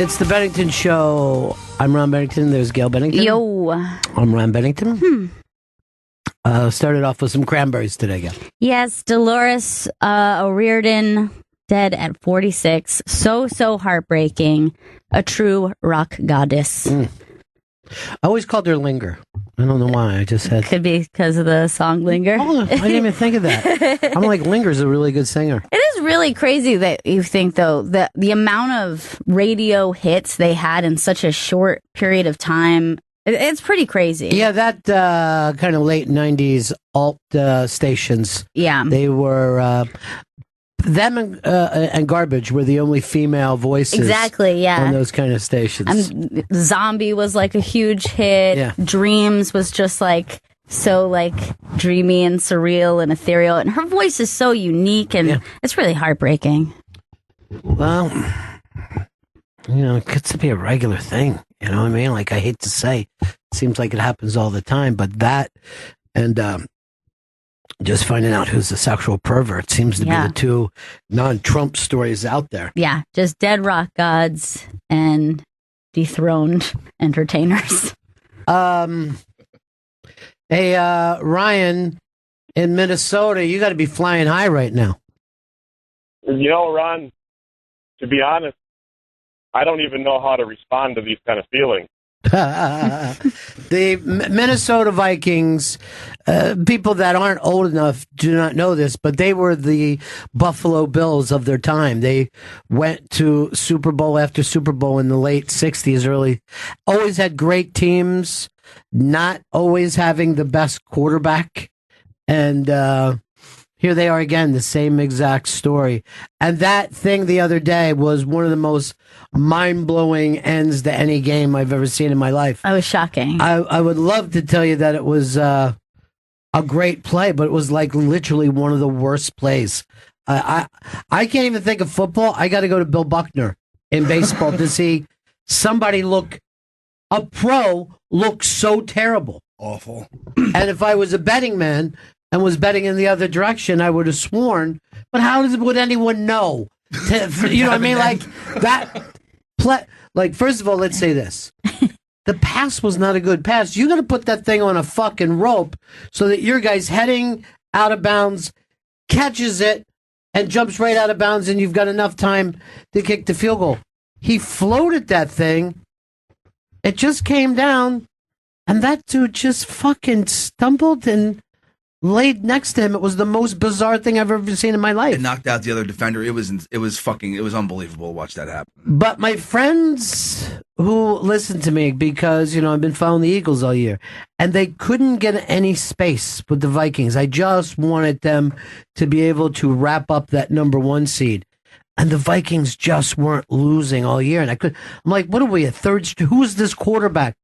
It's the Bennington Show. I'm Ron Bennington. There's Gail Bennington. Yo. I'm Ron Bennington. Started off with some cranberries today, Gail. Yes, Dolores O'Riordan, dead at 46. So heartbreaking. A true rock goddess. I always called her Linger. I don't know why. I just had... Could be because of the song Linger. Oh, I didn't even think of that. I'm like, Linger's a really good singer. It is really crazy that you think, though, that the amount of radio hits they had in such a short period of time, it's pretty crazy. Yeah, that kind of late 90s alt stations. Yeah. They were... them and Garbage were the only female voices. Exactly, yeah. On those kind of stations. Zombie was like a huge hit. Yeah. Dreams was just like so like dreamy and surreal and ethereal. And her voice is so unique and it's really heartbreaking. Well, it gets to be a regular thing. You know what I mean? Like, I hate to say, it seems like it happens all the time, but that and just finding out who's the sexual pervert seems to be the two non-Trump stories out there. Yeah, just dead rock gods and dethroned entertainers. Hey, Ryan, in Minnesota, you got to be flying high right now. Ron, to be honest, I don't even know how to respond to these kind of feelings. The Minnesota Vikings, people that aren't old enough do not know this, but they were the Buffalo Bills of their time. They went to Super Bowl after Super Bowl in the late 60s, always had great teams, not always having the best quarterback. And here they are again, the same exact story. And that thing the other day was one of the most mind-blowing ends to any game I've ever seen in my life. It was shocking. I would love to tell you that it was a great play, but it was like literally one of the worst plays. I can't even think of football. I got to go to Bill Buckner in baseball to see somebody a pro look so terrible. Awful. And if I was a betting man and was betting in the other direction, I would have sworn. But how would anyone know? You know what I mean? Like that play. Like, first of all, let's say this: the pass was not a good pass. You got to put that thing on a fucking rope so that your guy's heading out of bounds, catches it, and jumps right out of bounds, and you've got enough time to kick the field goal. He floated that thing. It just came down, and that dude just fucking stumbled and laid next to him. It was the most bizarre thing I've ever seen in my life. It knocked out the other defender. It was unbelievable to watch that happen. But my friends who listen to me, because, I've been following the Eagles all year, and they couldn't get any space with the Vikings. I just wanted them to be able to wrap up that number 1 seed. And the Vikings just weren't losing all year. And I'm like, what are we, a third? Who is this quarterback?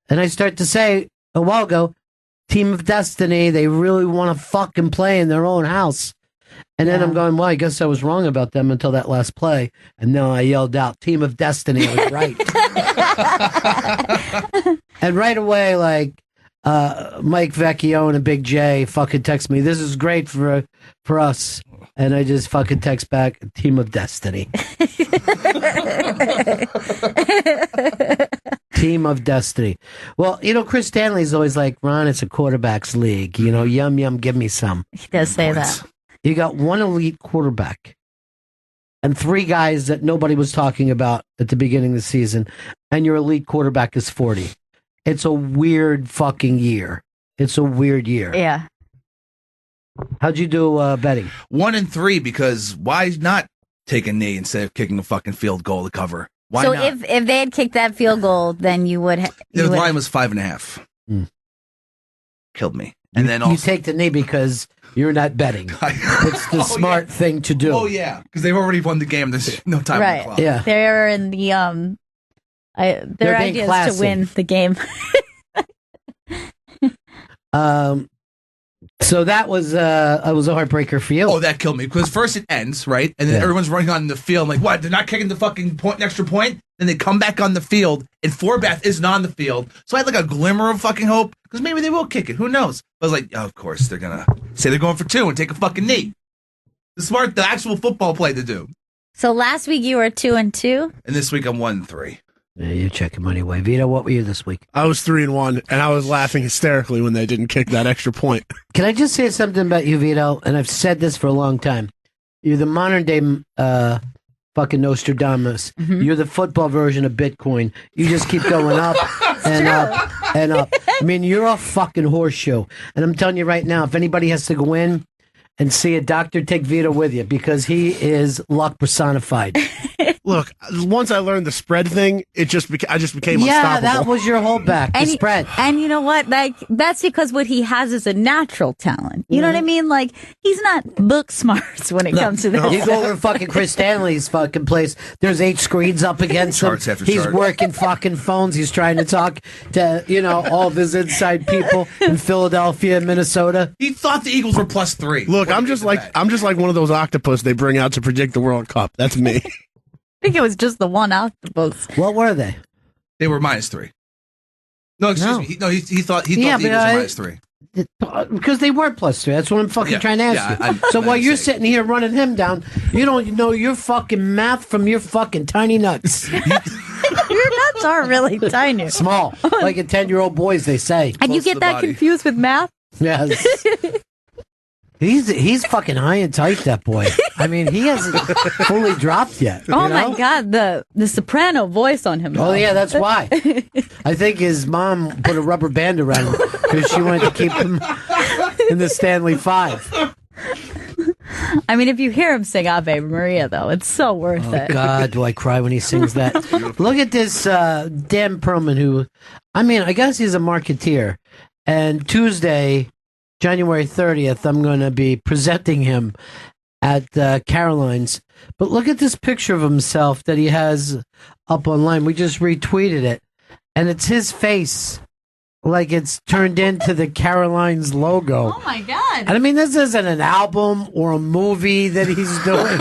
And I start to say a while ago, Team of Destiny, they really want to fucking play in their own house. And then I'm going, well, I guess I was wrong about them until that last play. And then I yelled out, Team of Destiny, I was right. And right away, Mike Vecchione and Big J fucking text me, this is great for us. And I just fucking text back, Team of Destiny. Team of Destiny. Well, Chris Stanley's always like, Ron, it's a quarterback's league. Yum, yum, give me some. He does say that. You got one elite quarterback and 3 guys that nobody was talking about at the beginning of the season, and your elite quarterback is 40. It's a weird fucking year. It's a weird year. Yeah. How'd you do betting? 1 and 3, because why not take a knee instead of kicking a fucking field goal to cover? Why so not? if they had kicked that field goal, then you would. The line was 5.5. Killed me. And then you take the knee because you're not betting. It's the smart thing to do. Oh yeah, because they've already won the game. There's no time on the clock. Yeah, they're in the their idea is to win the game. So that was a heartbreaker for you. Oh, that killed me, because first it ends, right? And then everyone's running on the field. I'm like, what? They're not kicking the fucking extra point? Then they come back on the field, and Forbath isn't on the field. So I had like a glimmer of fucking hope, because maybe they will kick it. Who knows? I was like, oh, of course, they're going to say they're going for 2 and take a fucking knee. The actual football play to do. So last week you were 2-2. And this week I'm 1-3. Yeah, you're checking money away. Vito, what were you this week? I was 3-1, and I was laughing hysterically when they didn't kick that extra point. Can I just say something about you, Vito? And I've said this for a long time. You're the modern day fucking Nostradamus. Mm-hmm. You're the football version of Bitcoin. You just keep going up and up and up. I mean, you're a fucking horseshoe. And I'm telling you right now, if anybody has to go in and see a doctor, take Vito with you because he is luck personified. Look, once I learned the spread thing, I just became Yeah, unstoppable. that was your holdback, the And spread. And you know what? Like that's because what he has is a natural talent. You know what I mean? Like he's not book smarts when it comes to this. You go over to fucking Chris Stanley's fucking place. There's 8 screens up against him. Charts after He's chart. working fucking phones. He's trying to talk to, all of his inside people in Philadelphia and Minnesota. He thought the Eagles were +3. Look, I'm just like one of those octopus they bring out to predict the World Cup. That's me. I think it was just the one octopus. What were they? They were -3. No, excuse me. He thought the Yeah, Eagles but were -3. Because they were +3. That's what I'm fucking Yeah, trying to ask yeah, you. I So while you're understand. sitting here running him down, you don't know your fucking math from your fucking tiny nuts. Your nuts are really tiny. Small. Like a 10-year-old boys, they say. And you Close to get the that body. confused with math? Yes. He's fucking high and tight, that boy. I mean, he hasn't fully dropped yet. Oh you know? my God, the soprano voice on him. Oh though. yeah, that's why. I think his mom put a rubber band around him because she wanted to keep him in the Stanley 5. I mean, if you hear him sing Ave Maria, though, it's so worth it. God, do I cry when he sings that? Look at this Dan Perlman, who, I mean, I guess he's a marketeer. And Tuesday, January 30th, I'm going to be presenting him at Caroline's. But look at this picture of himself that he has up online. We just retweeted it. And it's his face, like it's turned into the Caroline's logo. Oh my God. And I mean, this isn't an album or a movie that he's doing.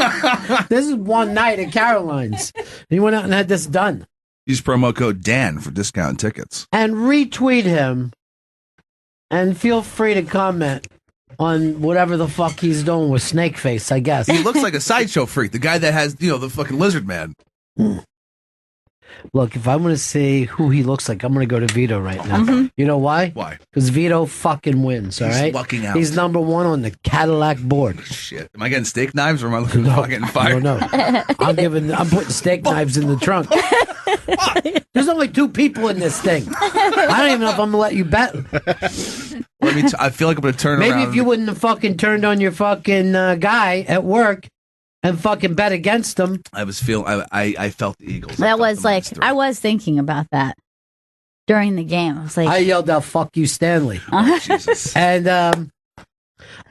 This is one night at Caroline's. He went out and had this done. Use promo code Dan for discount tickets. And retweet him. And feel free to comment on whatever the fuck he's doing with Snakeface, I guess. He looks like a sideshow freak. The guy that has, the fucking lizard man. Look, if I want to see who he looks like, I'm going to go to Vito right now. Mm-hmm. You know why? Why? Because Vito fucking wins, all He's right? lucking out. He's number 1 on the Cadillac board. Shit. Am I getting steak knives or am I looking for getting fired? No. I'm putting steak knives in the trunk. There's only 2 people in this thing. I don't even know if I'm going to let you bet. I feel like I'm going to turn around. Maybe if you wouldn't have fucking turned on your fucking guy at work and fucking bet against him. I felt the Eagles. That was like, I was thinking about that during the game. I was like, I yelled out, "Fuck you, Stanley." Oh, Jesus. And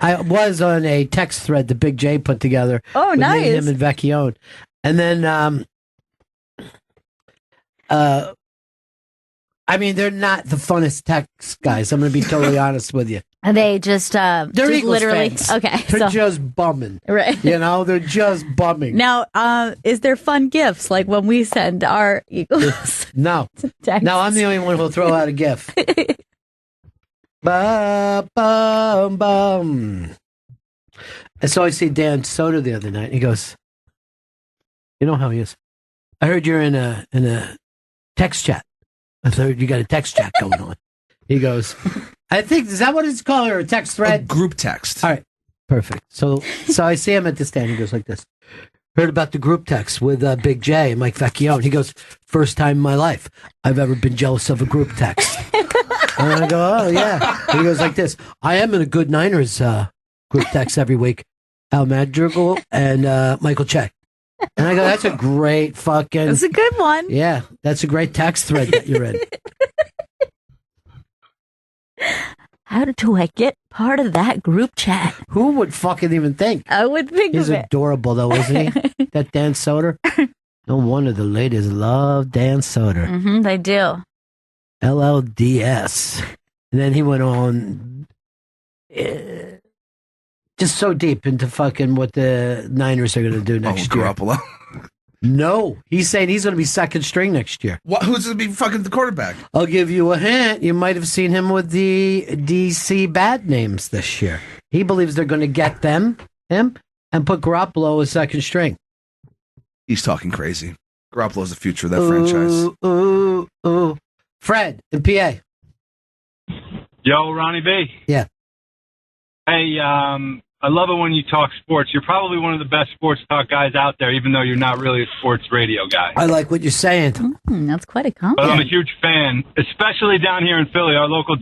I was on a text thread that Big J put together. Oh, with me, nice. him and Vecchione. And then, I mean, they're not the funnest text guys. I'm going to be totally honest with you. they just, They're just Eagles literally, fans. okay. They're So, just bumming. right. You know, they're just bumming. Now, is there fun gifts like when we send our Eagles No. text? No, I'm the only one who'll throw out a GIF. Ba, bum, bum. And so I see Dan Soder the other night. And he goes, "You know how he is. I heard you're in a text chat. I heard you got a text chat going on." He goes, "I think is that what it's called, or a text A thread?" group text. All right, perfect. So I see him at the stand. He goes like this. "Heard about the group text with Big J and Mike Vecchione." He goes, "First time in my life I've ever been jealous of a group text." And I go, "Oh yeah." And he goes like this. "I am in a good Niners group text every week. Al Madrigal and Michael Che." And I go, "That's a great fucking." It's a good one. Yeah, that's a great text thread that you're in. How do I get part of that group chat? Who would fucking even think? I would think He's of it. adorable though, isn't he? That Dan Soder. No wonder the ladies love Dan Soder. Mm-hmm, they do. LLDS. And then he went on just so deep into fucking what the Niners are going to do next year. Garoppolo. No, he's saying he's going to be second string next year. Who's going to be fucking the quarterback? I'll give you a hint. You might have seen him with the DC bad names this year. He believes they're going to get him, and put Garoppolo as second string. He's talking crazy. Garoppolo's the future of that franchise. Ooh. Fred in PA. Yo, Ronnie B. Yeah. Hey, I love it when you talk sports. You're probably one of the best sports talk guys out there, even though you're not really a sports radio guy. I like what you're saying. That's quite a But compliment. I'm a huge fan, especially down here in Philly. Our local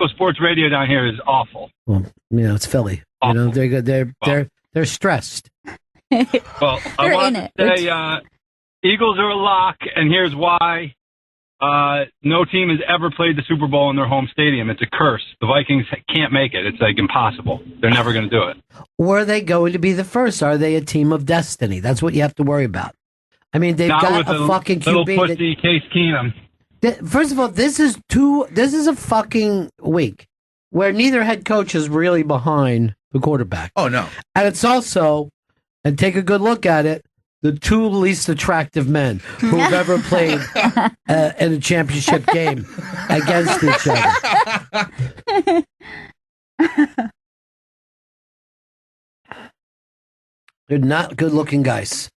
sports radio down here is awful. Well, it's Philly. Awful. They're stressed. Well, I want to say Eagles are a lock, and here's why. No team has ever played the Super Bowl in their home stadium. It's a curse. The Vikings can't make it. It's like impossible. They're never going to do it. Or are they going to be the first? Are they a team of destiny? That's what you have to worry about. I mean, they've Not got with a fucking little QB. pussy Case Keenum. First of all, this is a fucking week where neither head coach is really behind the quarterback. Oh, no. And it's also, and take a good look at it, the two least attractive men who've ever played in a championship game against each other. They're not good-looking guys.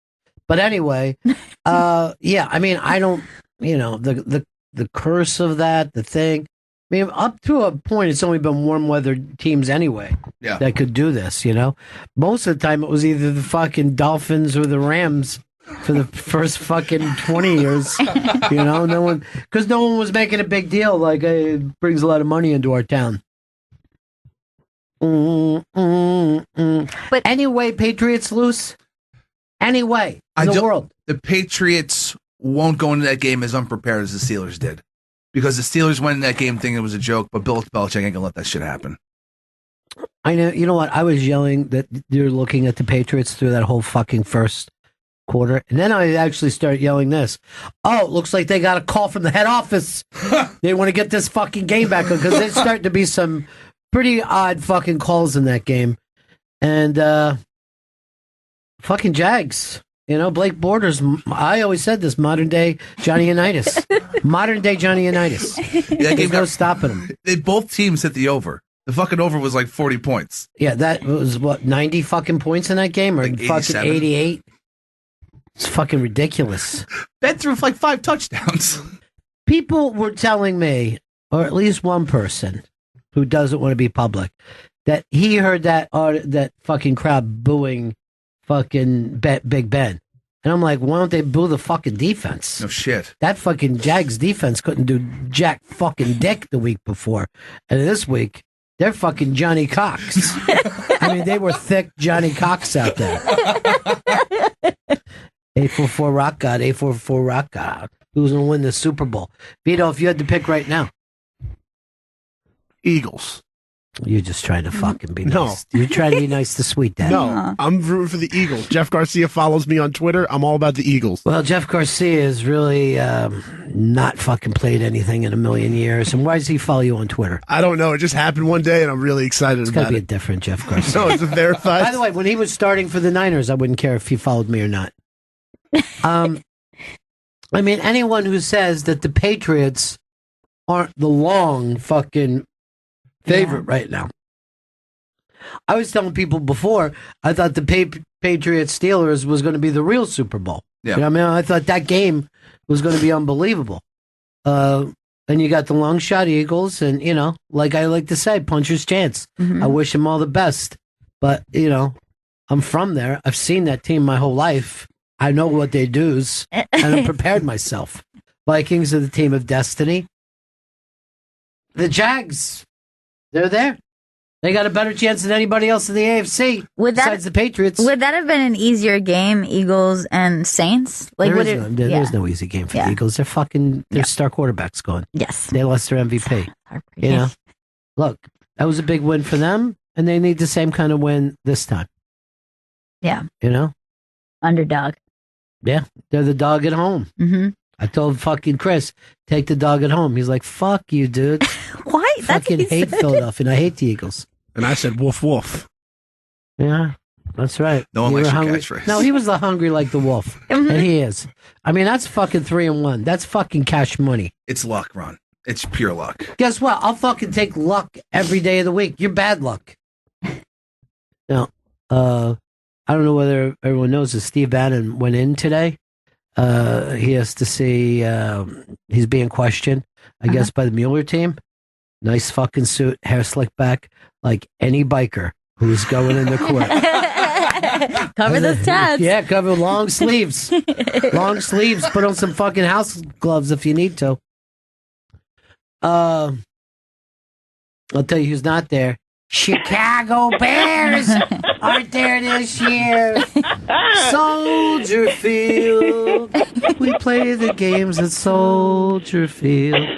But anyway, yeah, I mean, I don't, the curse of that, the thing. I mean, up to a point, it's only been warm weather teams anyway that could do this, Most of the time, it was either the fucking Dolphins or the Rams for the first fucking 20 years, no one was making a big deal. Like, hey, it brings a lot of money into our town. But anyway, Patriots loose. Anyway, in the world. The Patriots won't go into that game as unprepared as the Steelers did. Because the Steelers went in that game thinking it was a joke, but Bill Belichick ain't gonna let that shit happen. I know. You know what? I was yelling that you're looking at the Patriots through that whole fucking first quarter, and then I actually started yelling this. Oh, it looks like they got a call from the head office. They want to get this fucking game back because there's starting to be some pretty odd fucking calls in that game, and fucking Jags. Blake Bortles, I always said this, modern day Johnny Unitas. Modern day Johnny Unitas. There's no stopping him. Both teams hit the over. The fucking over was like 40 points. Yeah, that was 90 fucking points in that game? Or like fucking 88? It's fucking ridiculous. Ben threw like 5 touchdowns. People were telling me, or at least one person who doesn't want to be public, that he heard that fucking crowd booing fucking Big Ben. And I'm like, why don't they boo the fucking defense? No shit. That fucking Jags defense couldn't do jack fucking dick the week before. And this week, they're fucking Johnny Cox. I mean, they were thick Johnny Cox out there. 844 Rock God, 844 Rock God. Who's going to win the Super Bowl? Vito, if you had to pick right now. Eagles. You're just trying to fucking be nice. You're trying to be nice to Sweet Dad. No, I'm rooting for the Eagles. Jeff Garcia follows me on Twitter. I'm all about the Eagles. Well, Jeff Garcia has really not fucking played anything in a million years. And why does he follow you on Twitter? I don't know. It just happened one day, and I'm really excited It's about it. got to be a different Jeff Garcia. No, it's a verified. By the way, when he was starting for the Niners, I wouldn't care if he followed me or not. I mean, anyone who says that the Patriots aren't the long fucking favorite right now. I was telling people before, I thought the Patriots Steelers was going to be the real Super Bowl. Yeah. I mean, I thought that game was going to be unbelievable. And you got the long shot Eagles, and, like I like to say, puncher's chance. I wish them all the best. But, I'm from there. I've seen that team my whole life. I know what they do, and I'm prepared myself. Vikings are the team of destiny. The Jags, they're there. They got a better chance than anybody else in the AFC besides the Patriots. Would that have been an easier game, Eagles and Saints? There's no easy game for the Eagles. They're fucking, their star quarterback's gone. Yes. They lost their MVP. Look, that was a big win for them, and they need the same kind of win this time. Yeah. Underdog. Yeah, they're the dog at home. Mm-hmm. I told fucking Chris, take the dog at home. He's like, fuck you, dude. Why? I fucking hate Philadelphia, and I hate the Eagles. And I said, woof, woof. Yeah, that's right. No one likes your hungry. catchphrase. No, he was the hungry like the wolf. And he is. I mean, that's fucking 3-1. That's fucking cash money. It's luck, Ron. It's pure luck. Guess what? I'll fucking take luck every day of the week. You're bad luck. No. I don't know whether everyone knows this. Steve Bannon went in today. He has to see. He's being questioned, I guess, by the Mueller team. Nice fucking suit, hair slicked back, like any biker who's going into court. Cover those tabs. Yeah, cover long sleeves. Long sleeves. Put on some fucking house gloves if you need to. I'll tell you who's not there. Chicago Bears aren't there this year. Soldier Field. We play the games at Soldier Field.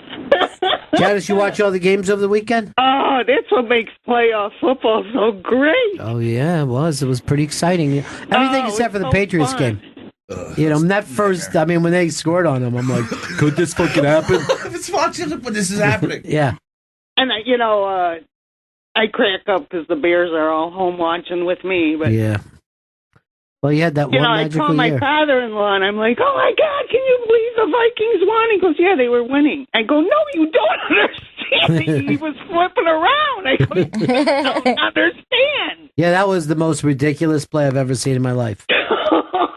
Janice, you watch all the games over the weekend? Oh, that's what makes playoff football so great. Oh, yeah, it was. It was pretty exciting. Everything except for the Patriots game. You know, that first, I mean, when they scored on them, I'm like, could this fucking happen? If it's watching, look what this is happening. Yeah. And, I crack up because the Bears are all home watching with me. But yeah. Well, you had that one I magical call my year. father-in-law, and I'm like, oh, my God, can you believe the Vikings won? He goes, yeah, they were winning. I go, no, you don't understand. He was flipping around. I go, you don't understand. Yeah, that was the most ridiculous play I've ever seen in my life.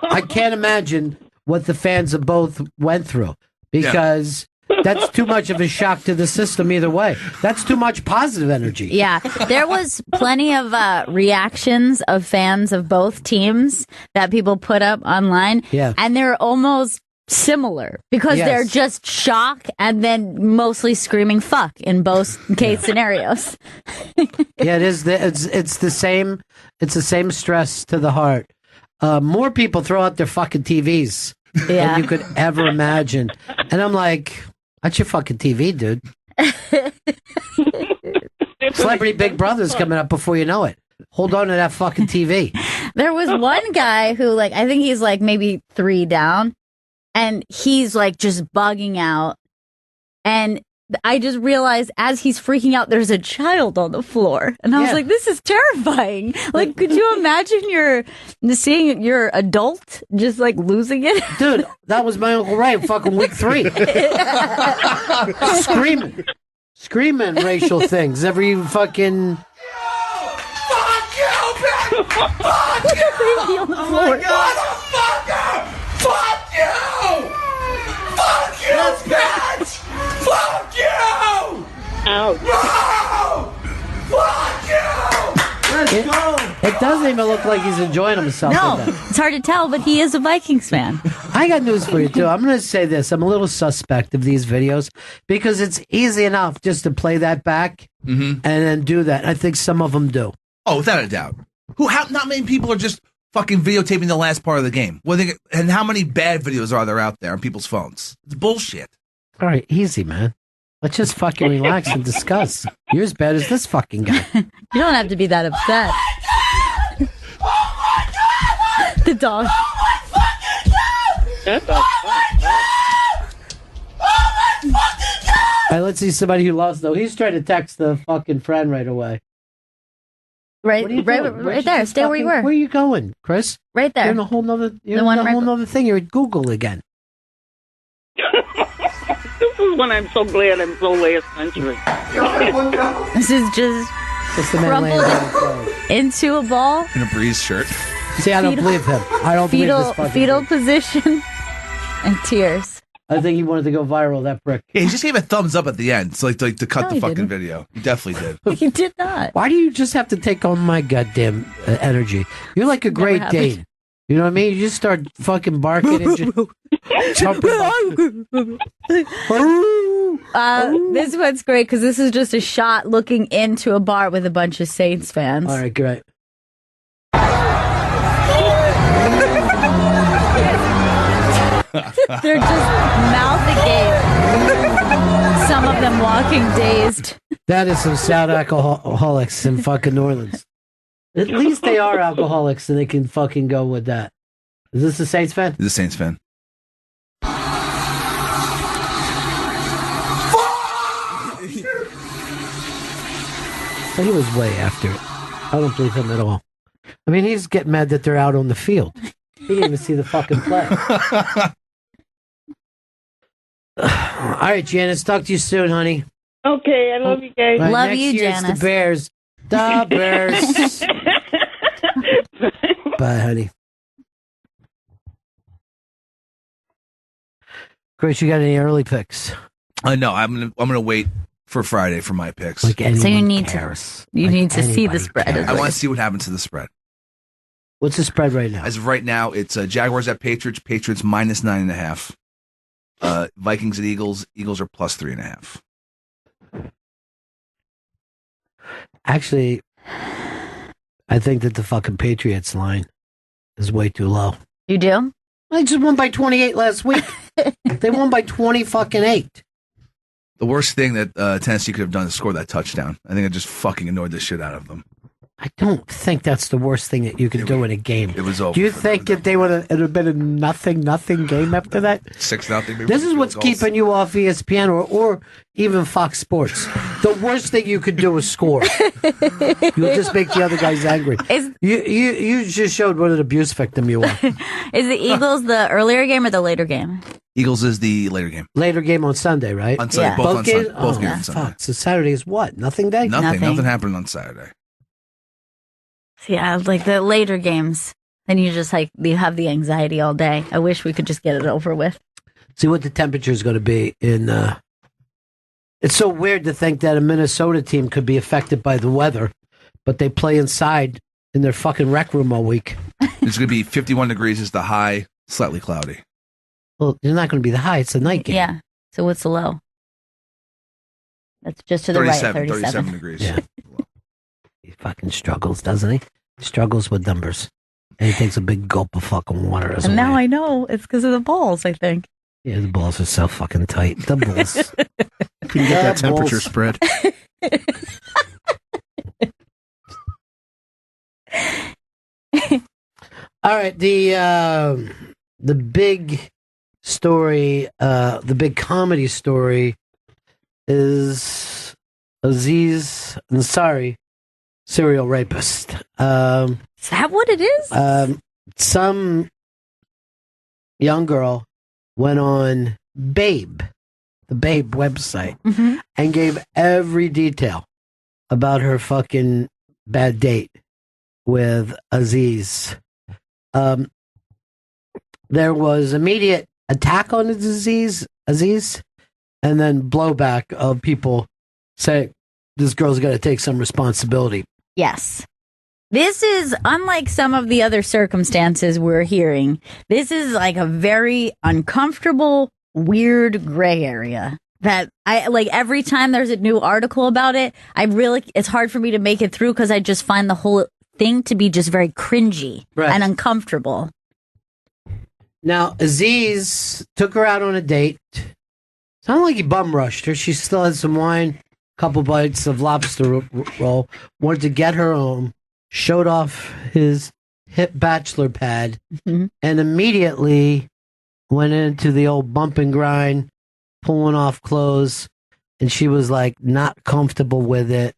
I can't imagine what the fans of both went through because that's too much of a shock to the system either way. That's too much positive energy. Yeah, there was plenty of reactions of fans of both teams that people put up online. Yeah. And they're almost similar because Yes. they're just shock and then mostly screaming fuck in both case scenarios. Yeah, it is. It's the same. It's the same stress to the heart. More people throw out their fucking TVs than you could ever imagine. And I'm like, that's your fucking TV, dude. Celebrity Big Brother's coming up before you know it. Hold on to that fucking TV. There was one guy who, I think he's maybe 3 down, and he's just bugging out. And I just realized as he's freaking out, there's a child on the floor. And I was like, this is terrifying. Could you imagine seeing your adult just losing it? Dude, that was my Uncle Ray in fucking week 3. Screaming racial things every fucking... Fuck you, bitch! Fuck you! Oh my God, motherfucker! Fuck you! Fuck you, bitch! Fuck you! Ouch. No! Fuck you! Let's go! It doesn't even look like he's enjoying himself. No, with that. it's hard to tell, but he is a Vikings fan. I got news for you, too. I'm going to say this. I'm a little suspect of these videos because it's easy enough just to play that back and then do that. I think some of them do. Oh, without a doubt. Not many people are just fucking videotaping the last part of the game. And how many bad videos are there out there on people's phones? It's bullshit. All right, easy, man. Let's just fucking relax and discuss. You're as bad as this fucking guy. You don't have to be that upset. Oh my God! The dog. Oh my fucking God! That's Oh my God! Oh my fucking God! All right, let's see somebody who lost, though. He's trying to text the fucking friend right away. Right, What are you right, doing? right there. Stay where you were. Where are you going, Chris? Right there. You're in a whole nother, thing. You're at Google again. This is when I'm so glad I'm so last century. This is just It's the man laying down the crumpled phone. into a ball, In a Breeze shirt. See, I don't believe him. I don't believe this fucking fetal thing. position, and tears. I think he wanted to go viral, that prick. Yeah, he just gave a thumbs up at the end. So to cut No, the he fucking didn't. video. He definitely did. He did not. Why do you just have to take on my goddamn energy? You're like a Great happened. Dane. You know what I mean? You just start fucking barking and just This one's great because this is just a shot looking into a bar with a bunch of Saints fans. All right, great. They're just mouth agape. Some of them walking dazed. That is some sad alcoholics in fucking New Orleans. At least they are alcoholics and they can fucking go with that. Is this a Saints fan? He's a Saints fan. But he was way after it. I don't believe him at all. I mean, he's getting mad that they're out on the field. He didn't even see the fucking play. All right, Janice, talk to you soon, honey. Okay, I love you guys. Right, Love next you, year it's Janice. the Bears. The Bears. Bye, honey. Chris, you got any early picks? No, I'm gonna wait for Friday for my picks. Like anyone So you need cares. to Like see the anybody spread. cares. I want to see what happens to the spread. What's the spread right now? As of right now, it's Jaguars at Patriots. Patriots minus 9.5. Vikings at Eagles. Eagles are plus 3.5. Actually, I think that the fucking Patriots line is way too low. You do? They just won by 28 last week. They won by 20 fucking 8. The worst thing that Tennessee could have done is score that touchdown. I think it just fucking annoyed the shit out of them. I don't think that's the worst thing that you can do in a game. It was over. Do you think if they would have, it would have been a nothing game after that? 6-0. This is what's keeping you off ESPN or even Fox Sports. The worst thing you could do is score. You'll just make the other guys angry. You just showed what an abuse victim you are. Is the Eagles the earlier game or the later game? Eagles is the later game. Later game on Sunday, right? On Sunday, Yeah. both games Oh, on Sunday. fuck. So Saturday is what? Nothing day? Nothing happened on Saturday. Yeah, like the later games. Then you just you have the anxiety all day. I wish we could just get it over with. See what the temperature is going to be in. It's so weird to think that a Minnesota team could be affected by the weather, but they play inside in their fucking rec room all week. It's going to be 51 degrees is the high, slightly cloudy. Well, it's not going to be the high. It's the night game. Yeah. So what's the low? That's just to the right. 37 degrees. Yeah. He fucking struggles, doesn't he? He struggles with numbers. And he takes a big gulp of fucking water as And now well. I know it's because of the balls, I think. Yeah, the balls are so fucking tight. The balls. Can you get that temperature spread? All right, the big story, the big comedy story is Aziz Ansari, serial rapist. Is that what it is? Some young girl went on Babe, the Babe website, and gave every detail about her fucking bad date with Aziz. There was immediate attack on Aziz, and then blowback of people saying this girl's got to take some responsibility. Yes. This is unlike some of the other circumstances we're hearing. This is like a very uncomfortable, weird gray area that I like every time there's a new article about it. It's hard for me to make it through because I just find the whole thing to be just very cringy and uncomfortable. Now, Aziz took her out on a date. It's not like he bum rushed her. She still had some wine, a couple bites of lobster roll, wanted to get her home, showed off his hip bachelor pad, and immediately went into the old bump and grind, pulling off clothes, and she was like not comfortable with it.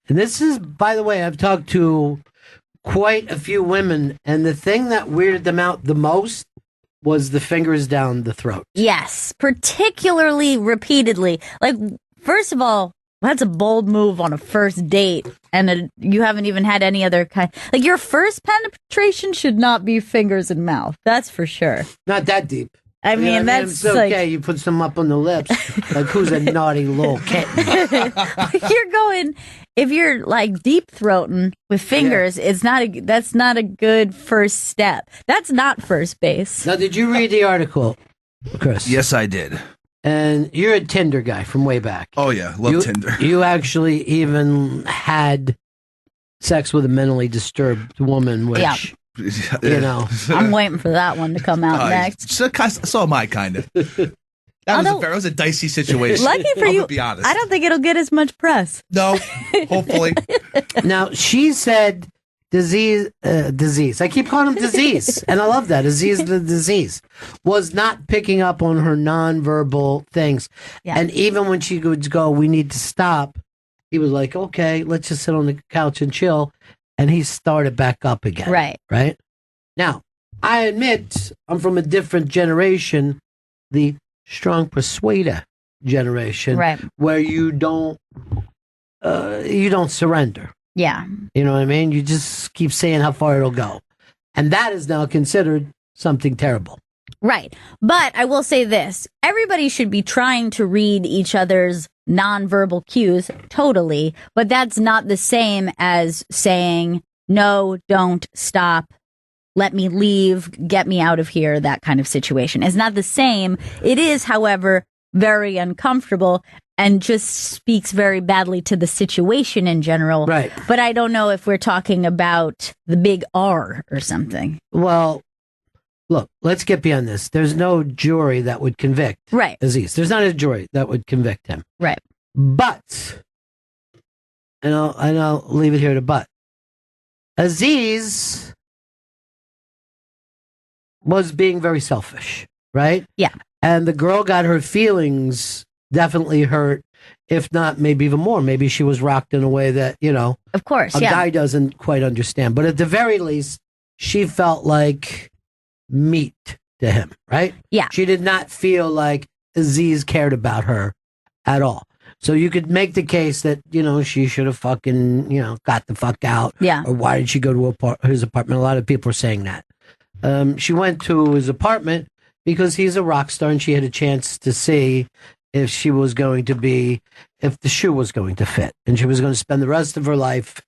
And this is, by the way, I've talked to quite a few women, and the thing that weirded them out the most was the fingers down the throat. Yes, particularly repeatedly. Like, first of all, that's a bold move on a first date, and you haven't even had any other kind. Like, your first penetration should not be fingers and mouth. That's for sure. Not that deep. I mean, that's it's okay. You put some up on the lips. Like, who's a naughty little kitten? You're going. If you're like deep throating with fingers, that's not a good first step. That's not first base. Now, did you read the article, Chris? Yes, I did. And you're a Tinder guy from way back. Oh yeah, love Tinder. You actually even had sex with a mentally disturbed woman, which you know. I'm waiting for that one to come out next. So am I, kind of. That was a dicey situation. Lucky for you, be honest. I don't think it'll get as much press. No, hopefully. Now, she said disease. I keep calling him disease, and I love that. Aziz the disease was not picking up on her nonverbal things. Yeah. And even when she would go, we need to stop, he was like, okay, let's just sit on the couch and chill. And he started back up again. Right? Now, I admit I'm from a different generation, the strong persuader generation, where you don't surrender. Yeah. You know what I mean? You just keep saying how far it'll go. And that is now considered something terrible. Right. But I will say this. Everybody should be trying to read each other's nonverbal cues, totally. But that's not the same as saying, no, don't, stop, let me leave, get me out of here, that kind of situation. It's not the same. It is, however, very uncomfortable and just speaks very badly to the situation in general. Right. But I don't know if we're talking about the big R or something. Well, look, let's get beyond this. There's no jury that would convict Aziz. There's not a jury that would convict him. Right. But, and I'll leave it here to but. Aziz was being very selfish, right? Yeah. And the girl got her feelings definitely hurt, if not maybe even more. Maybe she was rocked in a way that, of course, a guy doesn't quite understand. But at the very least, she felt like meat to him, right? Yeah. She did not feel like Aziz cared about her at all. So you could make the case that, she should have fucking, got the fuck out. Yeah. Or why did she go to his apartment? A lot of people are saying that. She went to his apartment because he's a rock star and she had a chance to see if if the shoe was going to fit. And she was going to spend the rest of her life,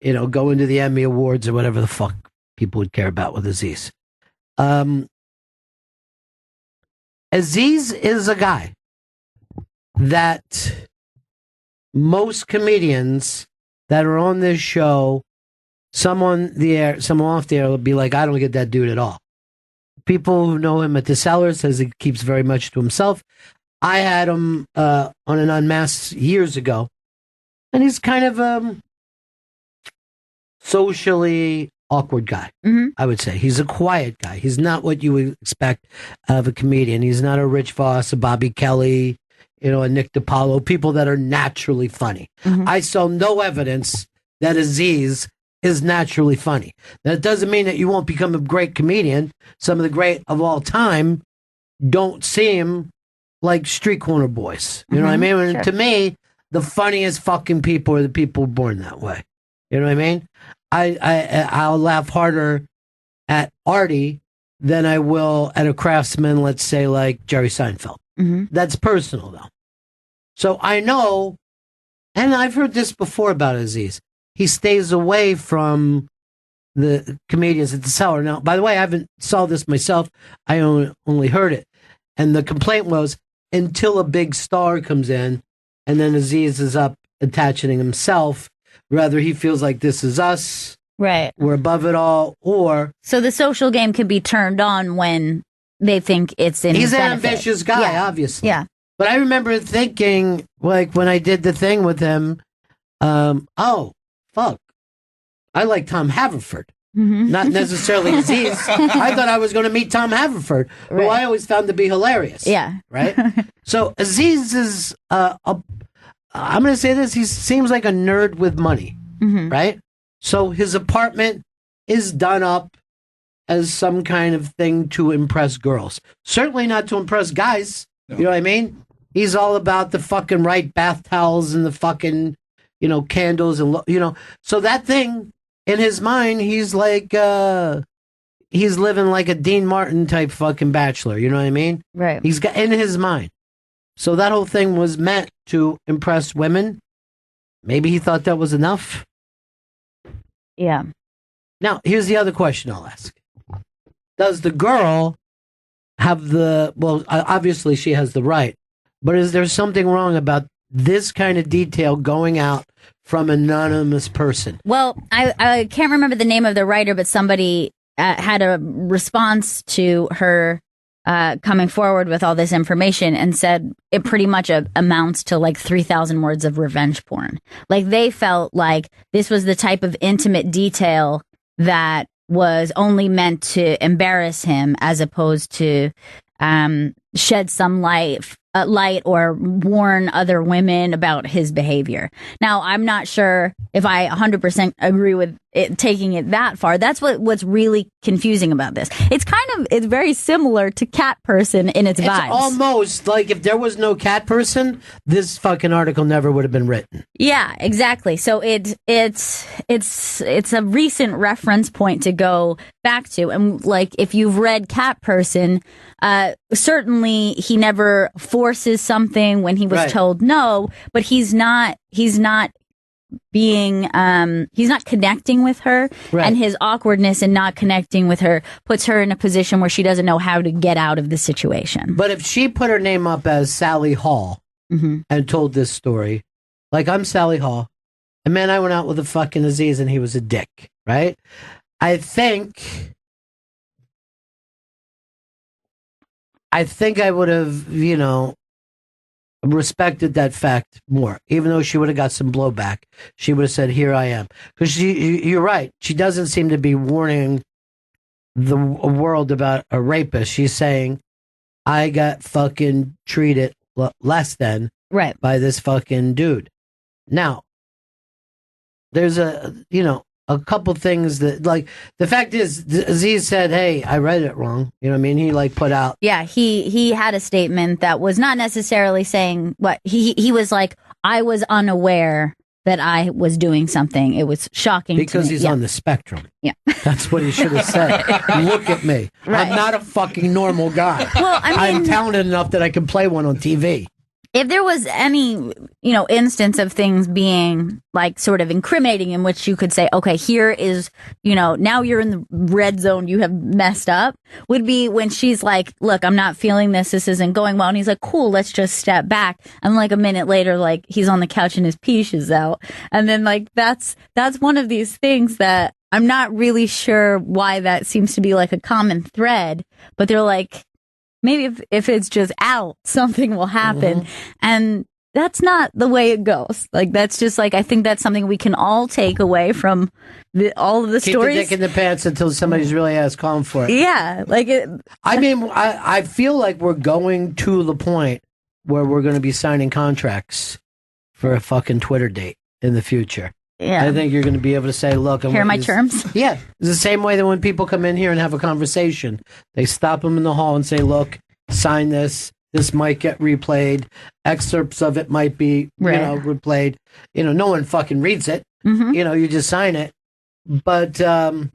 going to the Emmy Awards or whatever the fuck people would care about with Aziz. Aziz is a guy that most comedians that are on this show, some on the air, some off the air, will be like, I don't get that dude at all. People who know him at the Cellar says he keeps very much to himself. I had him on an Unmasked years ago, and he's kind of a socially awkward guy, I would say. He's a quiet guy. He's not what you would expect of a comedian. He's not a Rich Voss, a Bobby Kelly, a Nick DiPaolo, people that are naturally funny. I saw no evidence that Aziz is naturally funny. That doesn't mean that you won't become a great comedian. Some of the great of all time don't seem like street corner boys. You know what I mean? And to me, the funniest fucking people are the people born that way. You know what I mean? I'll laugh harder at Artie than I will at a craftsman, let's say like Jerry Seinfeld. That's personal though. So I know, and I've heard this before about Aziz. He stays away from the comedians at the Cellar. Now, by the way, I haven't saw this myself. I only heard it. And the complaint was until a big star comes in and then Aziz is up attaching himself, whether he feels like this is us, right? We're above it all, or... So the social game can be turned on when they think it's in his benefit. He's an ambitious guy, obviously. Yeah. But I remember thinking, like, when I did the thing with him, oh, fuck, I like Tom Haverford. Not necessarily Aziz. I thought I was going to meet Tom Haverford, who I always found to be hilarious. Yeah. Right? So Aziz is, I'm going to say this, he seems like a nerd with money, right? So his apartment is done up as some kind of thing to impress girls. Certainly not to impress guys. No. You know what I mean? He's all about the fucking right bath towels and the fucking, candles and, So that thing, in his mind, he's like, he's living like a Dean Martin type fucking bachelor. You know what I mean? Right. He's got in his mind. So that whole thing was meant to impress women. Maybe he thought that was enough. Yeah. Now, here's the other question I'll ask. Does the girl have obviously she has the right, but is there something wrong about this kind of detail going out from an anonymous person? Well, I can't remember the name of the writer, but somebody had a response to her coming forward with all this information and said it pretty much amounts to like 3,000 words of revenge porn. Like they felt like this was the type of intimate detail that was only meant to embarrass him as opposed to shed some light or warn other women about his behavior. Now, I'm not sure if I 100% agree with taking it that far. That's what's really confusing about this. It's very similar to Cat Person in its vibes. Almost like if there was no Cat Person, this fucking article never would have been written. Yeah, exactly. So it's a recent reference point to go back to. And like if you've read Cat Person, certainly he never forces something when he was told no, but he's not connecting with her, and his awkwardness and not connecting with her puts her in a position where she doesn't know how to get out of the situation. But if she put her name up as Sally Hall and told this story, like, I'm Sally Hall, and man, I went out with a fucking Aziz and he was a dick, right? I think I would have, respected that fact more, even though she would have got some blowback. She would have said, here I am. Because you're right. She doesn't seem to be warning the world about a rapist. She's saying, I got fucking treated less than by this fucking dude. Now, there's a couple things that, like, the fact is, Aziz said, hey, I read it wrong. You know what I mean? He, like, put out. Yeah, he had a statement that was not necessarily saying what he was like, I was unaware that I was doing something. It was shocking because to me. He's on the spectrum. Yeah. That's what he should have said. Look at me. I'm not a fucking normal guy. Well, I'm talented enough that I can play one on TV. If there was any, instance of things being like sort of incriminating in which you could say, okay, here is, now you're in the red zone, you have messed up, would be when she's like, look, I'm not feeling this isn't going well. And he's like, cool, let's just step back. And like a minute later, like he's on the couch and his peach is out. And then like, that's one of these things that I'm not really sure why that seems to be like a common thread, but they're like, maybe if it's just out, something will happen. And that's not the way it goes. Like, that's just like, I think that's something we can all take away from all of the stories. Keep the dick in the pants until somebody's really asked calm for it. Yeah. Like I feel like we're going to the point where we're going to be signing contracts for a fucking Twitter date in the future. Yeah. I think you're going to be able to say, look, here are my terms. Yeah. It's the same way that when people come in here and have a conversation, they stop them in the hall and say, look, sign this. This might get replayed. Excerpts of it might be, replayed. No one fucking reads it. You just sign it. But, all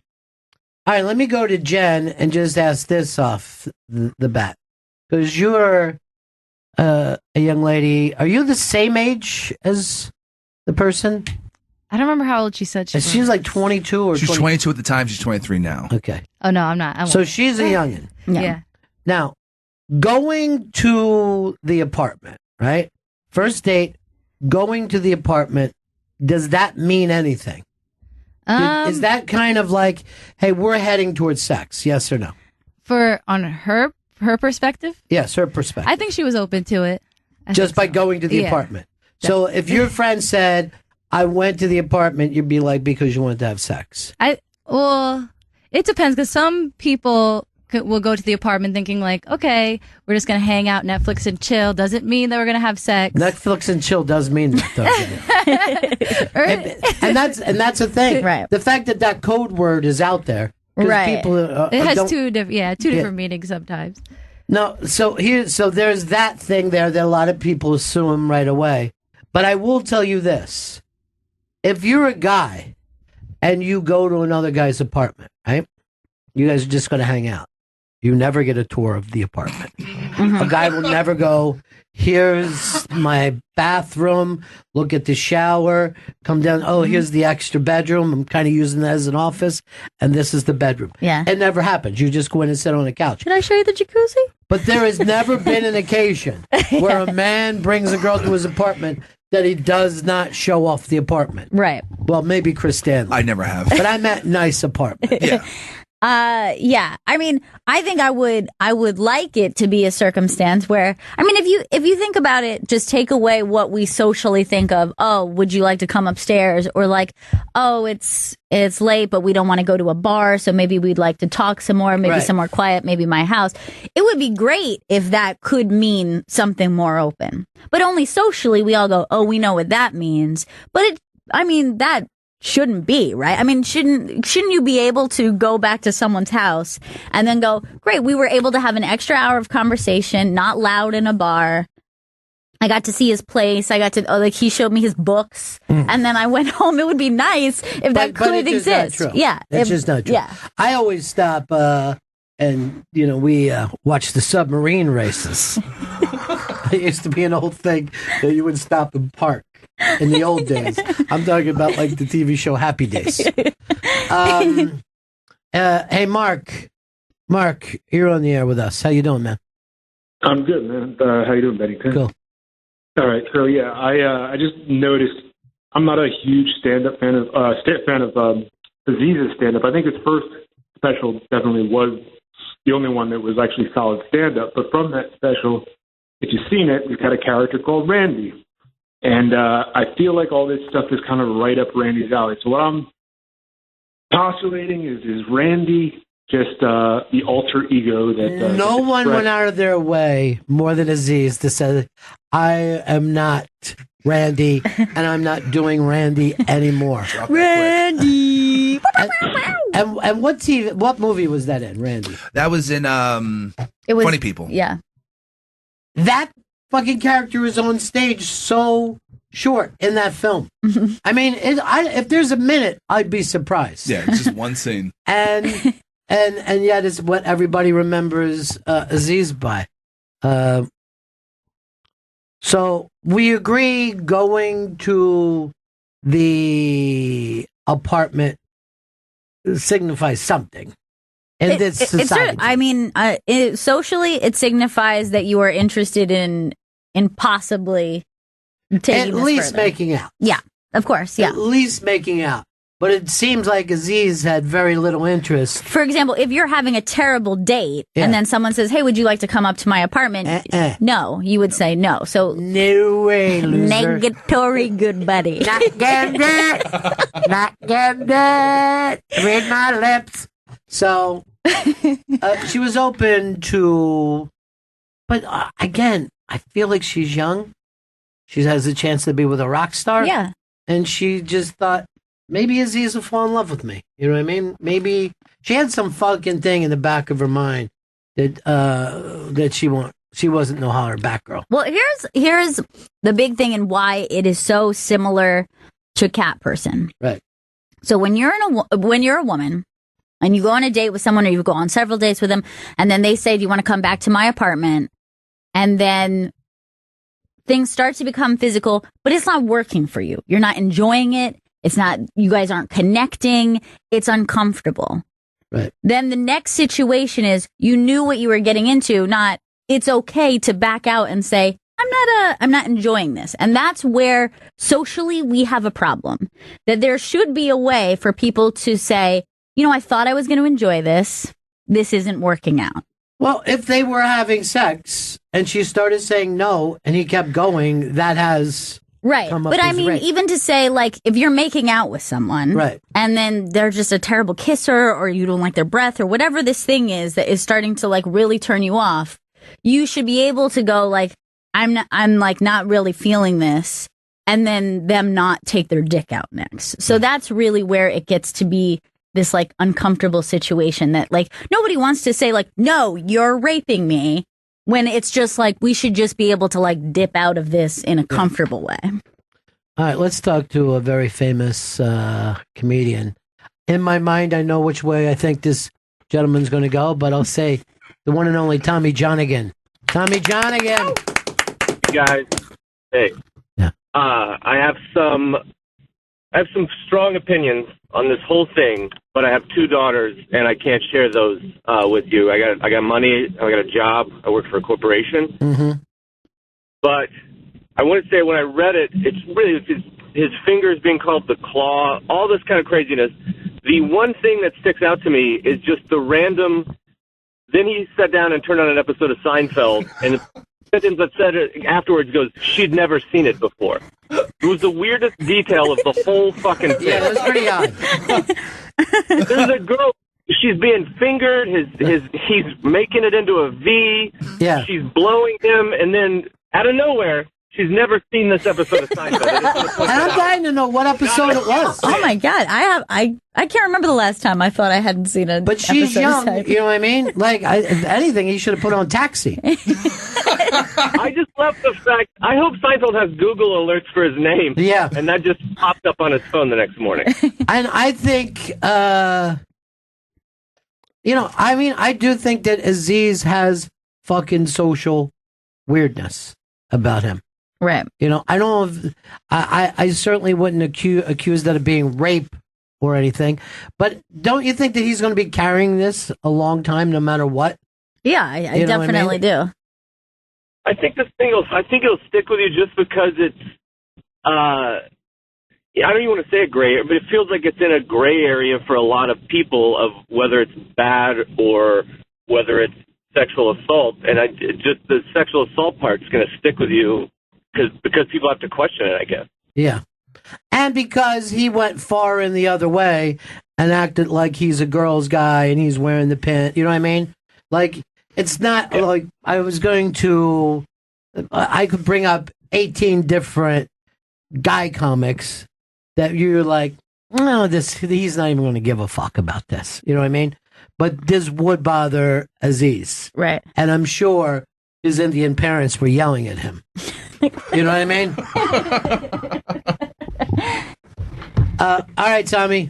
right, let me go to Jen and just ask this off the bat. Because you're a young lady. Are you the same age as the person? I don't remember how old she said she was. She's like 22 or She's 22 at the time. She's 23 now. Okay. Oh, no, I'm not. So she's a youngin'. Yeah. Now, going to the apartment, right? First date, going to the apartment, does that mean anything? Is that kind of like, hey, we're heading towards sex, yes or no? On her perspective? Yes, her perspective. I think she was open to it. Just by going to the apartment. So if your friend said, I went to the apartment, you'd be like, because you wanted to have sex. Well, it depends, because some people will go to the apartment thinking like, okay, we're just going to hang out, Netflix and chill. Doesn't mean that we're going to have sex. Netflix and chill does mean that, and that's the thing. Right. The fact that code word is out there. Right. People, it has two different meanings sometimes. No, so there's that thing there that a lot of people assume right away. But I will tell you this. If you're a guy and you go to another guy's apartment, right? You guys are just going to hang out. You never get a tour of the apartment. A guy will never go, here's my bathroom, look at the shower, come down, here's the extra bedroom. I'm kind of using that as an office, and this is the bedroom. Yeah. It never happens. You just go in and sit on a couch. Can I show you the jacuzzi? But there has never been an occasion where a man brings a girl to his apartment that he does not show off the apartment. Right. Well, maybe Chris Stanley. I never have. But I meant nice apartment. Yeah. Yeah. I mean, I think I would like it to be a circumstance where, I mean, if you think about it, just take away what we socially think of. Oh, would you like to come upstairs? Or like, oh, it's late, but we don't want to go to a bar. So maybe we'd like to talk some more, maybe somewhere quiet, maybe my house. It would be great if that could mean something more open, but only socially we all go, oh, we know what that means. But that shouldn't be, right? I mean, shouldn't you be able to go back to someone's house and then go, great, we were able to have an extra hour of conversation, not loud in a bar. I got to see his place. I got to, he showed me his books. And then I went home. It would be nice if that could exist. Yeah. It's just not true. Yeah. I always stop, and, we watch the submarine races. It used to be an old thing that you would stop and park in the old days. I'm talking about like the TV show Happy Days. Hey, Mark. Mark, you're on the air with us. How you doing, man? I'm good, man. How you doing, Bennington? Cool. All right. So yeah, I just noticed I'm not a huge stand-up fan of Aziz's stand-up. I think his first special definitely was the only one that was actually solid stand-up. But from that special, if you've seen it, we've got a character called Randy. And I feel like all this stuff is kind of right up Randy's alley. So what I'm postulating is Randy just the alter ego that... no one went out of their way more than Aziz to say, I am not Randy, and I'm not doing Randy anymore. Randy! And what movie was that in, Randy? That was in It was Funny People. Yeah. That fucking character is on stage so short in that film. I mean, if there's a minute, I'd be surprised. Yeah, it's just one scene. And yet it's what everybody remembers Aziz by. So we agree going to the apartment signifies something. In this society. Socially, it signifies that you are interested in possibly taking at least further. making out. Yeah, of course. Yeah, at least making out. But it seems like Aziz had very little interest. For example, if you're having a terrible date and then someone says, "Hey, would you like to come up to my apartment?" No, you would say no. So no way, loser. Negatory, good buddy. Not getting that. Not getting that. Read my lips. So she was open to, but again, I feel like she's young. She has a chance to be with a rock star. Yeah. And she just thought, maybe Aziz will fall in love with me. You know what I mean? Maybe she had some fucking thing in the back of her mind that she wasn't no holler back girl. Well, here's the big thing and why it is so similar to Cat Person. Right. So when you're a woman and you go on a date with someone or you go on several dates with them and then they say, "Do you want to come back to my apartment?" And then things start to become physical, but it's not working for you. You're not enjoying it. It's not, you guys aren't connecting. It's uncomfortable. Right. Then the next situation is you knew what you were getting into, not it's okay to back out and say, I'm not enjoying this. And that's where socially we have a problem. That there should be a way for people to say, I thought I was going to enjoy this. This isn't working out. Well, if they were having sex and she started saying no and he kept going, that has right. But I mean, rape. Even to say, like, if you're making out with someone right. and then they're just a terrible kisser or you don't like their breath or whatever this thing is that is starting to like really turn you off, you should be able to go like, I'm not really feeling this, and then them not take their dick out next. So that's really where it gets to be this like uncomfortable situation that like nobody wants to say like, no, you're raping me, when it's just like we should just be able to like dip out of this in a comfortable way. All right, let's talk to a very famous comedian. In my mind, I know which way I think this gentleman's going to go, but I'll say the one and only Tommy Johnigan. Tommy Johnigan. Guys, hey. Yeah. I have some strong opinions on this whole thing, but I have two daughters, and I can't share those with you. I got money. I got a job. I work for a corporation. Mm-hmm. But I want to say when I read it, it's really his fingers being called the claw, all this kind of craziness. The one thing that sticks out to me is just the random. Then he sat down and turned on an episode of Seinfeld, and the sentence that said it afterwards goes, "She'd never seen it before." It was the weirdest detail of the whole fucking thing. Yeah, it was pretty odd. There's a girl. She's being fingered. He's making it into a V. Yeah. She's blowing him, and then out of nowhere, she's never seen this episode of Seinfeld. And I'm dying to know what episode it was. Oh my God, I can't remember the last time I thought I hadn't seen it. But she's young, you know what I mean? Like, if anything, he should have put on Taxi. I just love the fact. I hope Seinfeld has Google alerts for his name. Yeah. And that just popped up on his phone the next morning. And I think, I do think that Aziz has fucking social weirdness about him. Right. You know, I don't know if, I certainly wouldn't accuse that of being rape or anything, but don't you think that he's going to be carrying this a long time no matter what? Yeah, I definitely do. I think it'll stick with you just because it's, I don't even want to say a gray area, but it feels like it's in a gray area for a lot of people of whether it's bad or whether it's sexual assault. And just the sexual assault part's going to stick with you because people have to question it, I guess. Yeah. And because he went far in the other way and acted like he's a girl's guy and he's wearing the pin, you know what I mean? Like, it's not like I could bring up 18 different guy comics that you're like, no, he's not even going to give a fuck about this. You know what I mean? But this would bother Aziz. Right. And I'm sure his Indian parents were yelling at him. You know what I mean? All right, Tommy.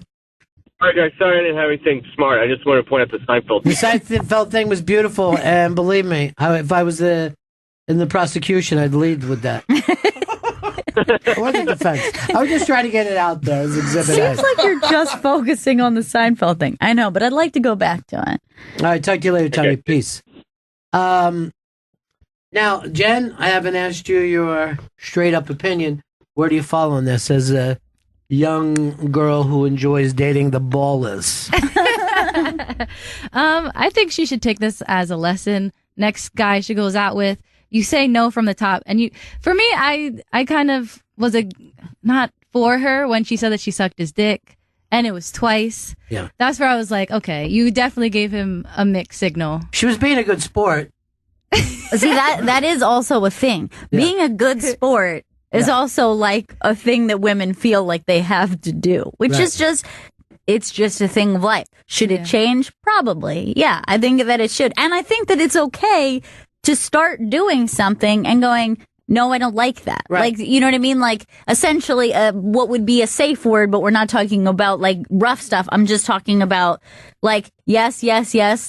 All right, guys. Sorry I didn't have anything smart. I just wanted to point out the Seinfeld. The Seinfeld thing was beautiful, and believe me, if I was in the prosecution, I'd lead with that. Or the defense. I would just try to get it out there as Exhibit A. Seems like you're just focusing on the Seinfeld thing. I know, but I'd like to go back to it. All right, talk to you later, Tommy. Peace. Now, Jen, I haven't asked you your straight-up opinion. Where do you fall on this as a young girl who enjoys dating the ballers? I think she should take this as a lesson. Next guy she goes out with, you say no from the top. And for me, I kind of was not for her when she said that she sucked his dick, and it was twice. Yeah. That's where I was like, okay, you definitely gave him a mixed signal. She was being a good sport. See, that is also a thing. Yeah. Being a good sport is also like a thing that women feel like they have to do, which is just, it's just a thing of life. Should it change? Probably. Yeah, I think that it should. And I think that it's okay to start doing something and going, no, I don't like that. Right. Like, you know what I mean? Like, essentially, what would be a safe word, but we're not talking about, like, rough stuff. I'm just talking about, like, yes,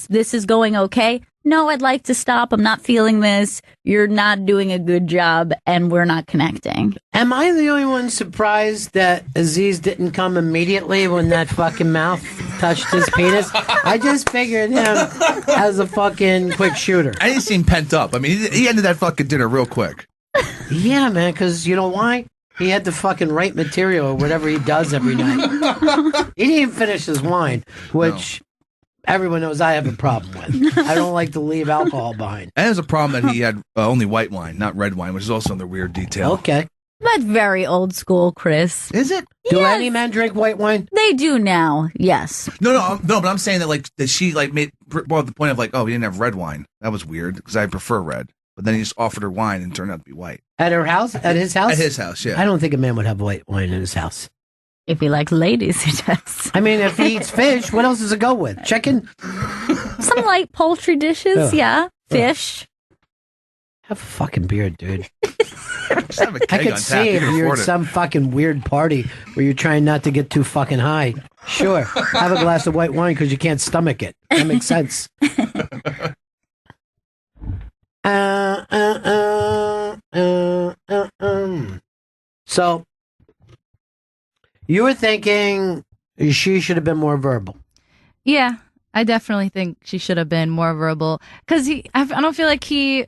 this is going okay. No, I'd like to stop. I'm not feeling this. You're not doing a good job, and we're not connecting. Am I the only one surprised that Aziz didn't come immediately when that fucking mouth touched his penis? I just figured him as a fucking quick shooter. And he seemed pent up. I mean, he ended that fucking dinner real quick. Yeah, man, because you know why? He had the fucking right material or whatever he does every night. He didn't even finish his wine, which... No. Everyone knows I have a problem with. I don't like to leave alcohol behind. And there's a problem that he had only white wine, not red wine, which is also another weird detail. Okay. That's very old school, Chris. Is it? Do any men drink white wine? They do now, yes. No, but I'm saying that she made the point of we didn't have red wine. That was weird because I prefer red. But then he just offered her wine and it turned out to be white. At her house? At his house? At his house, yeah. I don't think a man would have white wine in his house. If he likes ladies, he does. I mean, if he eats fish, what else does it go with? Chicken? Some light poultry dishes, Fish. Have a fucking beard, dude. I could see if you're at some fucking weird party where you're trying not to get too fucking high. Sure. Have a glass of white wine because you can't stomach it. That makes sense. So... You were thinking she should have been more verbal. Yeah, I definitely think she should have been more verbal because I don't feel like he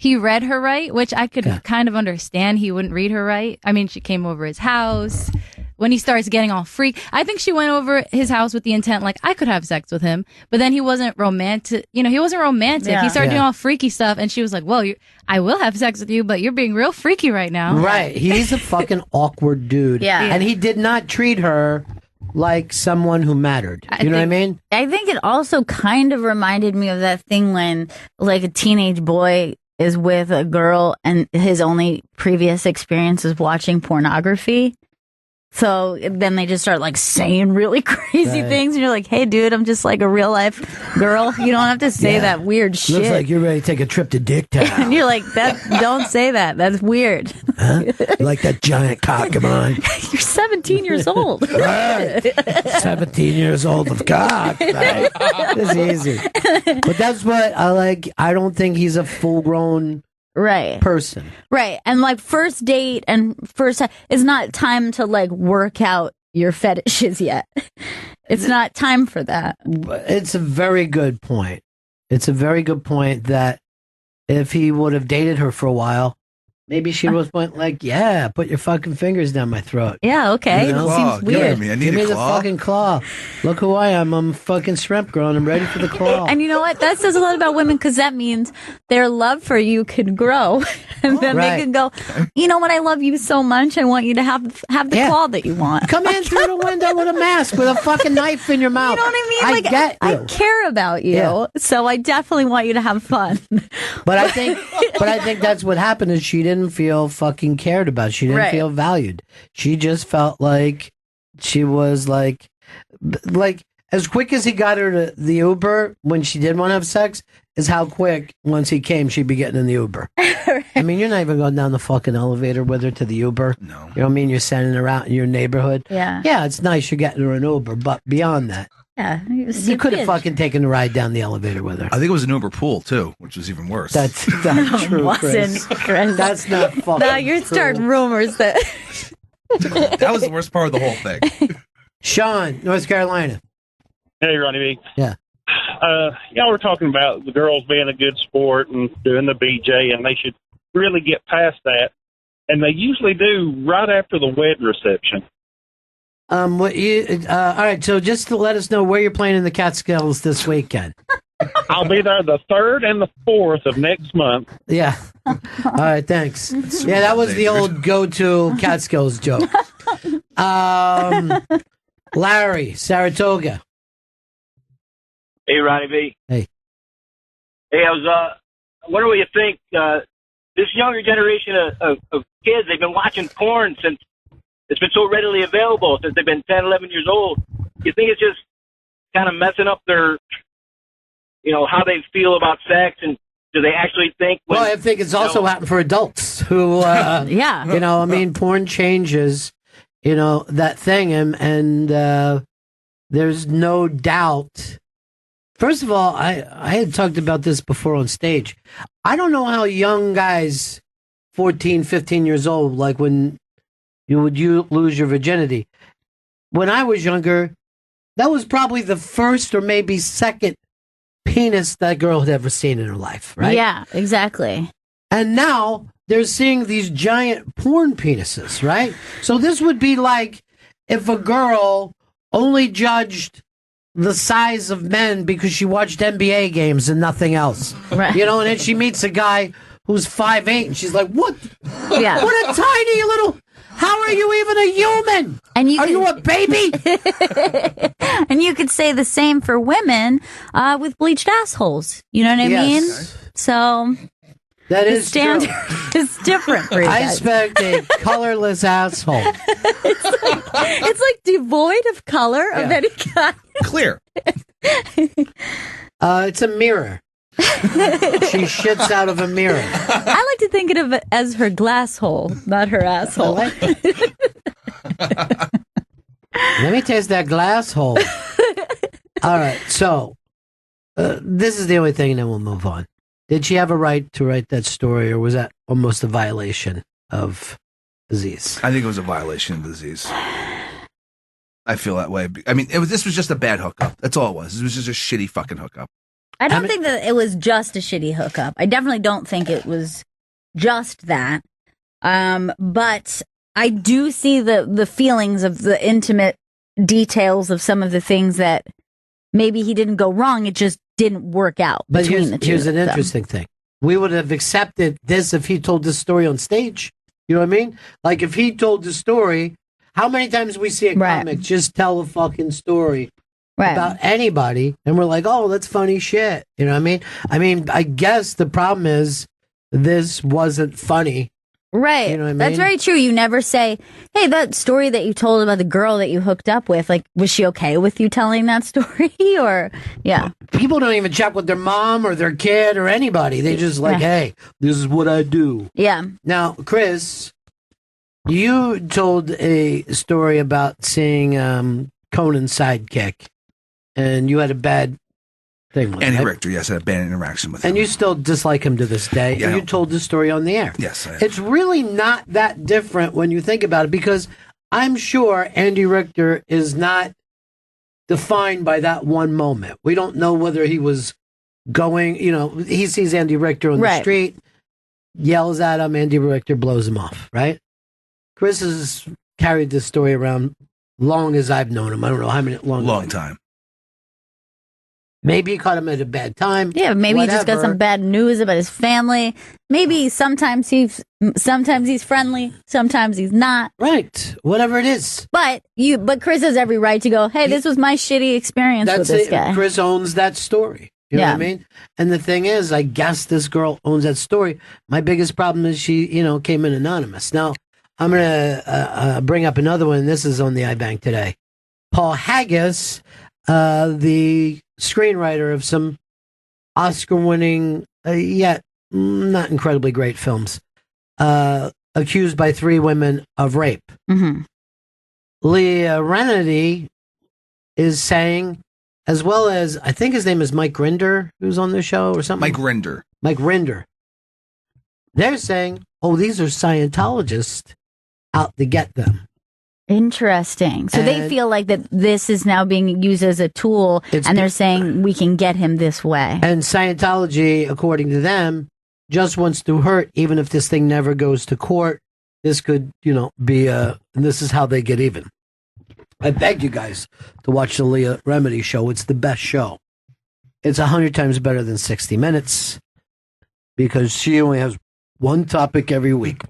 read her right, which I could kind of understand. He wouldn't read her right. I mean, she came over his house. When he starts getting all freak, I think she went over his house with the intent I could have sex with him, but then he wasn't romantic. You know, he wasn't romantic. Yeah. He started doing all freaky stuff, and she was like, "Well, I will have sex with you, but you're being real freaky right now." Right? He's a fucking awkward dude. Yeah, and he did not treat her like someone who mattered. You know what I mean? I think it also kind of reminded me of that thing when, a teenage boy is with a girl and his only previous experience is watching pornography. So then they just start like saying really crazy things, and you're like, "Hey, dude, I'm just like a real life girl. You don't have to say that weird shit." Looks like you're ready to take a trip to Dick Town. And you're like, don't say that. That's weird. Huh? You like that giant cock, come on. You're 17 years old. Right. 17 years old of cock. Right? It's easy. But that's what I like. I don't think he's a full-grown person. Right. And like first date and first time, it's not time to like work out your fetishes yet. It's not time for that. It's a very good point. It's a very good point that if he would have dated her for a while, maybe she was like, yeah, put your fucking fingers down my throat. Yeah, okay. You know? Seems weird. Give me the fucking claw. Look who I am. I'm a fucking shrimp girl and I'm ready for the claw. And you know what? That says a lot about women because that means their love for you can grow. And then they can go, you know what? I love you so much. I want you to have the claw that you want. Come in through the window with a mask with a fucking knife in your mouth. You know what I mean? I care about you. So I definitely want you to have fun. But I think that's what happened is she didn't feel fucking cared about. She didn't feel valued. She just felt like she was like as quick as he got her to the Uber when she did want to have sex is how quick once he came she'd be getting in the Uber. I mean, you're not even going down the fucking elevator with her to the Uber. No. You know what I mean? You're sending her out in your neighborhood. Yeah. Yeah, it's nice you're getting her an Uber, but beyond that. Yeah, you could have fucking taken a ride down the elevator with her. I think it was an Uber pool too, which was even worse. That's not true, Chris. That's not fucking Now you're starting rumors that that was the worst part of the whole thing. Sean, North Carolina. Hey, Ronnie B. Yeah. Y'all were talking about the girls being a good sport and doing the BJ, and they should really get past that. And they usually do right after the wedding reception. All right, so just to let us know where you're playing in the Catskills this weekend. I'll be there the 3rd and the 4th of next month. Yeah. All right, thanks. Yeah, that was the old go-to Catskills joke. Larry, Saratoga. Hey, Ronnie B. Hey. Hey, I was wondering what you think. This younger generation of kids, they've been watching porn since it's been so readily available since they've been 10, 11 years old. You think it's just kind of messing up their, how they feel about sex, and do they actually think? Well, I think it's also happened for adults who, porn changes, that thing, and there's no doubt. First of all, I had talked about this before on stage. I don't know how young guys, 14, 15 years old, like when you lose your virginity. When I was younger, that was probably the first or maybe second penis that girl had ever seen in her life, right? Yeah, exactly. And now they're seeing these giant porn penises, right? So this would be like if a girl only judged the size of men because she watched NBA games and nothing else. Right. And then she meets a guy who's 5'8", and she's like, what? Yeah. What a tiny little... How are you even a human? And are you a baby? And you could say the same for women with bleached assholes. You know what I mean? So that is standard is different for you I guys. expect a colorless asshole. It's like devoid of color of any kind. Clear. It's a mirror. She shits out of a mirror. I like to think of it as her glass hole, not her asshole. Let me taste that glass hole. All right, so this is the only thing, and then we'll move on. Did she have a right to write that story, or was that almost a violation of Aziz? I think it was a violation of Aziz. I feel that way. I mean, this was just a bad hookup. That's all it was. It was just a shitty fucking hookup. I don't think that it was just a shitty hookup. I definitely don't think it was just that. But I do see the feelings of the intimate details of some of the things that maybe he didn't go wrong. It just didn't work out between the two. Here's an interesting thing. We would have accepted this if he told this story on stage. You know what I mean? Like if he told the story, how many times we see a comic just tell a fucking story about anybody, and we're like, oh, that's funny shit. You know what I mean? I guess the problem is this wasn't funny. Right. You know what I mean? That's very true. You never say, hey, that story that you told about the girl that you hooked up with, like, was she okay with you telling that story? Or, yeah. People don't even check with their mom or their kid or anybody. They just like, hey, this is what I do. Yeah. Now, Chris, you told a story about seeing Conan's sidekick, and you had a bad thing with Andy him. Richter, yes, I had a bad interaction with him. And you still dislike him to this day. Yeah, and you told the story on the air. Yes, I have. It's really not that different when you think about it, because I'm sure Andy Richter is not defined by that one moment. We don't know whether he was going, he sees Andy Richter on the street, yells at him, Andy Richter blows him off, right? Chris has carried this story around long as I've known him. I don't know how many long time. Maybe he caught him at a bad time. Yeah, maybe he just got some bad news about his family. Maybe sometimes he's friendly, sometimes he's not. Right. Whatever it is. But Chris has every right to go, hey, this was my shitty experience with this guy. Chris owns that story. You know what I mean? And the thing is, I guess this girl owns that story. My biggest problem is she, came in anonymous. Now, I'm going to bring up another one. This is on the iBank today. Paul Haggis, the screenwriter of some Oscar-winning, yet not incredibly great films, accused by 3 women of rape. Mm-hmm. Leah Remini is saying, as well as, I think his name is Mike Rinder, who's on the show or something. Mike Rinder. They're saying, these are Scientologists out to get them. Interesting. So they feel like that this is now being used as a tool, and they're saying we can get him this way. And Scientology, according to them, just wants to hurt, even if this thing never goes to court. This could, be and this is how they get even. I beg you guys to watch the Leah Remini show. It's the best show. It's 100 times better than 60 Minutes because she only has one topic every week.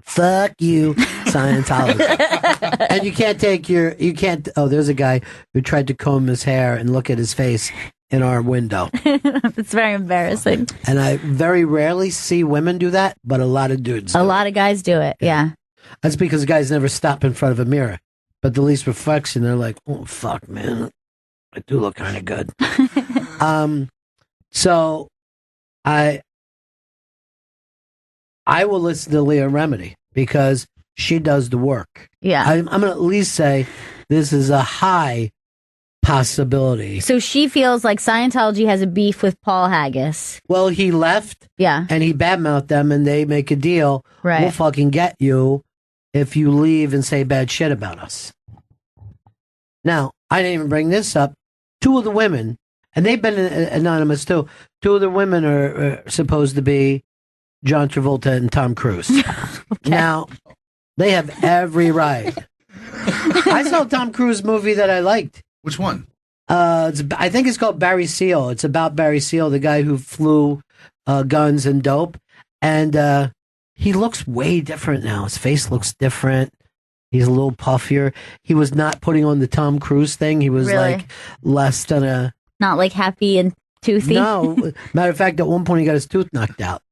Fuck you, Scientology. And you can't, there's a guy who tried to comb his hair and look at his face in our window. It's very embarrassing. And I very rarely see women do that, but a lot of dudes do. A lot of guys do it, yeah. That's because guys never stop in front of a mirror. But the least reflection, they're like, oh, fuck, man. I do look kind of good. So I will listen to Leah Remini because she does the work. Yeah. I'm going to at least say this is a high possibility. So she feels like Scientology has a beef with Paul Haggis. Well, he left. Yeah. And he badmouthed them and they make a deal. Right. We'll fucking get you if you leave and say bad shit about us. Now, I didn't even bring this up. 2 of the women, and they've been anonymous too, 2 of the women are supposed to be John Travolta and Tom Cruise. Okay. Now, they have every right. I saw a Tom Cruise movie that I liked. Which one? I think it's called Barry Seal. It's about Barry Seal, the guy who flew guns and dope. And he looks way different now. His face looks different. He's a little puffier. He was not putting on the Tom Cruise thing. He was like less than a... Not like happy and toothy? No. Matter of fact, at one point he got his tooth knocked out.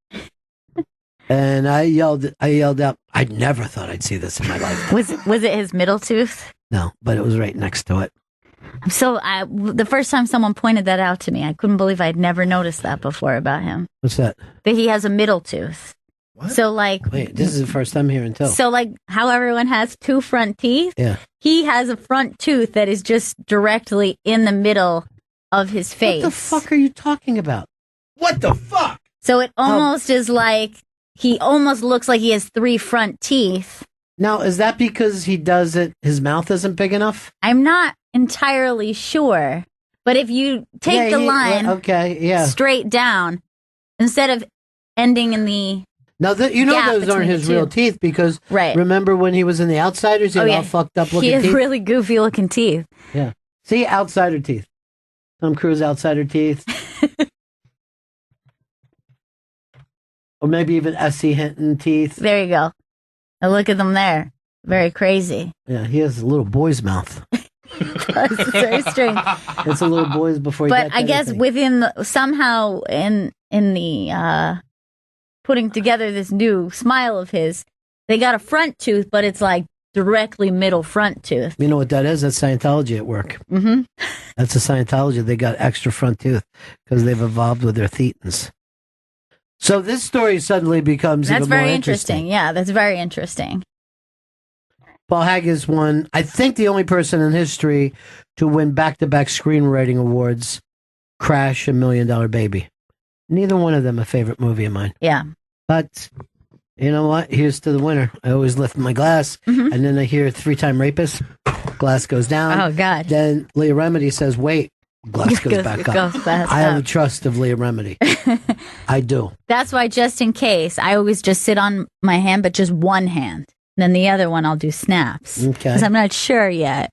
And I yelled out, I never thought I'd see this in my life. Was it his middle tooth? No, but it was right next to it. So the first time someone pointed that out to me, I couldn't believe I'd never noticed that before about him. What's that? That he has a middle tooth. What? So like... Wait, this is the first time hearing too. So like how everyone has 2 front teeth, yeah. He has a front tooth that is just directly in the middle of his face. What the fuck are you talking about? What the fuck? So it almost is like... He almost looks like he has 3 front teeth. Now, is that because he does it, his mouth isn't big enough? I'm not entirely sure. But if you take the line straight down, instead of ending in the now, those aren't his real teeth because remember when he was in The Outsiders, he had all fucked up looking teeth? He has really goofy looking teeth. Yeah. See, outsider teeth. Tom Cruise outsider teeth. Or maybe even S.C. Hinton teeth. There you go. Now look at them there. Very crazy. Yeah, he has a little boy's mouth. It's very strange. It's a little boy's before he But I guess within somehow in the putting together this new smile of his. They got a front tooth, but it's like directly middle front tooth. You know what that is? That's Scientology at work. Mm-hmm. That's a Scientology. They got extra front tooth because they've evolved with their thetans. So this story suddenly becomes That's even more very interesting. Yeah, that's very interesting. Paul Haggis won, I think, the only person in history to win back-to-back screenwriting awards, Crash and $1 Million Baby. Neither one of them a favorite movie of mine. Yeah. But you know what? Here's to the winner. I always lift my glass, and then I hear 3-time rapist. Glass goes down. Oh, God. Then Leah Remedy says, wait. Glass goes back up. I have the trust of Leah Remedy. I do. That's why, just in case, I always just sit on my hand, but just one hand. And then the other one, I'll do snaps. Okay. Because I'm not sure yet.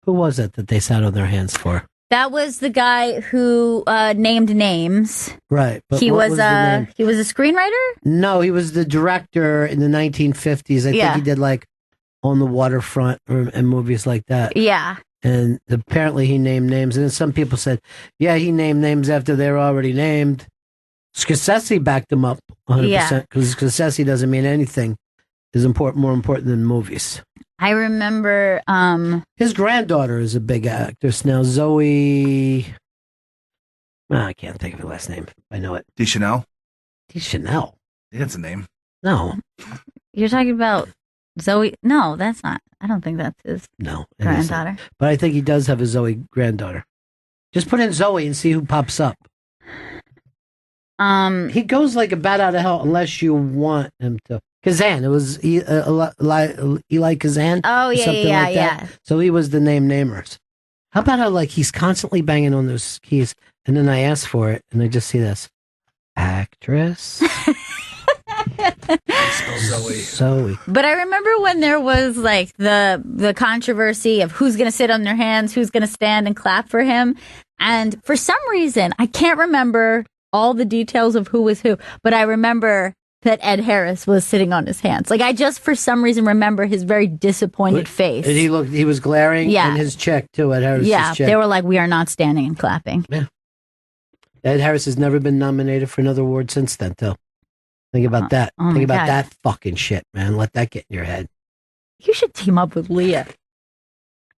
Who was it that they sat on their hands for? That was the guy who named names. Right. But He what was the name? he was a screenwriter? No, he was the director in the 1950s. I think he did like On the Waterfront and movies like that. Yeah. And apparently he named names. And then some people said, yeah, he named names after they were already named. Scorsese backed him up 100% because Scorsese doesn't mean anything is more important than movies. I remember his granddaughter is a big actress now, Zoe. I can't think of her last name. I know it. Deschanel. Deschanel. Yeah, that's a name. No. You're talking about Zoe. No, that's not. I don't think that's his granddaughter. But I think he does have a Zoe granddaughter. Just put in Zoe and see who pops up. He goes like a bat out of hell unless you want him to. Kazan. It was Eli Kazan. Oh, yeah, something yeah, like yeah. that. So he was the name namers. How about how like he's constantly banging on those keys, and then I ask for it, and I just see this actress. Zoe. But I remember when there was like the controversy of who's going to sit on their hands, who's going to stand and clap for him, and for some reason I can't remember all the details of who was who, but I remember that Ed Harris was sitting on his hands. Like I just for some reason remember his very disappointed face. And he was glaring. Yeah. And his check too. Ed Harris's check. They were like, we are not standing and clapping. Yeah. Ed Harris has never been nominated for another award since then, too. Think about that. oh Think my about God. that fucking shit, man. Let that get in your head. You should team up with Leah.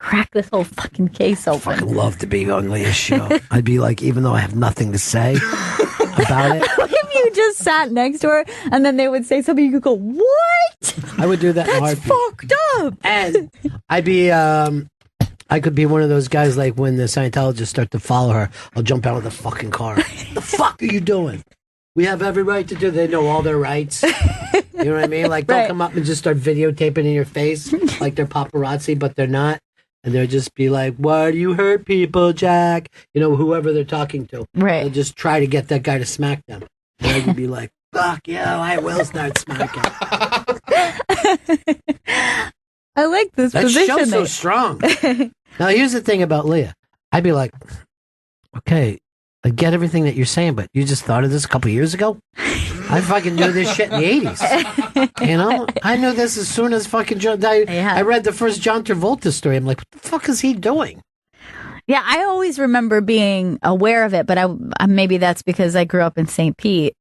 Crack this whole fucking case open. I fucking love to be on Leah's show. I'd be like, even though I have nothing to say about it, What if you just sat next to her and then they would say something, you could go, what? I would do that in a That's heartbeat. fucked up. And I'd be, I could be one of those guys like when the Scientologists start to follow her, I'll jump out of the fucking car. The fuck are you doing? We have every right to do. They know all their rights. You know what I mean? Like they'll come up and just start videotaping in your face like they're paparazzi, but they're not. And they'll just be like, "Why do you hurt people, Jack?" You know, whoever they're talking to. Right. They'll just try to get that guy to smack them. And I could be like, "Fuck yeah, I will start smacking." I like this That position. show's so strong. Now, here's the thing about Leah. I'd be like, okay, I get everything that you're saying, but you just thought of this a couple years ago? I fucking knew this shit in the 80s. You know? I knew this as soon as fucking I read the first John Travolta story. I'm like, what the fuck is he doing? Yeah, I always remember being aware of it, but I maybe that's because I grew up in St. Pete,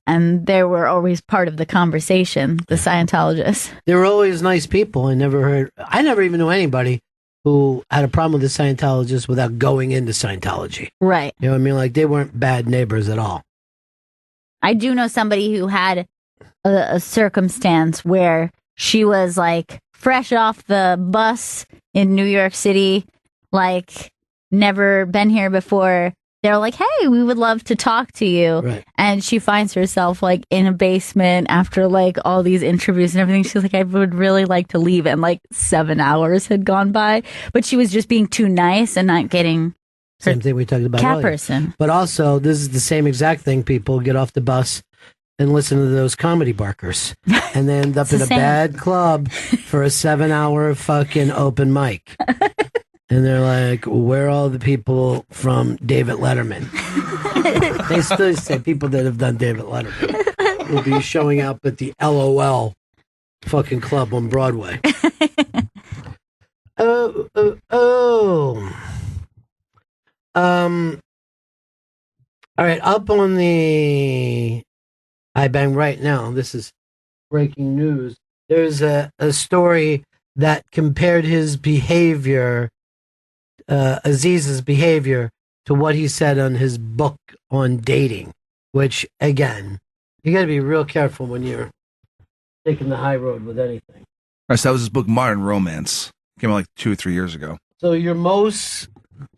and they were always part of the conversation, the Scientologists. They were always nice people. I never even knew anybody who had a problem with the Scientologists without going into Scientology. Right. You know what I mean? Like, they weren't bad neighbors at all. I do know somebody who had a circumstance where she was like fresh off the bus in New York City, like never been here before. They're like, hey, we would love to talk to you. Right. And she finds herself like in a basement after like all these interviews and everything. She's like, I would really like to leave. And like 7 hours had gone by, but she was just being too nice and not getting Same thing we talked about cat earlier. person. But also, this is the same exact thing. People get off the bus and listen to those comedy barkers, and they end up in a bad club for a 7-hour fucking open mic. And they're like, where are all the people from David Letterman? They still say people that have done David Letterman will be showing up at the LOL fucking club on Broadway. Oh. All right, up on the iBang right now. This is breaking news. There's a story that compared his behavior, Aziz's behavior, to what he said on his book on dating, which, again, you got to be real careful when you're taking the high road with anything. All right, so that was his book, Modern Romance. Came out like 2 or 3 years ago. So your most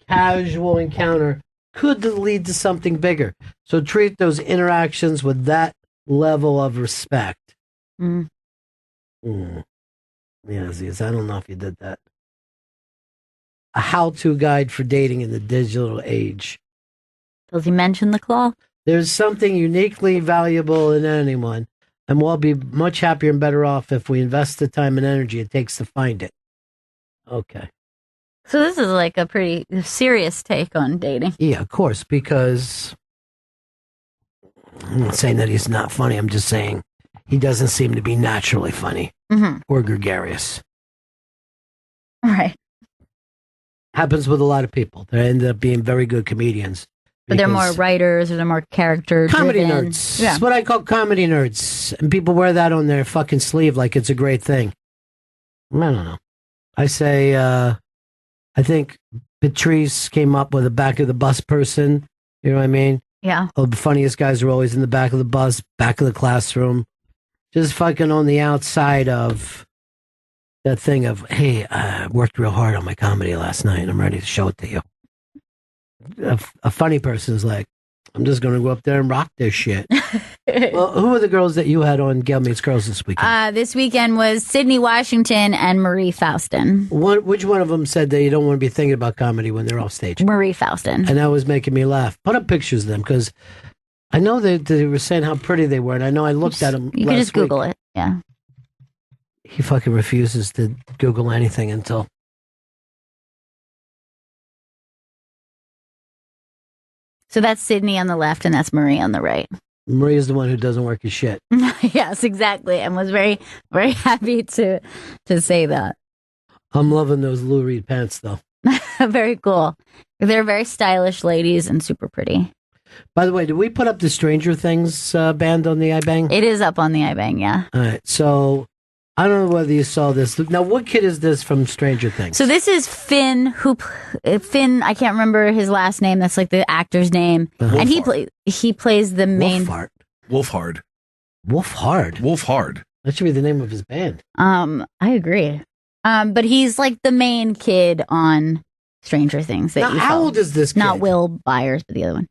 casual encounter could lead to something bigger. So treat those interactions with that level of respect. Mm. Yeah, Aziz, I don't know if you did that. A how-to guide for dating in the digital age. Does he mention the claw? There's something uniquely valuable in anyone, and we'll be much happier and better off if we invest the time and energy it takes to find it. Okay. So this is like a pretty serious take on dating. Yeah, of course, because I'm not saying that he's not funny. I'm just saying he doesn't seem to be naturally funny or gregarious. Right. Happens with a lot of people. They end up being very good comedians. But they're more writers or they're more character comedy driven. nerds. Yeah. That's what I call comedy nerds. And people wear that on their fucking sleeve like it's a great thing. I don't know. I say, I think Patrice came up with a back of the bus person. You know what I mean? Yeah. Oh, the funniest guys are always in the back of the bus, back of the classroom. Just fucking on the outside of that thing of, hey, I worked real hard on my comedy last night and I'm ready to show it to you. A funny person's like, I'm just going to go up there and rock this shit. Well, who are the girls that you had on Gail Meets Girls this weekend? This weekend was Sydney Washington and Marie Faustin. Which one of them said that you don't want to be thinking about comedy when they're off stage? Marie Faustin. And that was making me laugh. Put up pictures of them because I know they were saying how pretty they were, and I know I looked at them. You can just Google it. Yeah. He fucking refuses to Google anything until. So that's Sydney on the left and that's Marie on the right. Marie is the one who doesn't work his shit. Yes, exactly. And was very, very happy to say that. I'm loving those Lou Reed pants, though. Very cool. They're very stylish ladies and super pretty. By the way, did we put up the Stranger Things band on the iBang? It is up on the iBang, yeah. All right. So I don't know whether you saw this. Now, what kid is this from Stranger Things? So this is Finn, Finn, I can't remember his last name. That's like the actor's name. And he plays the main... Wolfhard. That should be the name of his band. I agree. But he's like the main kid on Stranger Things. Now, how old is this kid? Not Will Byers, but the other one.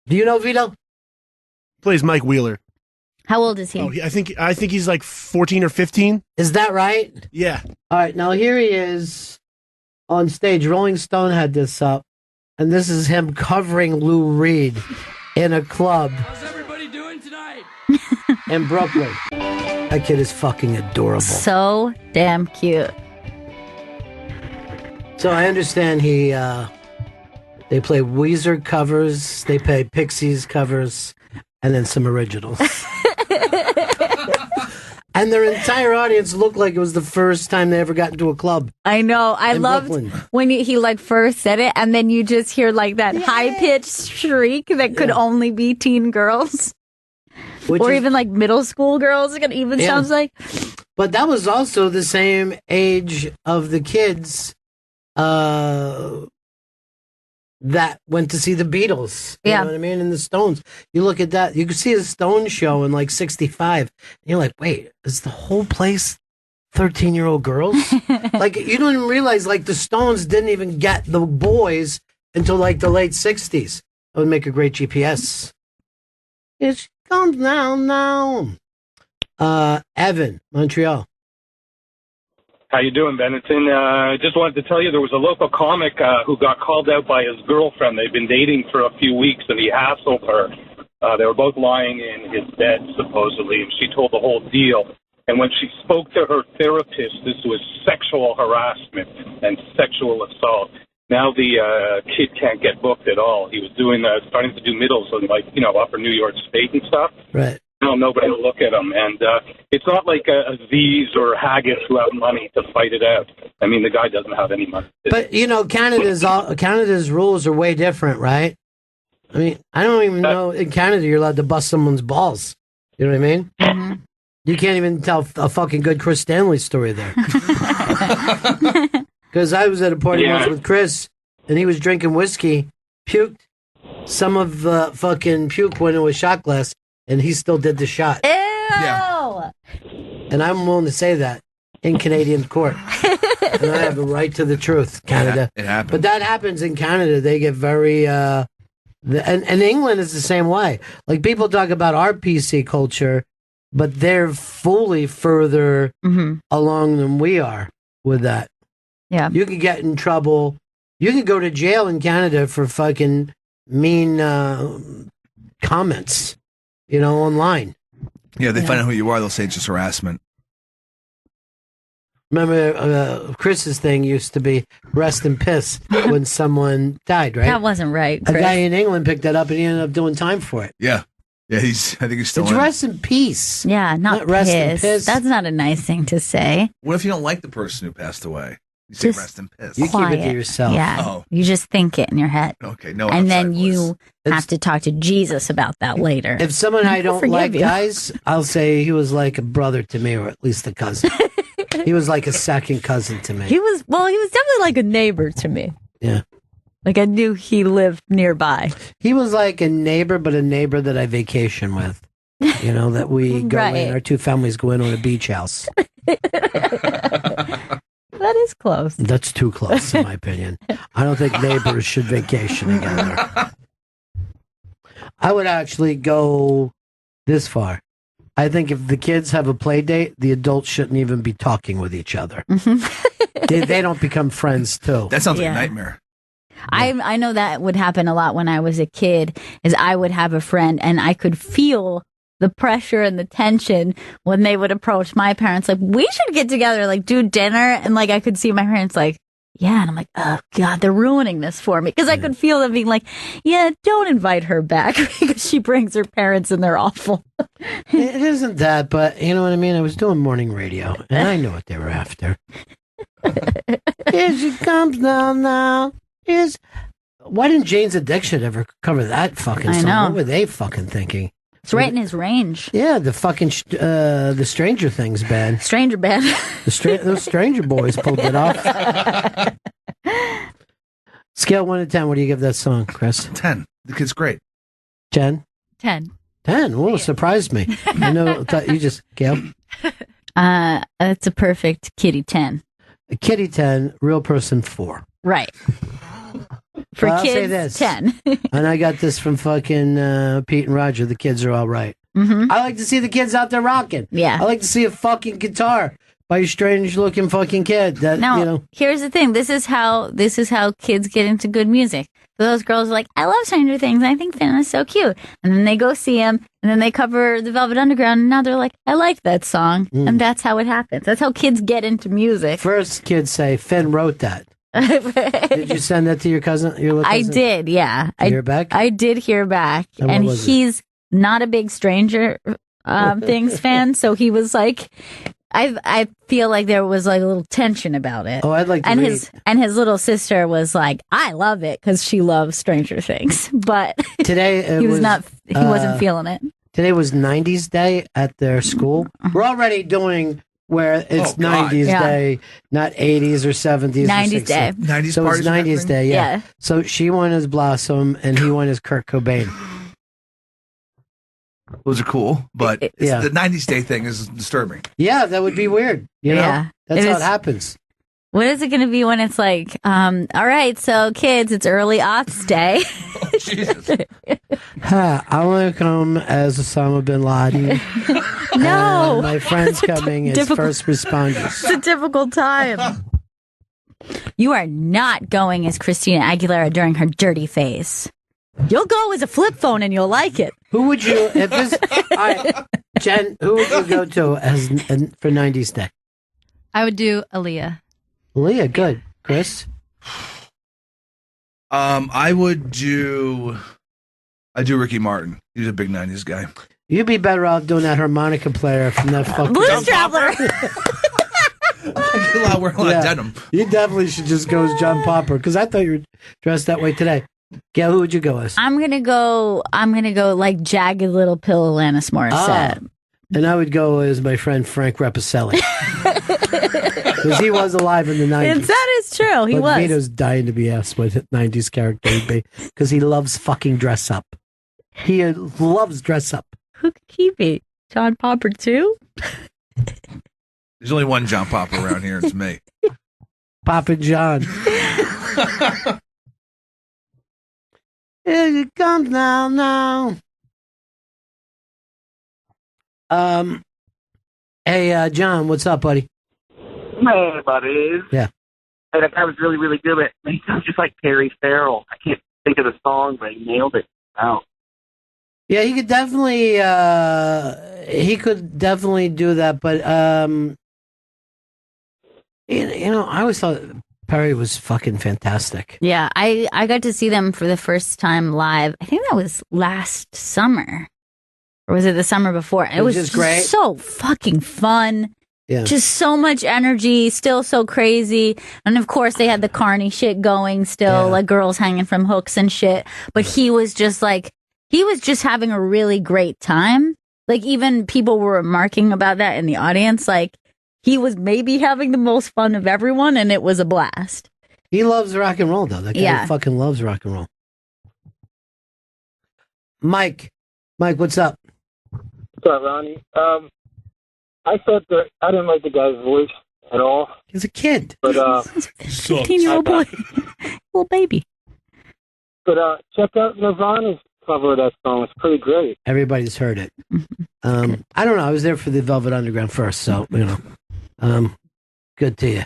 Do you know Vito? Plays Mike Wheeler. How old is he? Oh, I think he's like 14 or 15. Is that right? Yeah. All right, now here he is on stage. Rolling Stone had this up, and this is him covering Lou Reed in a club. How's everybody doing tonight? In Brooklyn. That kid is fucking adorable. So damn cute. So I understand they play Weezer covers, they play Pixies covers, and then some originals. And their entire audience looked like it was the first time they ever got into a club. I know. I loved when he like first said it, and then you just hear like that high-pitched shriek that could only be teen girls. Or even like middle school girls, it even sounds like. But that was also the same age of the kids that went to see the Beatles. You know what I mean? And the Stones. You look at that, you can see a Stones show in like 65. And you're like, wait, is the whole place 13-year-old girls? Like, you don't even realize, like, the Stones didn't even get the boys until like the late 60s. That would make a great GPS. It comes now. Evan, Montreal. How you doing, Bennington? I just wanted to tell you there was a local comic who got called out by his girlfriend. They've been dating for a few weeks, and he hassled her. They were both lying in his bed, supposedly, and she told the whole deal. And when she spoke to her therapist, this was sexual harassment and sexual assault. Now the kid can't get booked at all. He was starting to do middles in, like, Upper New York State and stuff. Right. No, nobody will look at him. And it's not like Aziz or Haggis who have money to fight it out. I mean, the guy doesn't have any money. But, Canada's rules are way different, right? I mean, I don't even know in Canada you're allowed to bust someone's balls. You know what I mean? Mm-hmm. You can't even tell a fucking good Chris Stanley story there. Because I was at a party once with Chris, and he was drinking whiskey, puked. Some of the fucking puke went into a shot glass, and he still did the shot. Ew! Yeah. And I'm willing to say that in Canadian court. And I have a right to the truth, Canada. It happens. But that happens in Canada. They get very... and England is the same way. Like, people talk about our PC culture, but they're fully further along than we are with that. Yeah. You could get in trouble. You could go to jail in Canada for fucking mean comments, online. Yeah, they find out who you are, they'll say it's just harassment. Remember, Chris's thing used to be rest in piss when someone died, right? That wasn't right, A Chris. guy in England picked that up and he ended up doing time for it. Yeah. Yeah, I think he's still It's rest in peace. Yeah, not rest in piss. piss. That's not a nice thing to say. What if you don't like the person who passed away? You say Just rest in piss. You keep it to yourself. Yeah, Oh. you just think it in your head. Okay, no. And then you have to talk to Jesus about that later. If someone I don't forgive like, you. guys, I'll say he was like a brother to me, or at least a cousin. He was like a second cousin to me. He was definitely like a neighbor to me. Yeah. Like I knew he lived nearby. He was like a neighbor, but a neighbor that I vacation with. That we go in, Right. our two families go in on a beach house. That is close. That's too close, in my opinion. I don't think neighbors should vacation together. I would actually go this far. I think if the kids have a play date, the adults shouldn't even be talking with each other. They don't become friends, too. That sounds like Yeah. a nightmare. I know that would happen a lot when I was a kid. Is I would have a friend and I could feel the pressure and the tension when they would approach my parents, like, we should get together, like, do dinner. And, like, I could see my parents, like, yeah. And I'm like, oh, God, they're ruining this for me. Because I could feel them being like, yeah, don't invite her back because she brings her parents and they're awful. It isn't that, but you know what I mean? I was doing morning radio, and I knew what they were after. Here she comes now. Why didn't Jane's Addiction ever cover that fucking I song? know. What were they fucking thinking? It's right in his range. Yeah, the fucking the Stranger Things band. Stranger band. Those Stranger Boys pulled it off. Scale 1 to 10, what do you give that song, Chris? 10. The kid's great. 10. 10? 10. Oh, surprised me. Thought you just, Gail? It's a perfect kitty 10. A kitty 10, real person 4. Right. For Well, I'll say kids, this. 10. And I got this from fucking Pete and Roger. The kids are all right. Mm-hmm. I like to see the kids out there rocking. Yeah. I like to see a fucking guitar by a strange looking fucking kid. That No, here's the thing. This is how kids get into good music. So those girls are like, I love Stranger Things. I think Finn is so cute. And then they go see him, and then they cover the Velvet Underground, and now they're like, I like that song. And that's how it happens. That's how kids get into music. First kids say, Finn wrote that. Did you send that to your cousin? Your little I cousin? did, yeah. Did you hear back? I did hear back. And what And was it? he's not a big Stranger Things fan, so he was like, I feel like there was like a little tension about it. Oh, I'd like to and read. his little sister was like, I love it because she loves Stranger Things, but Today it he wasn't feeling it. Today was 90s Day at their school. We're already doing where it's Oh, God. 90s Yeah. Day, not 80s or 70s. 90s or 60s. Day. 90s So it's parties and 90s everything? Day, yeah. Yeah. So she won as Blossom and he won as Kurt Cobain. Those are cool, but Yeah. the 90s Day thing is disturbing. Yeah, that would be weird. You know? Yeah. That's It how is- it happens. What is it going to be when it's like, all right, so kids, it's early aughts day. Jesus. Hi, I want to come as Osama bin Laden. No. And my friend's coming as difficult- first responders. It's a difficult time. You are not going as Christina Aguilera during her dirty phase. You'll go as a flip phone and you'll like it. Who would you, if this, all right, Jen, who would you go to for 90s Day? I would do Aaliyah. Leah, good. Chris? I do Ricky Martin. He's a big 90s guy. You'd be better off doing that harmonica player from that fucking... Blues Traveler. We're a lot of denim. You definitely should just go as John Popper, because I thought you were dressed that way today. Gail, who would you go as? I'm gonna go like Jagged Little Pill Alanis Morissette. And I would go as my friend Frank Rapicelli. Because he was alive in the 90s. That is true. He was. Vito's dying to be asked what 90s character he'd be. Because he loves fucking dress up. He loves dress up. Who could he be? John Popper too? There's only one John Popper around here. It's me. Papa John. Here it comes now. Hey, John, what's up, buddy? Hey, buddies. Yeah. Hey, that guy was really, really good. He sounds just like Perry Farrell. I can't think of the song, but he nailed it. Wow. Yeah, he could definitely do that, but I always thought Perry was fucking fantastic. Yeah, I got to see them for the first time live. I think that was last summer. Or was it the summer before? It was just great. So fucking fun. Yeah. Just so much energy, still so crazy. And of course they had the carny shit going still, like girls hanging from hooks and shit. But he was just having a really great time. Like even people were remarking about that in the audience. Like he was maybe having the most fun of everyone and it was a blast. He loves rock and roll though. That guy fucking loves rock and roll. Mike, what's up? What's up, Ronnie? I thought that I didn't like the guy's voice at all. He's a kid. But 15-year-old boy. Little baby. But check out Nirvana's cover of that song. It's pretty great. Everybody's heard it. I don't know. I was there for the Velvet Underground first, so good to you.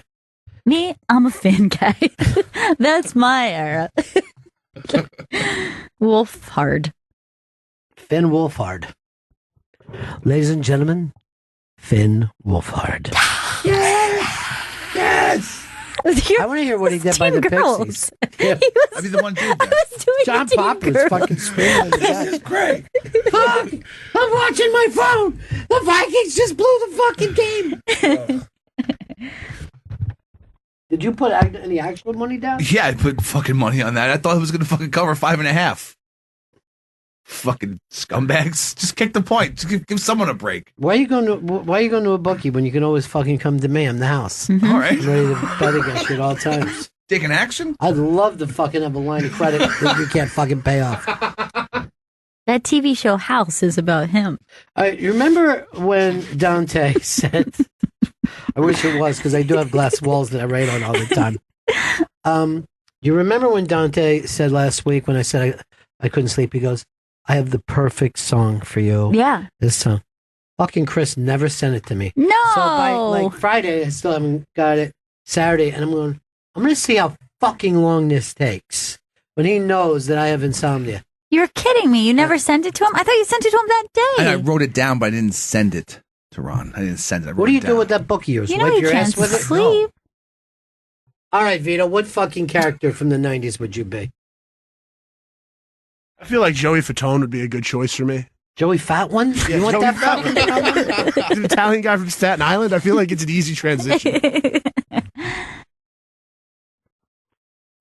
Me, I'm a Finn guy. That's my era. Wolfhard. Finn Wolfhard. Ladies and gentlemen, Finn Wolfhard. Yes! I want to hear what he did by the Pixies. Yeah. I'd be the one doing that. John Popper's fucking screaming. This is great. Fuck! I'm watching my phone. The Vikings just blew the fucking game. Did you put any actual money down? Yeah, I put fucking money on that. I thought it was going to fucking cover 5.5. Fucking scumbags. Just kick the point. Just give someone a break. Why are you going to a bookie when you can always fucking come to me? I'm the house. All right. I'm ready to bet against you at all times. Taking action? I'd love to fucking have a line of credit that you can't fucking pay off. That TV show House is about him. You remember when Dante said, I wish it was because I do have glass walls that I write on all the time. You remember when Dante said last week when I said I couldn't sleep, he goes, I have the perfect song for you. Yeah. This song. Fucking Chris never sent it to me. No. So by Friday, I still haven't got it. Saturday, and I'm going to see how fucking long this takes when he knows that I have insomnia. You're kidding me. You never sent it to him? I thought you sent it to him that day. And I wrote it down, but I didn't send it to Ron. I didn't send it. What do you do with that book of yours? You know Wipe you your can't ass with it? sleep. No. All right, Vito, what fucking character from the 90s would you be? I feel like Joey Fatone would be a good choice for me. Joey Fat One? Yeah, you want Joey that Fat fucking Fat One? He's an Italian guy from Staten Island. I feel like it's an easy transition.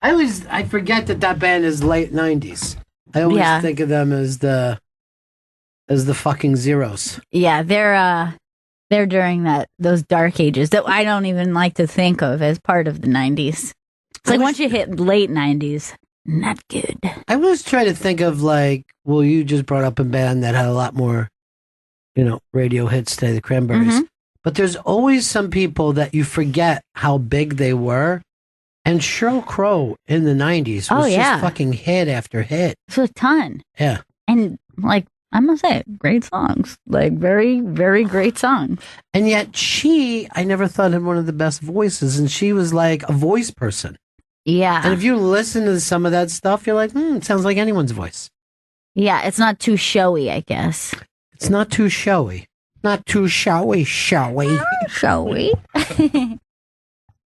I forget that band is late 90s. I always think of them as the fucking Zeros. Yeah, they're during those dark ages that I don't even like to think of as part of the 90s. It's like once you hit late 90s, not good. I always try to think of you just brought up a band that had a lot more, radio hits today, the Cranberries. Mm-hmm. But there's always some people that you forget how big they were. And Sheryl Crow in the 90s was just fucking hit after hit. It's a ton. Yeah. And I must say, great songs. Very, very great songs. And yet I never thought had one of the best voices. And she was like a voice person. Yeah. And if you listen to some of that stuff, you're like, it sounds like anyone's voice. Yeah, it's not too showy, I guess. It's not too showy. Not too showy. Showy.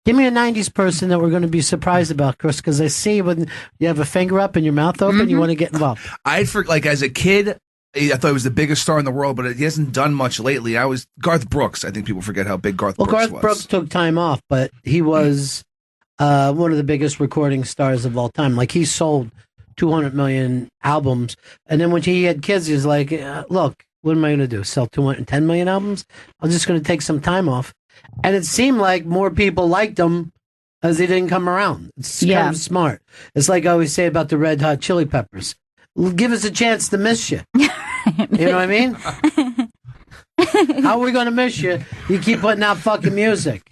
Give me a 90s person that we're going to be surprised about, Chris, because I see when you have a finger up and your mouth open, you want to get involved. As a kid, I thought he was the biggest star in the world, but he hasn't done much lately. Garth Brooks. I think people forget how big Garth Brooks was. Garth Brooks took time off, but he was one of the biggest recording stars of all time. Like, he sold 200 million albums. And then when he had kids, he was like, look, what am I going to do? Sell 210 million albums? I'm just going to take some time off. And it seemed like more people liked him as they didn't come around. It's kind of smart. It's like I always say about the Red Hot Chili Peppers. Give us a chance to miss you. You know what I mean? How are we going to miss you? You keep putting out fucking music.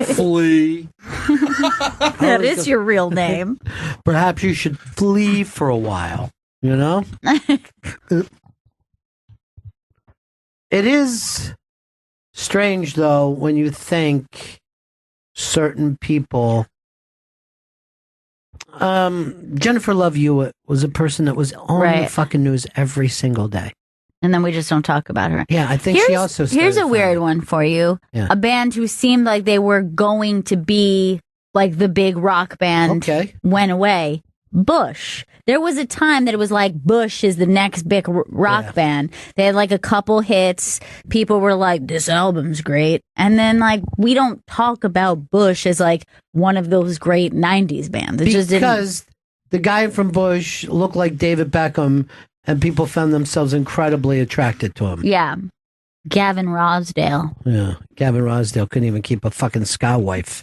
Flea. That is your real name. Perhaps you should flee for a while. You know? It is strange, though, when you think certain people. Jennifer Love Hewitt was a person that was on the fucking news every single day. And then we just don't talk about her. Yeah, I think she also Here's a weird one for you. Yeah. A band who seemed like they were going to be like the big rock band went away. Bush. There was a time that it was like Bush is the next big rock band. They had like a couple hits. People were like, this album's great. And then like we don't talk about Bush as like one of those great 90s bands. It just didn't. Because the guy from Bush looked like David Beckham and people found themselves incredibly attracted to him. Yeah. Gavin Rossdale. Yeah. Gavin Rossdale couldn't even keep a fucking ska wife.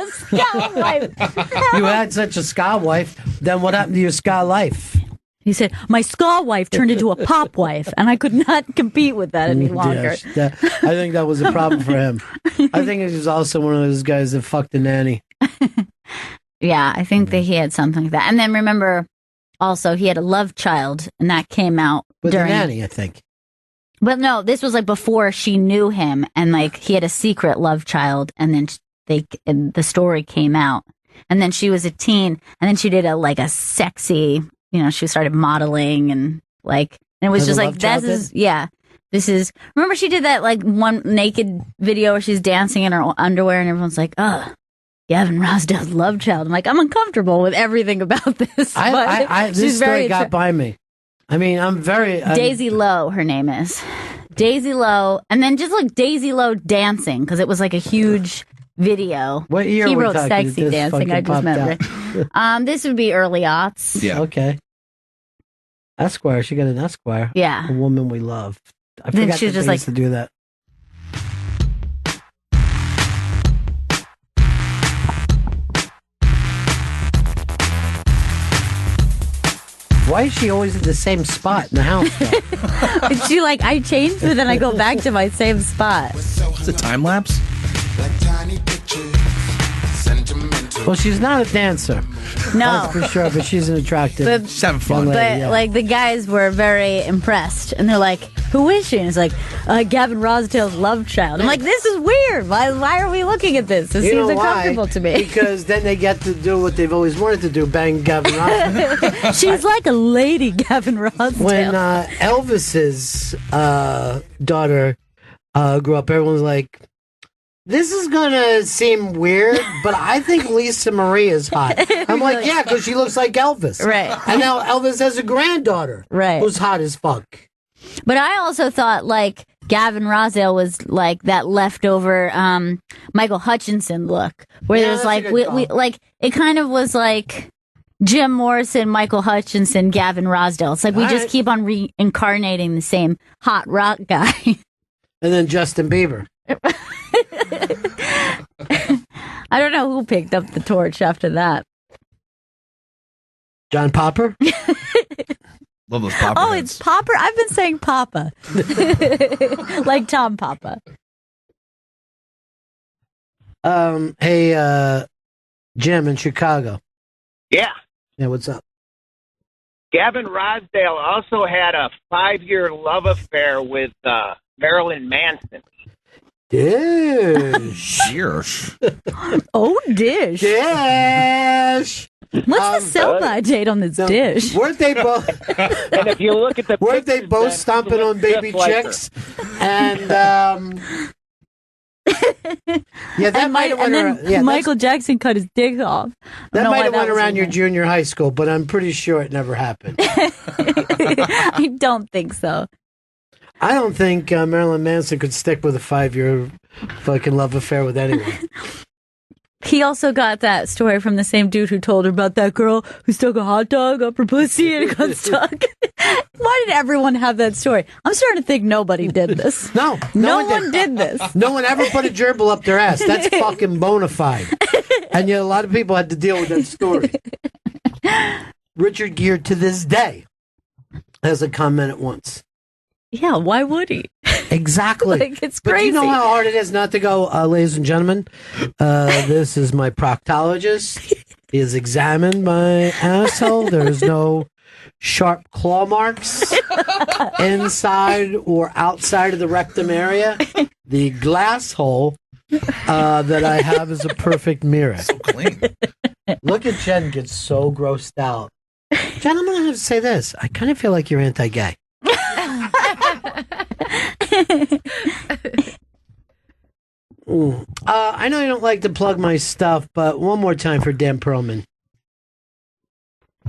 Ska wife. You had such a ska wife, then what happened to your ska life? He said, my ska wife turned into a pop wife, and I could not compete with that any longer. I think that was a problem for him. I think he was also one of those guys that fucked a nanny. Yeah, I think that he had something like that. And then remember, also, he had a love child, and that came out With during... the nanny, I think. But no, this was like before she knew him, and like he had a secret love child, and then the story came out, and then she was a teen, and then she did a sexy, she started modeling and it was just like this is remember she did that like one naked video where she's dancing in her underwear, and everyone's like, oh, Gavin Rossdale's love child. I'm like, I'm uncomfortable with everything about this. This story got by me. I mean, I'm very... Daisy Lowe, her name is. Daisy Lowe. And then just like Daisy Lowe dancing, because it was like a huge video. What year he were we wrote talking? Sexy This Dancing, I just fucking remember. This would be early aughts. Yeah. Okay. Esquire. She got an Esquire. Yeah. A woman we love. I Then forgot she was that just they like... used to do that. Why is she always at the same spot in the house? She like, I changed, but then I go back to my same spot. It's a time lapse. Well, she's not a dancer. No. That's for sure, but she's an attractive young But lady, yeah. like the guys were very impressed, and they're like, "Who is she?" And it's like, Gavin Rossdale's love child. I'm like, this is weird. Why are we looking at this? This You seems know why? uncomfortable to me. Because then they get to do what they've always wanted to do: bang Gavin Rossdale. She's like a lady, Gavin Rossdale. When Elvis's daughter grew up, everyone was like, this is gonna seem weird, but I think Lisa Marie is hot. I'm like, yeah, because she looks like Elvis. Right. And now Elvis has a granddaughter. Right. Who's hot as fuck. But I also thought like Gavin Rossdale was like that leftover Michael Hutchinson look, where there's like we like it kind of was like Jim Morrison, Michael Hutchinson, Gavin Rossdale. It's like we just keep on reincarnating the same hot rock guy. And then Justin Bieber. I don't know who picked up the torch after that. John Popper? Love those Popper Oh, heads. it's Popper? I've been saying Papa. Like Tom Papa. Hey, Jim in Chicago. Yeah. Yeah, what's up? Gavin Rossdale also had a 5-year love affair with Marilyn Manson. Dish. Cheers. Oh, Dish. Dish. What's the sell-by date on this dish? Weren't they both? And if you look at the weren't they both stomping on baby chicks? And yeah, that might have went around. Yeah, Michael Jackson cut his dick off. that might have went was around in your there. junior high school, but I'm pretty sure it never happened. I don't think so. I don't think Marilyn Manson could stick with a 5-year fucking love affair with anyone. He also got that story from the same dude who told her about that girl who stuck a hot dog up her pussy and it got stuck. Why did everyone have that story? I'm starting to think nobody did this. No one did this. No one ever put a gerbil up their ass. That's fucking bona fide. And yet a lot of people had to deal with that story. Richard Gere, to this day, has a comment at once. Yeah, why would he? Exactly. Like, it's But crazy. you know how hard it is not to go, ladies and gentlemen, this is my proctologist. He has examined my asshole. There's no sharp claw marks inside or outside of the rectum area. The glass hole that I have is a perfect mirror. So clean. Look at Jen get so grossed out. Jen, I'm going to have to say this. I kind of feel like you're anti-gay. I know you don't like to plug my stuff, but one more time for Dan Perlman.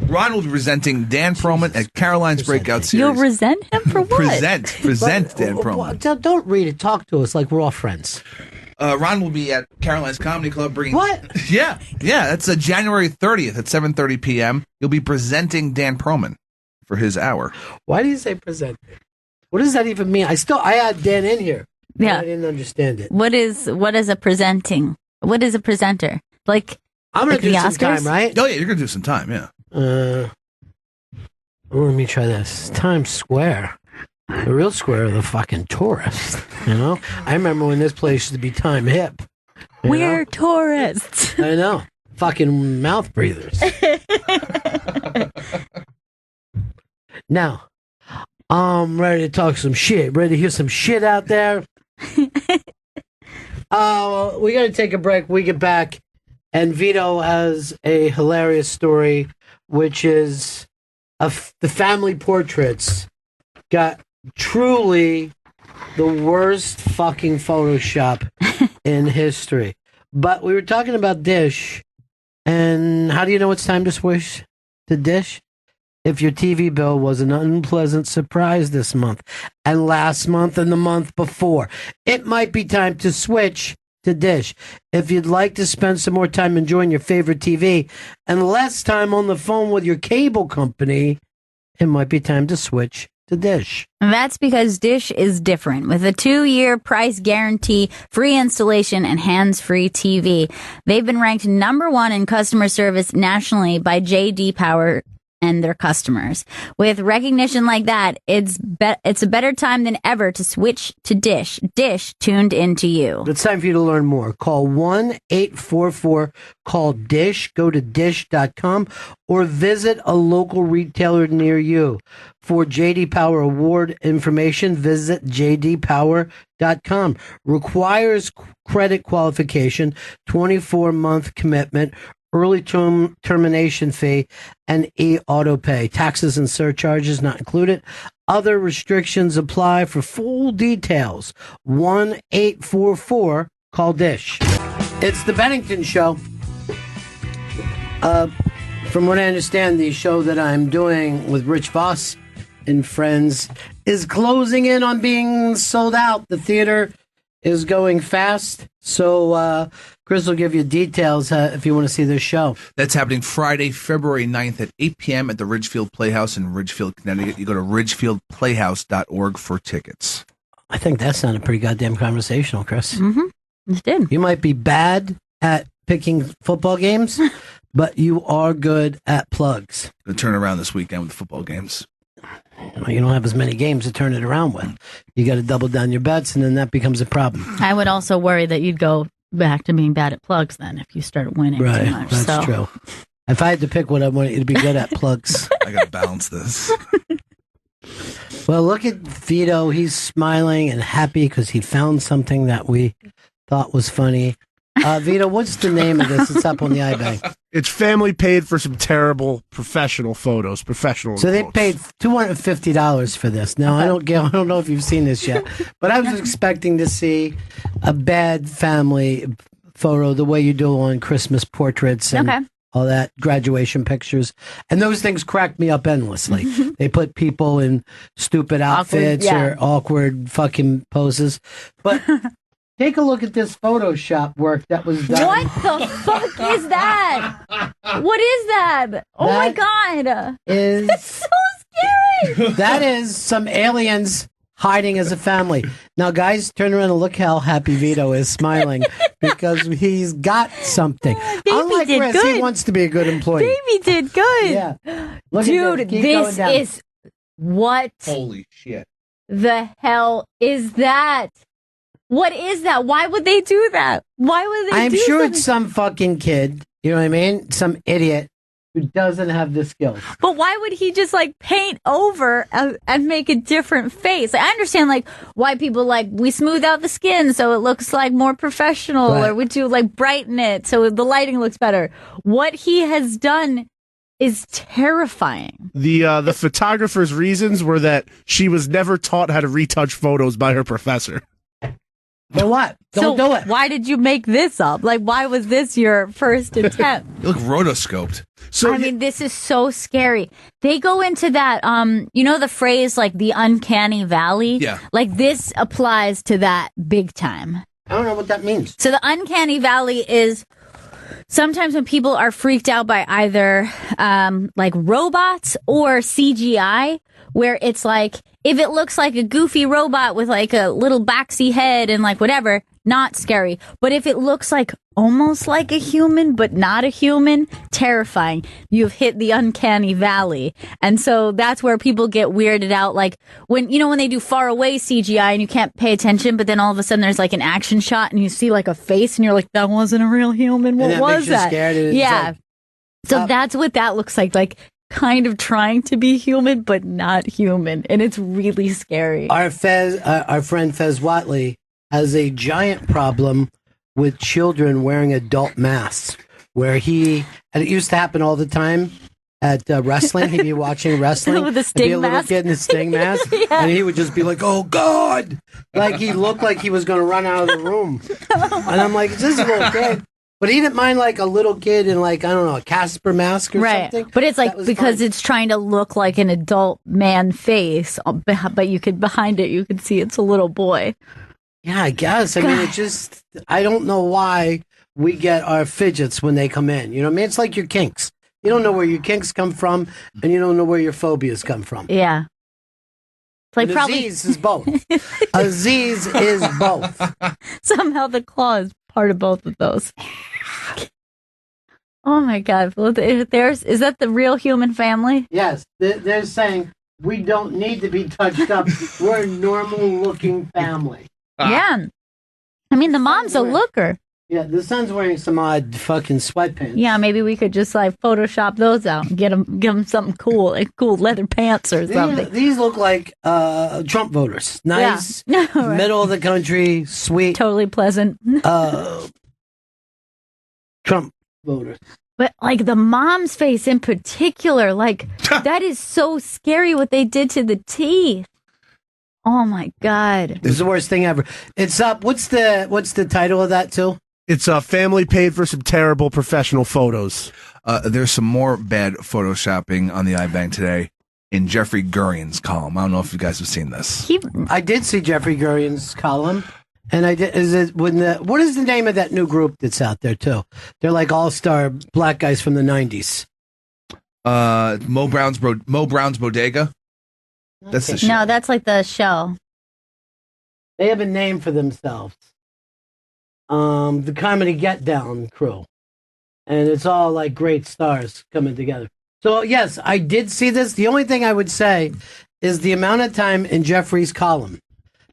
Ron will be presenting Dan Perlman at Caroline's Breakout Series. You'll resent him for what? Present Dan Perlman. Don't read it. Talk to us like we're all friends. Ron will be at Caroline's Comedy Club bringing... What? Yeah. That's January 30th at 7:30 p.m. You'll be presenting Dan Perlman for his hour. Why do you say presenting? What does that even mean? I had Dan in here. Yeah. I didn't understand it. What is a presenting? What is a presenter? Like, I'm going like to do the some Oscars? time, right? Oh, yeah, you're going to do some time, yeah. Let me try this. Times Square. The real square of the fucking tourists. You know? I remember when this place used to be time hip. We're tourists. I know. Fucking mouth breathers. Now, I'm ready to talk some shit. Ready to hear some shit out there? We got to take a break. We get back, and Vito has a hilarious story, which is the family portraits got truly the worst fucking Photoshop in history. But we were talking about Dish, and how do you know it's time to switch to Dish? If your TV bill was an unpleasant surprise this month, and last month, and the month before, it might be time to switch to Dish. If you'd like to spend some more time enjoying your favorite TV and less time on the phone with your cable company, it might be time to switch to Dish. And that's because Dish is different. With a 2-year price guarantee, free installation, and hands-free TV. They've been ranked #1 in customer service nationally by J.D. Power and their customers. With recognition like that, it's a better time than ever to switch to Dish. Dish tuned into you. It's time for you to learn more. Call 1-844-CALL-DISH. Go to dish.com or visit a local retailer near you. For J.D. Power Award information, visit jdpower.com. Requires credit qualification, 24-month commitment, early termination fee, and e-auto pay. Taxes and surcharges not included. Other restrictions apply. For full details, 1-844-CALL-DISH. It's the Bennington Show. From what I understand, the show that I'm doing with Rich Voss and friends is closing in on being sold out. The theater is going fast. So Chris will give you details if you want to see this show. That's happening Friday, February 9th at 8 p.m. at the Ridgefield Playhouse in Ridgefield, Connecticut. You go to ridgefieldplayhouse.org for tickets. I think that sounded pretty goddamn conversational, Chris. Mm-hmm. It did. You might be bad at picking football games, but you are good at plugs. Going to turn around this weekend with the football games. Well, you don't have as many games to turn it around with. You got to double down your bets, and then that becomes a problem. I would also worry that you'd go back to being bad at plugs then if you started winning Right, too much. that's true. If I had to pick what I wanted you to be good at, plugs. I got to balance this. Well, look at Vito. He's smiling and happy because he found something that we thought was funny. Vito, what's the name of this? It's up on the iBank. It's family paid for some terrible professional photos. So they paid $250 for this. Now I don't know if you've seen this yet, but I was expecting to see a bad family photo the way you do on Christmas portraits and all that, graduation pictures, and those things cracked me up endlessly. They put people in stupid outfits or awkward fucking poses, but. take a look at this Photoshop work that was done. What the fuck is that? What is that? Oh my god! It's so scary. That is some aliens hiding as a family. Now, guys, turn around and look how happy Vito is smiling because he's got something. Baby Unlike did Chris, good. he wants to be a good employee. Baby did good. Yeah. Look at Dude, Keep going this down. is what Holy shit. the hell is that? What is that? Why would they do that? Why would they I'm do sure something? it's some fucking kid, you know what I mean? Some idiot who doesn't have the skills. But why would he just like paint over and make a different face? Like, I understand like why people like we smooth out the skin so it looks like more professional, Right. or we do like brighten it so the lighting looks better. What he has done is terrifying. The photographer's reasons were that she was never taught how to retouch photos by her professor. For what? Don't do it. Why did you make this up? Like, why was this your first attempt? You look rotoscoped. So I mean, this is so scary. They go into that, you know, the phrase like the uncanny valley? Yeah. Like this applies to that big time. I don't know what that means. So the uncanny valley is sometimes when people are freaked out by either like robots or CGI, where it's like if it looks like a goofy robot with like a little baxy head and like whatever, not scary. But if it looks like almost like a human but not a human, terrifying. You've hit the uncanny valley. And so that's where people get weirded out. Like when they do far away CGI and you can't pay attention, but then all of a sudden there's like an action shot and you see like a face and you're like, that wasn't a real human. What And that was makes you that? scared, and it's Yeah. like, So that's what that looks like kind of trying to be human, but not human. And it's really scary. Our friend Fez Watley has a giant problem with children wearing adult masks, and it used to happen all the time at wrestling. He'd be watching wrestling With a and sting be a little mask. kid in a sting mask, Yeah. and he would just be like, "Oh God!" Like he looked like he was going to run out of the room. And I'm like, "Is this a little kid?" But he didn't mind like a little kid in like, I don't know, a Casper mask or Right. something. But it's like That was because fine. it's trying to look like an adult man face, but you could behind it you could see it's a little boy. Yeah, I guess. I mean, it just, I don't know why we get our fidgets when they come in. You know what I mean? It's like your kinks. You don't know where your kinks come from, and you don't know where your phobias come from. Yeah. It's like And probably Aziz is both. Aziz is both. somehow the claw is part of both of those. Oh my God! Well, is that the real human family? Yes, they're saying we don't need to be touched up. We're a normal-looking family. Yeah, I mean the mom's a looker. Yeah, the son's wearing some odd fucking sweatpants. Yeah, maybe we could just like Photoshop those out and give him something cool, like cool leather pants or something. These look like Trump voters. Nice, Yeah. Right. middle of the country, sweet, totally pleasant. Trump voters. But like the mom's face in particular, like that is so scary what they did to the teeth. Oh my God. This is the worst thing ever. It's up. What's the title of that too? It's a family paid for some terrible professional photos. There's some more bad photoshopping on the iBank today in Jeffrey Gurian's column. I don't know if you guys have seen this. I did see Jeffrey Gurian's column, and I did. What is the name of that new group that's out there too? They're like all-star black guys from the '90s. Mo Brown's Bodega. That's the show. No, that's like the show. They have a name for themselves. The Comedy Get Down crew, and it's all like great stars coming together. So yes, I did see this. The only thing I would say is the amount of time in Jeffrey's column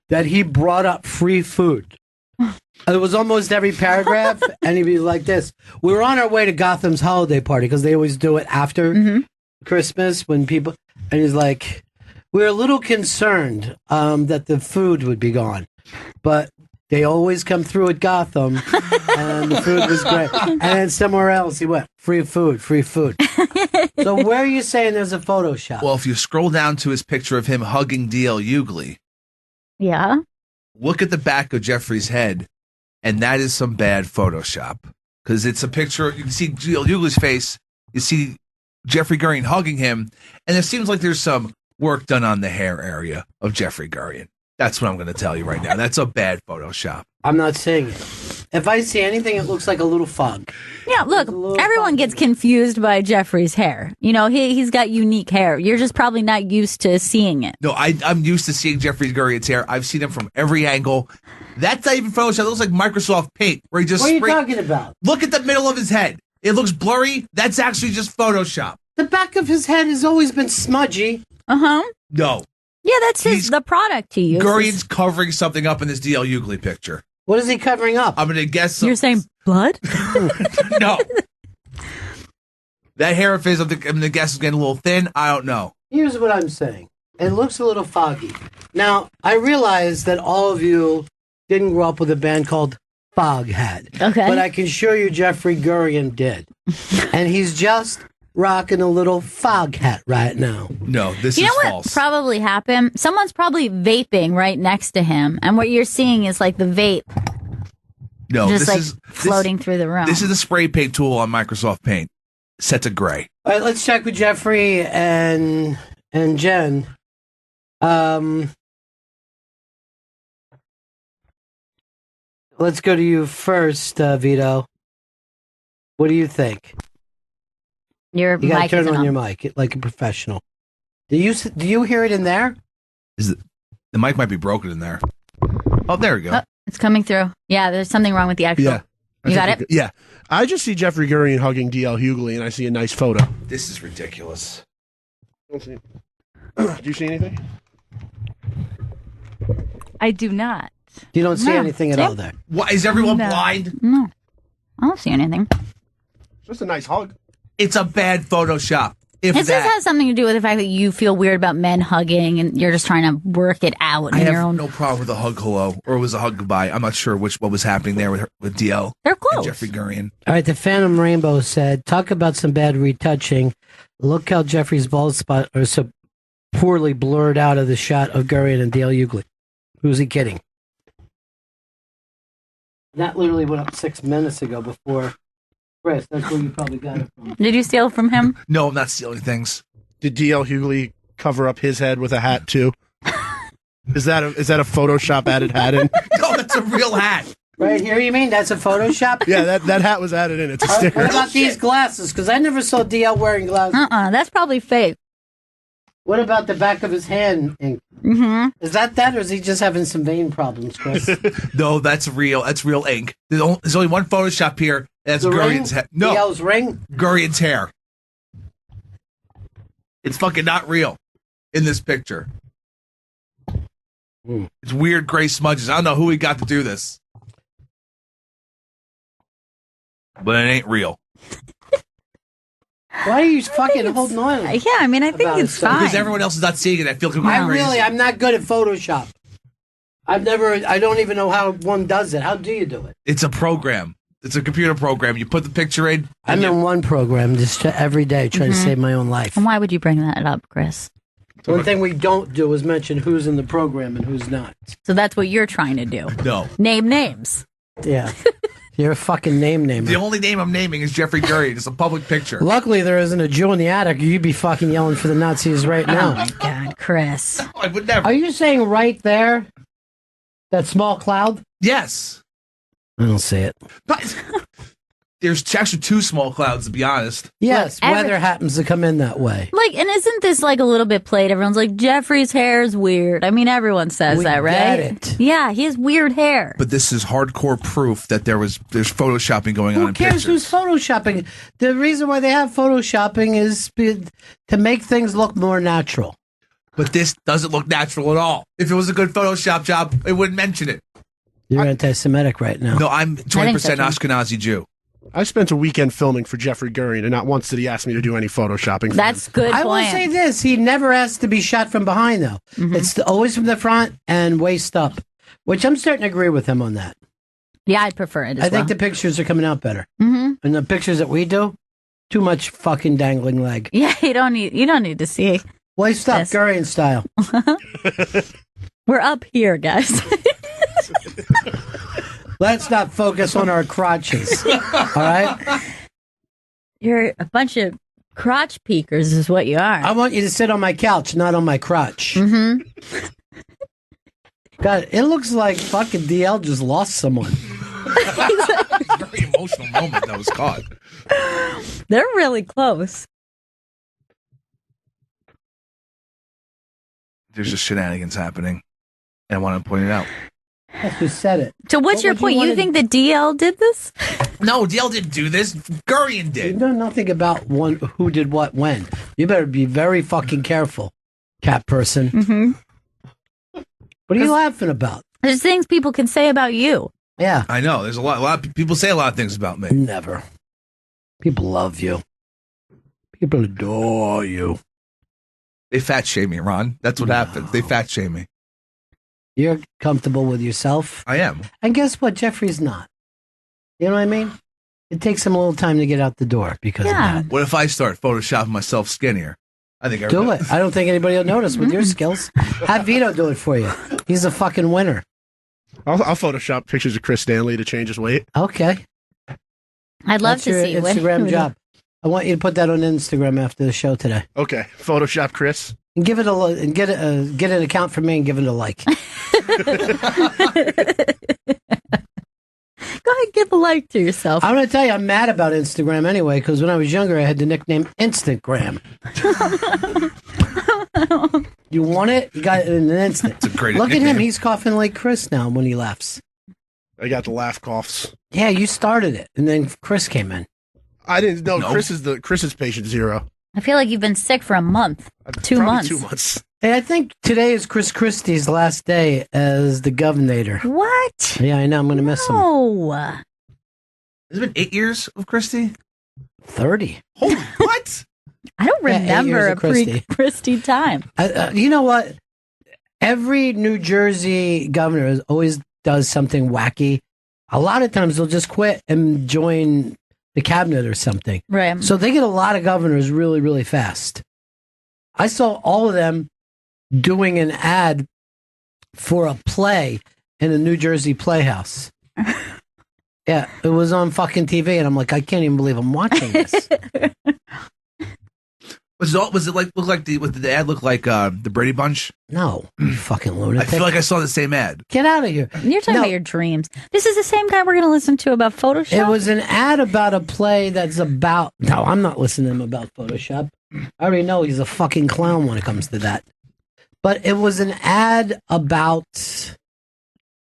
that he brought up free food. It was almost every paragraph, and he'd be like this. We were on our way to Gotham's holiday party, because they always do it after Christmas when people, and he's like, we were a little concerned that the food would be gone, but they always come through at Gotham, and the food was great. And then somewhere else he went, free food, free food. So where are you saying there's a Photoshop? Well, if you scroll down to his picture of him hugging D.L. Hughley, Yeah. look at the back of Jeffrey's head, and that is some bad Photoshop. Because it's a picture, you can see D.L. Hughley's face, you see Jeffrey Gurian hugging him, and it seems like there's some work done on the hair area of Jeffrey Gurian. That's what I'm going to tell you right now. That's a bad Photoshop. I'm not saying it. If I see anything, it looks like a little fog. Yeah, look, everyone gets confused by Jeffrey's hair. You know, he's got unique hair. You're just probably not used to seeing it. No, I'm used to seeing Jeffrey Gurian's hair. I've seen him from every angle. That's not even Photoshop. It looks like Microsoft Paint, where he just. What are you talking about? Look at the middle of his head. It looks blurry. That's actually just Photoshop. The back of his head has always been smudgy. Uh-huh. No. Yeah, that's the product he uses. Gurian's covering something up in this D.L. Hughley picture. What is he covering up? I'm going to guess. You're saying blood? No. That hair of his, I'm going to guess, is getting a little thin. I don't know. Here's what I'm saying. It looks a little foggy. Now, I realize that all of you didn't grow up with a band called Foghat. Okay. But I can assure you Jeffrey Gurian did. And he's just rocking a little fog hat right now. No, this you is know what false. probably happened? Someone's probably vaping right next to him, and what you're seeing is like the vape No, just this like is floating through the room. This is the spray paint tool on Microsoft Paint. Set to gray. All right, let's check with Jeffrey and Jen. Let's go to you first, Vito. What do you think? Your You got to mic turn isn't on your mic like a professional. Do you hear it in there? The mic might be broken in there. Oh, there we go. Oh, it's coming through. Yeah, there's something wrong with the actual. Yeah. You got it? Yeah. I just see Jeffrey Gurian hugging D.L. Hughley, and I see a nice photo. This is ridiculous. Do you see anything? I do not. You don't see No. anything at all there. What, is everyone No. blind? No. I don't see anything. Just a nice hug. It's a bad Photoshop. If This that. has something to do with the fact that you feel weird about men hugging and you're just trying to work it out I in have your own. no problem with a hug hello, or it was a hug goodbye. I'm not sure what was happening there with DL. They're and close. Jeffrey Gurian. All right, the Phantom Rainbow said, talk about some bad retouching. Look how Jeffrey's bald spot are so poorly blurred out of the shot of Gurian and Dale Hughley. Who's he kidding? That literally went up 6 minutes ago before Chris. That's where you probably got it from. Did you steal from him? No, I'm not stealing things. Did D.L. Hughley cover up his head with a hat too? Is that a Photoshop added hat in? No, that's a real hat. Right here, you mean? That's a Photoshop? Yeah, that hat was added in. It's a sticker. What about these glasses? Because I never saw DL wearing glasses. That's probably fake. What about the back of his hand ink? Mm-hmm. Is that, or is he just having some vein problems, Chris? No, that's real. That's real ink. There's only one Photoshop here. That's The Gurian's ring? head. No, DL's ring? Gurian's hair. It's fucking not real in this picture. It's weird gray smudges. I don't know who he got to do this, but it ain't real. Why are you fucking holding on? Yeah, I mean, I think about it's it, fine. Because everyone else is not seeing it. I feel crazy. I'm not good at Photoshop. I don't even know how one does it. How do you do it? It's a program. It's a computer program. You put the picture in. I'm in one program just every day trying to save my own life. And why would you bring that up, Chris? One thing we don't do is mention who's in the program and who's not. So that's what you're trying to do. No. Name names. Yeah. You're a fucking name namer. The only name I'm naming is Jeffrey Gurian. It's a public picture. Luckily, there isn't a Jew in the attic. You'd be fucking yelling for the Nazis right now. Oh my God, Chris. No, I would never. Are you saying right there, that small cloud? Yes. I don't see it. But there's actually two small clouds, to be honest. Yes, Look, weather happens to come in that way. Like, and isn't this like a little bit played? Everyone's like, Jeffrey's hair is weird. I mean, everyone says We that, right? get it. Yeah, he has weird hair. But this is hardcore proof that there's photoshopping going on Who in cares pictures. who's photoshopping? The reason why they have photoshopping is to make things look more natural. But this doesn't look natural at all. If it was a good Photoshop job, it wouldn't mention it. You're anti-Semitic right now. No, I'm 20% so, too. Ashkenazi Jew. I spent a weekend filming for Jeffrey Gurian, and not once did he ask me to do any photoshopping. For That's him. good I will point. say this: he never asked to be shot from behind, though. It's always from the front and waist up, which I'm starting to agree with him on that. Yeah, I'd prefer it as I think well. the pictures are coming out better, Mm-hmm. and the pictures that we do, too much fucking dangling leg. Yeah, you don't need to see. Waist up, Yes. Gurian style. We're up here, guys. Let's not focus on our crotches. All right. You're a bunch of crotch peekers, is what you are. I want you to sit on my couch, not on my crotch. Mm-hmm. God, it looks like fucking DL just lost someone. Very emotional moment that was caught. They're really close. There's just shenanigans happening, and I want to point it out. That's who said it. So what's your point? You think that DL did this? No, DL didn't do this. Gurian did. You know nothing about who did what when. You better be very fucking careful, cat person. Mm-hmm. What are you laughing about? There's things people can say about you. Yeah. I know. There's a lot of people say a lot of things about me. Never. People love you. People adore you. They fat shame me, Ron. That's what happens. They fat shame me. You're comfortable with yourself. I am. And guess what? Jeffrey's not. You know what I mean? It takes him a little time to get out the door because of that. What if I start photoshopping myself skinnier? I think Do it. I don't think anybody will notice with your skills. Have Vito do it for you. He's a fucking winner. I'll Photoshop pictures of Chris Stanley to change his weight. Okay. I'd love That's to your see Instagram job. I want you to put that on Instagram after the show today. Okay. Photoshop Chris. And give it and get an account for me and give it a like. Go ahead, give a like to yourself. I'm going to tell you, I'm mad about Instagram anyway, because when I was younger, I had the nickname Instagram. You want it? You got it in an instant. It's a great Look at nickname. him. He's coughing like Chris now when he laughs. I got the laugh coughs. Yeah, you started it, and then Chris came in. I didn't know. No. Chris is patient zero. I feel like you've been sick for a month. 2 months. 2 months. Hey, I think today is Chris Christie's last day as the governor. What? Yeah, I know. I'm going to miss him. No. Has it been 8 years of Christie? 30. Holy what? I don't Yeah, 8 years remember a of Christie. pre-Christie time. You know what? Every New Jersey governor always does something wacky. A lot of times they'll just quit and join the cabinet or something. Right. So they get a lot of governors really, really fast. I saw all of them doing an ad for a play in a New Jersey playhouse. Yeah, it was on fucking TV, and I'm like, I can't even believe I'm watching this. Was it like did the ad look like the Brady Bunch? No, you fucking I lunatic. feel like I saw the same ad. Get out of here. You're talking about your dreams. This is the same guy we're going to listen to about Photoshop? It was an ad about a play that's about... No, I'm not listening to him about Photoshop. I already know he's a fucking clown when it comes to that. But it was an ad about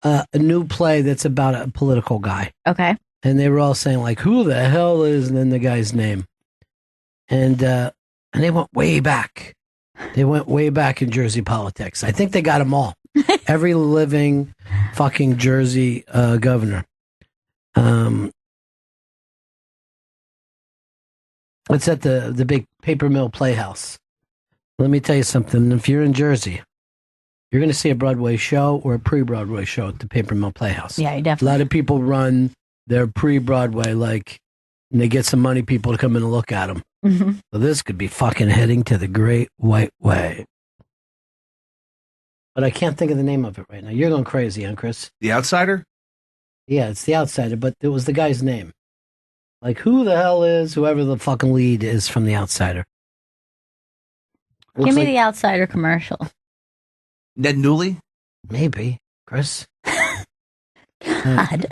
a new play that's about a political guy. Okay. And they were all saying, like, who the hell is... And then the guy's name. And they went way back. They went way back in Jersey politics. I think they got them all. Every living fucking Jersey governor. It's at the big paper mill playhouse. Let me tell you something. If you're in Jersey, you're going to see a Broadway show or a pre-Broadway show at the paper mill playhouse. Yeah, you A definitely. lot of people run their pre-Broadway, and they get some money people to come in and look at them. Mm-hmm. So this could be fucking heading to the Great White Way. But I can't think of the name of it right now. You're going crazy, huh, Chris? The Outsider? Yeah, it's The Outsider, but it was the guy's name. Like, who the hell is whoever the fucking lead is from The Outsider? Give Looks me like- the Outsider commercial. Ned Newley? Maybe. Chris? God.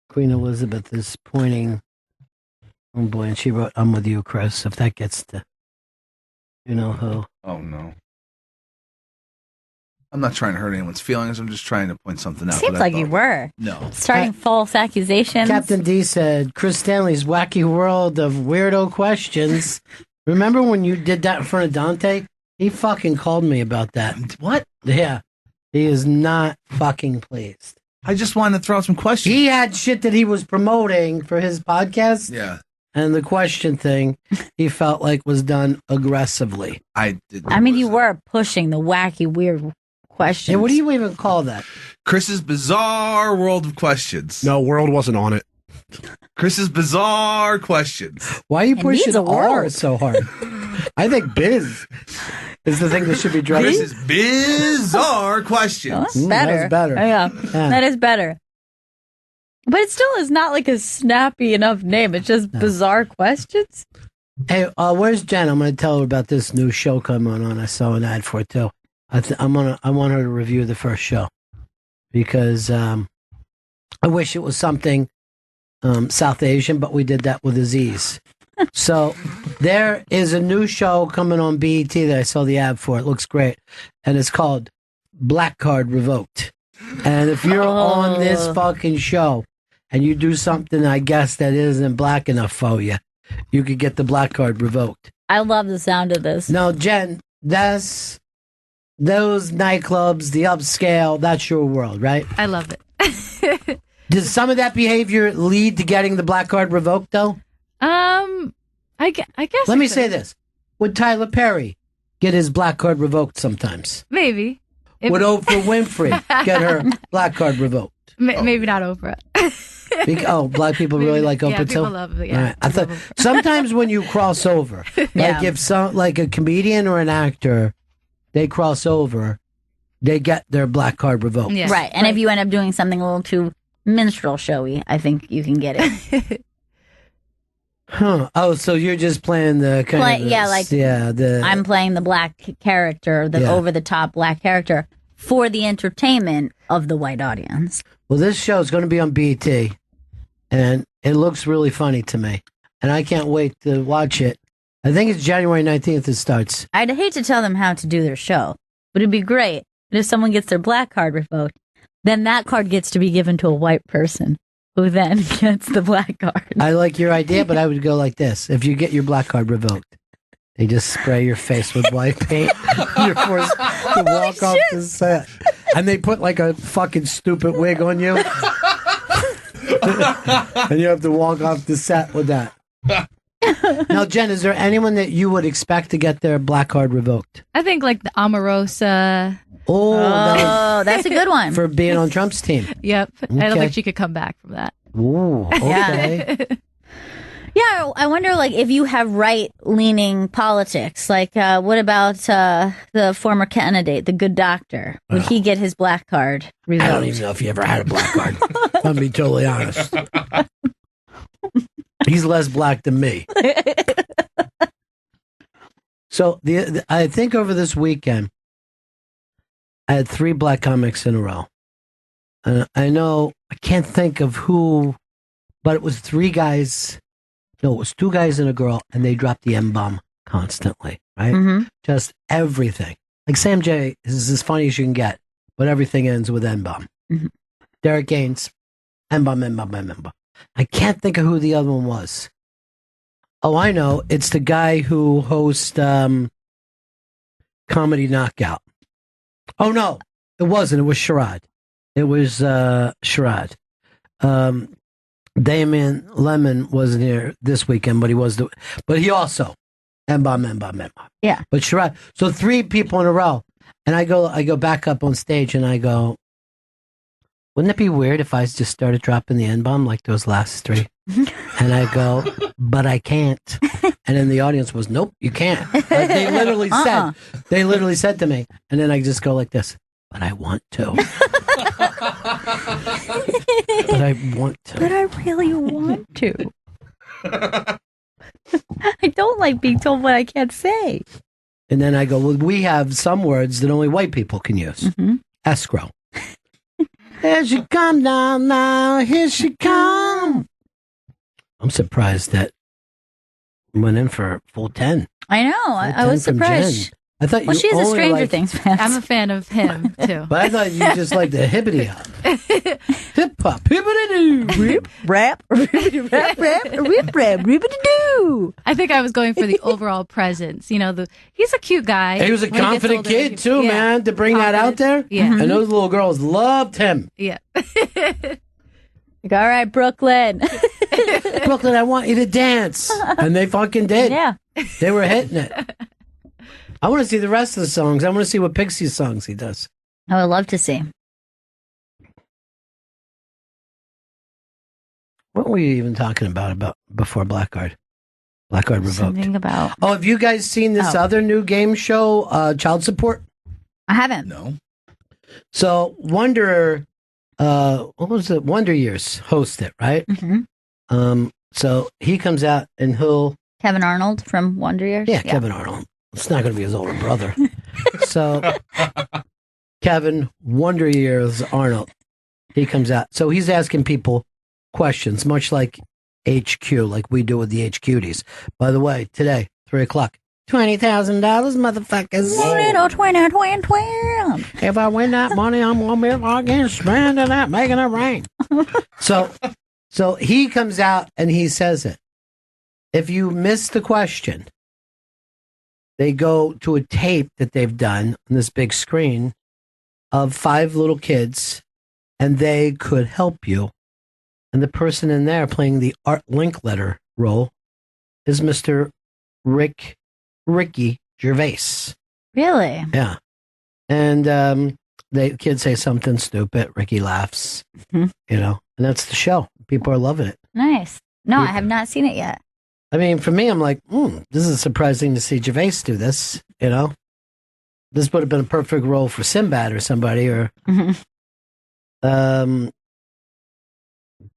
Queen Elizabeth is pointing. Oh boy, and she wrote, I'm with you, Chris. If that gets to, you know who. Oh no. I'm not trying to hurt anyone's feelings. I'm just trying to point something out. Seems that I like you thought- were. No. Starting false accusations. Captain D said, Chris Stanley's wacky world of weirdo questions. Remember when you did that in front of Dante? He fucking called me about that. What? Yeah. He is not fucking pleased. I just wanted to throw out some questions. He had shit that he was promoting for his podcast. Yeah. And the question thing, he felt like was done aggressively. I did. I mean, you were pushing the wacky, weird questions. Yeah, what do you even call that? Chris's bizarre world of questions. No, World wasn't on it. Chris's bizarre questions. Why are you It pushing needs a R world. so hard? I think biz is the thing that should be dropped. Chris's bizarre Oh, questions. that's better. That's better. Oh, yeah. Yeah. That is better. But it still is not like a snappy enough name. It's just bizarre questions. Hey, where's Jen? I'm going to tell her about this new show coming on. I saw an ad for it too. I want her to review the first show because I wish it was something South Asian, but we did that with Aziz. So there is a new show coming on BET that I saw the ad for. It looks great, and it's called Black Card Revoked. And if you're on this fucking show and you do something, I guess, that isn't black enough for you, you could get the black card revoked. I love the sound of this. No, Jen, those nightclubs, the upscale, that's your world, right? I love it. Does some of that behavior lead to getting the black card revoked, though? I guess. Let me say this. Would Tyler Perry get his black card revoked sometimes? Maybe. Would Oprah Winfrey get her black card revoked? Maybe not Oprah. Black people really like Oprah yeah, too? people love it. Yeah, all right. I thought sometimes when you cross over, like if like a comedian or an actor, they cross over, they get their black card revoked. Yeah. Right. And if you end up doing something a little too minstrel showy, I think you can get it. Huh. Oh, so you're just playing the I'm playing the black character, the over the top black character for the entertainment of the white audience. Well, this show is going to be on BET, and it looks really funny to me, and I can't wait to watch it. I think it's January 19th it starts. I'd hate to tell them how to do their show, but it'd be great if someone gets their black card revoked, then that card gets to be given to a white person, who then gets the black card. I like your idea, but I would go like this. If you get your black card revoked, they just spray your face with white paint. You're forced to walk off the set. And they put like a fucking stupid wig on you. And you have to walk off the set with that. Now, Jen, is there anyone that you would expect to get their black card revoked? I think like the Omarosa. Oh, that's a good one. For being on Trump's team. Yep. Okay. I don't think she could come back from that. Ooh, okay. Yeah, I wonder, like, if you have right-leaning politics, like, what about the former candidate, the good doctor? Would he get his black card revoked? I don't even know if he ever had a black card. I'm be totally honest. He's less black than me. So I think over this weekend, I had 3 black comics in a row. I know I can't think of who, but it was 3 guys. No, it was 2 guys and a girl, and they dropped the M-bomb constantly, right? Mm-hmm. Just everything. Like Sam J is as funny as you can get, but everything ends with M-bomb. Mm-hmm. Derek Gaines, M-bomb, M-bomb, M-bomb. I can't think of who the other one was. Oh, I know. It's the guy who hosts Comedy Knockout. Oh, no. It wasn't. It was Sherrod. It was Sherrod. Damien Lemon wasn't here this weekend, but he also M-bomb. Yeah. But Sherrod. So 3 people in a row. And I go back up on stage and I go, wouldn't it be weird if I just started dropping the N-bomb like those last 3? And I go, but I can't. And then the audience was, nope, you can't. Like they literally said to me. And then I just go like this, but I want to. But I want to. But I really want to. I don't like being told what I can't say. And then I go, well, we have some words that only white people can use. Mm-hmm. Escrow. Here she come down now, here she come. I'm surprised that went in for full 10. I know. I was surprised. I thought well, she's a Stranger Things fan. I'm a fan of him too. But I thought you just liked the hippity hop, hip hop, hippity doo, rip rap, rippity rap, rip rap, rippity doo. I think I was going for the overall presence. You know, he's a cute guy. He was a confident kid too, man. To bring that out there, yeah. And those little girls loved him. Yeah. Like, all right, Brooklyn. Brooklyn, I want you to dance, and they fucking did. Yeah, they were hitting it. I want to see the rest of the songs. I want to see what Pixie songs he does. I would love to see. What were you even talking about before Blackguard? Blackguard revoked. Something about. Oh, have you guys seen this other new game show, Child Support? I haven't. No. So Wonder, what was it? Wonder Years hosts it, right? Mm-hmm. So he comes out and he'll Kevin Arnold from Wonder Years. Yeah, Kevin Arnold. It's not going to be his older brother. So Kevin Wonder Years Arnold, he comes out. So he's asking people questions, much like HQ, like we do with the HQties. By the way, today, 3:00, $20,000, motherfuckers. Little twin. If I win that money, I'm gonna be fucking spending that, making it rain. So he comes out and he says it. If you miss the question, they go to a tape that they've done on this big screen of 5 little kids, and they could help you. And the person in there playing the Art Linkletter role is Mr. Ricky Gervais. Really? Yeah. And the kids say something stupid. Ricky laughs, and that's the show. People are loving it. Nice. No, I have not seen it yet. I mean, for me, I'm like, this is surprising to see Gervais do this, This would have been a perfect role for Sinbad or somebody, or...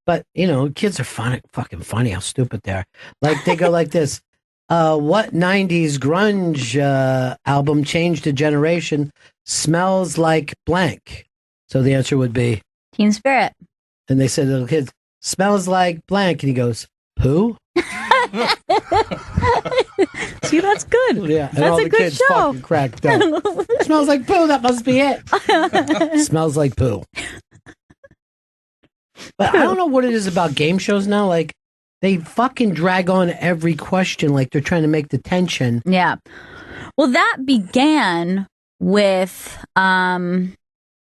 But, kids are fucking funny how stupid they are. Like, they go like this. What 90s grunge album changed a generation smells like blank? So the answer would be... Teen Spirit. And they said, little kids, smells like blank. And he goes, poo? See, that's good. Yeah, and that's all a the good kids show. fucking cracked up. Smells like poo. That must be it. Smells like poo. But I don't know what it is about game shows now. Like, they fucking drag on every question like they're trying to make the tension. Yeah. Well, that began with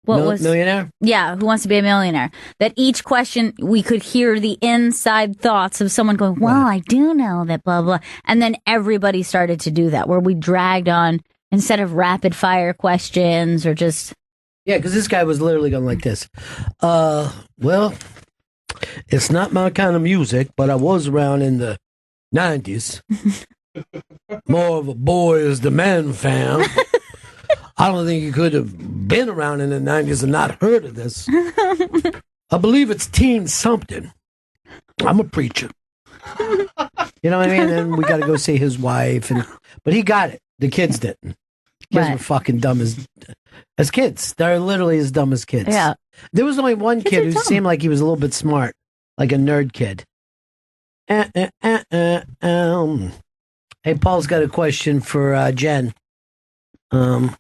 Millionaire? Yeah, Who Wants to Be a Millionaire? That each question we could hear the inside thoughts of someone going, well, I do know that blah blah. And then everybody started to do that, where we dragged on instead of rapid fire questions or just... Yeah, because this guy was literally going like this. Well, it's not my kind of music, but I was around in the 90s. More of a boy is the man fan. I don't think you could have been around in the 90s and not heard of this. I believe it's teen something. I'm a preacher. You know what I mean? And we got to go see his wife. But he got it. The kids didn't. Kids were fucking dumb as kids. They're literally as dumb as kids. Yeah. There was only one kid who seemed like he was a little bit smart, like a nerd kid. Hey, Paul's got a question for Jen. I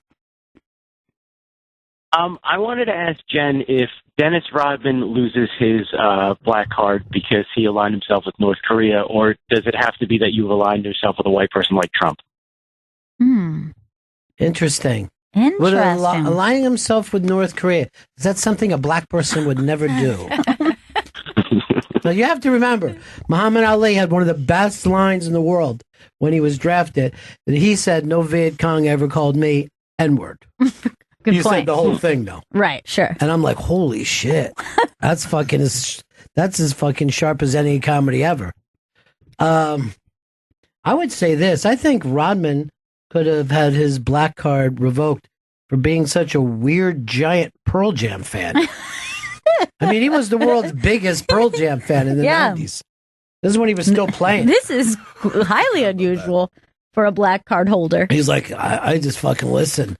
wanted to ask Jen if Dennis Rodman loses his black card because he aligned himself with North Korea, or does it have to be that you've aligned yourself with a white person like Trump? Interesting. Interesting. Aligning himself with North Korea, is that something a black person would never do? Now, you have to remember, Muhammad Ali had one of the best lines in the world when he was drafted. And he said, no Viet Cong ever called me N-word. He said the whole thing, though. Right, sure. And I'm like, holy shit. That's as fucking sharp as any comedy ever. I would say this. I think Rodman could have had his black card revoked for being such a weird, giant Pearl Jam fan. I mean, he was the world's biggest Pearl Jam fan in the 90s. This is when he was still playing. This is highly unusual for a black card holder. He's like, I just fucking listen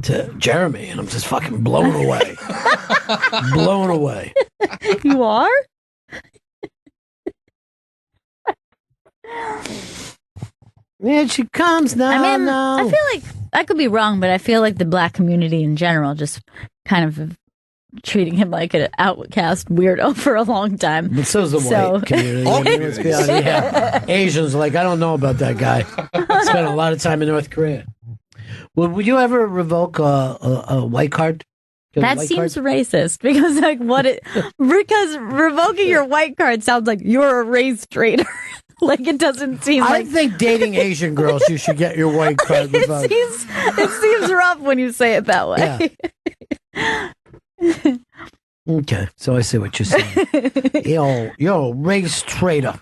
to Jeremy, and I'm just fucking blown away. Blown away. You are? Here she comes now. I mean, I feel like, I could be wrong, but I feel like the black community in general just kind of treating him like an outcast weirdo for a long time. But so's the white community. I mean, let's be honest. Yeah. Asians, like, I don't know about that guy. Spent a lot of time in North Korea. Would you ever revoke a white card? That seems racist because, like, because revoking your white card sounds like you're a race traitor. Like, it doesn't seem like... I think dating Asian girls, you should get your white card revoked. It seems rough when you say it that way. Yeah. Okay, so I see what you're saying. You're a race traitor.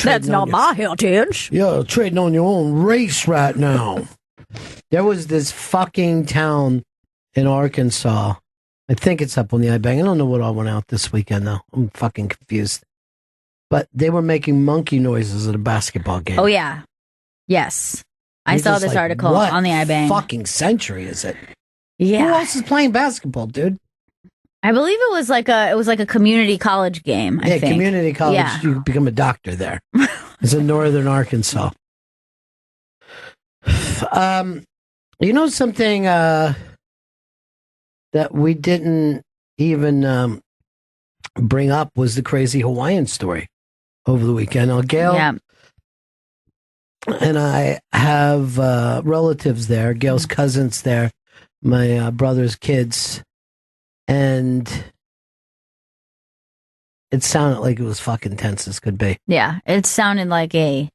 That's not my heritage. You're trading on your own race right now. There was this fucking town in Arkansas. I think it's up on the iBang. I don't know what all went out this weekend, though. I'm fucking confused. But they were making monkey noises at a basketball game. Oh, yeah. Yes. I You're saw just this like, article what on the iBang. fucking century is it? Yeah. Who else is playing basketball, dude? I believe it was like a community college game. I think. Community college. Yeah. You become a doctor there. It's in northern Arkansas. You know something that we didn't even bring up was the crazy Hawaiian story over the weekend. Now, Gail and I have relatives there. Gail's cousins there, my brother's kids, and it sounded like it was fucking tense as could be. Yeah, it sounded like a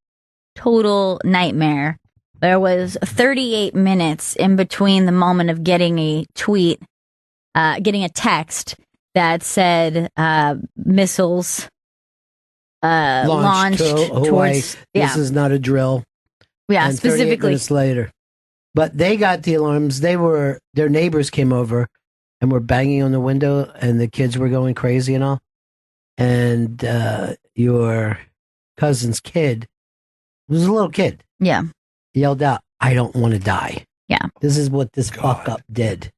total nightmare. There was 38 minutes in between the moment of getting a tweet, getting a text that said missiles launched to Hawaii. towards. This is not a drill. Yeah, and 38 specifically. minutes later. But they got the alarms. Their neighbors came over and were banging on the window, and the kids were going crazy and all. And your cousin's kid, was a little kid, yelled out, "I don't want to die." Yeah. This is what this fuck up did.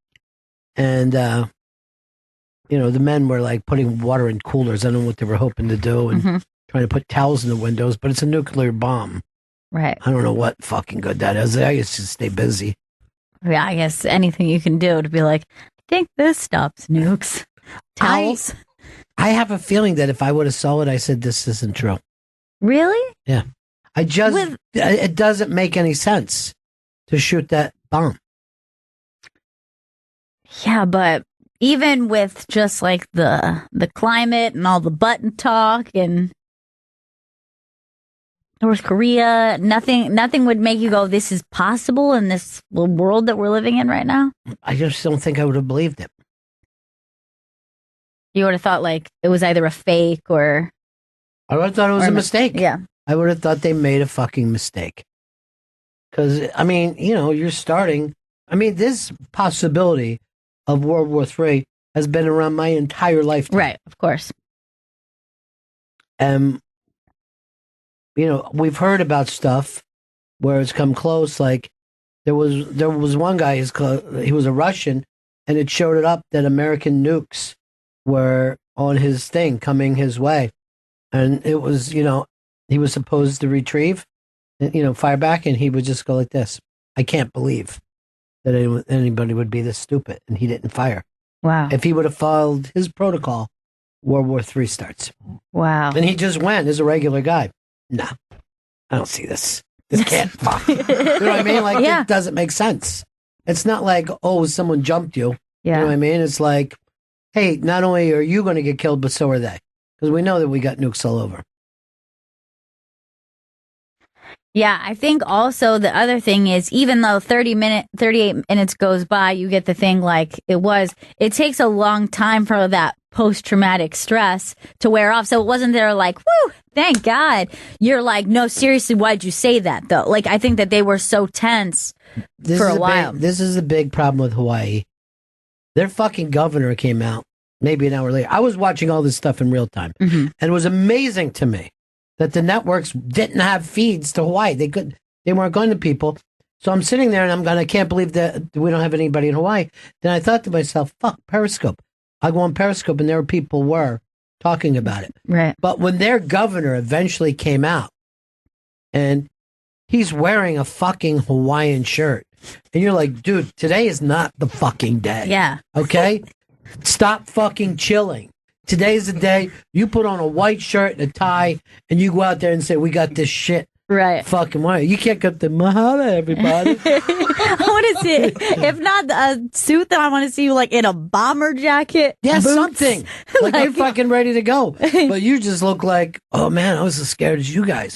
And, the men were like putting water in coolers. I don't know what they were hoping to do and trying to put towels in the windows, but it's a nuclear bomb. Right. I don't know what fucking good that is. I guess just stay busy. Yeah, I guess anything you can do to be like, I think this stops nukes. Towels. I have a feeling that if I would have saw it, I said, this isn't true. Really? Yeah. It doesn't make any sense to shoot that bomb. Yeah, but even with just like the climate and all the button talk and North Korea, nothing would make you go, this is possible in this world that we're living in right now? I just don't think I would have believed it. You would have thought like it was either a fake or... I would have thought it was a mistake. Yeah. I would have thought they made a fucking mistake. Because, I mean, you're starting... I mean, this possibility of World War III has been around my entire lifetime. Right, of course. We've heard about stuff where it's come close. Like there was one guy, he was a Russian, and it showed it up that American nukes were on his thing coming his way, and it was he was supposed to retrieve, fire back, and he would just go like this. I can't believe that anybody would be this stupid, and he didn't fire. Wow. If he would have followed his protocol, World War III starts. Wow. And he just went as a regular guy. Nah, I don't see this. This can't fuck. You know what I mean? Like, it doesn't make sense. It's not like, someone jumped you. Yeah. You know what I mean? It's like, hey, not only are you going to get killed, but so are they. Because we know that we got nukes all over. Yeah, I think also the other thing is, even though 38 minutes goes by, you get the thing like it takes a long time for that post-traumatic stress to wear off. So it wasn't there like, whoo, thank God. You're like, no, seriously, why'd you say that though? Like, I think that they were so tense for a while. This is a big problem with Hawaii. Their fucking governor came out maybe an hour later. I was watching all this stuff in real time. And it was amazing to me that the networks didn't have feeds to Hawaii. They weren't going to people. So I'm sitting there and I'm going, I can't believe that we don't have anybody in Hawaii. Then I thought to myself, fuck, Periscope. I go on Periscope and there were talking about it. Right. But when their governor eventually came out and he's wearing a fucking Hawaiian shirt and you're like, dude, today is not the fucking day. Yeah. Okay? Stop fucking chilling. Today's the day you put on a white shirt and a tie and you go out there and say, we got this shit. Right. Fucking why? You can't go up to Mahalo, everybody. I want to see, if not a suit, then I want to see you like in a bomber jacket. Yeah, boots. something. Like you're fucking ready to go. But you just look like, oh man, I was as scared as you guys.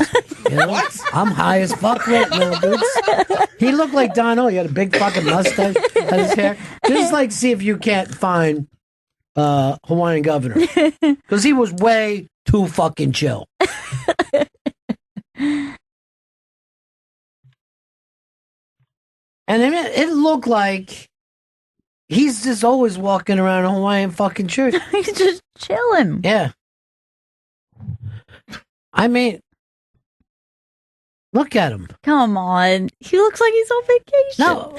You know? What? I'm high as fuck right now, dudes. He looked like Dono. He had a big fucking mustache on his hair. Just like see if you can't find Hawaiian governor. Because he was way too fucking chill. And it looked like he's just always walking around in a Hawaiian fucking shirt. He's just chilling. Yeah. I mean, Look at him. Come on. He looks like he's on vacation. No.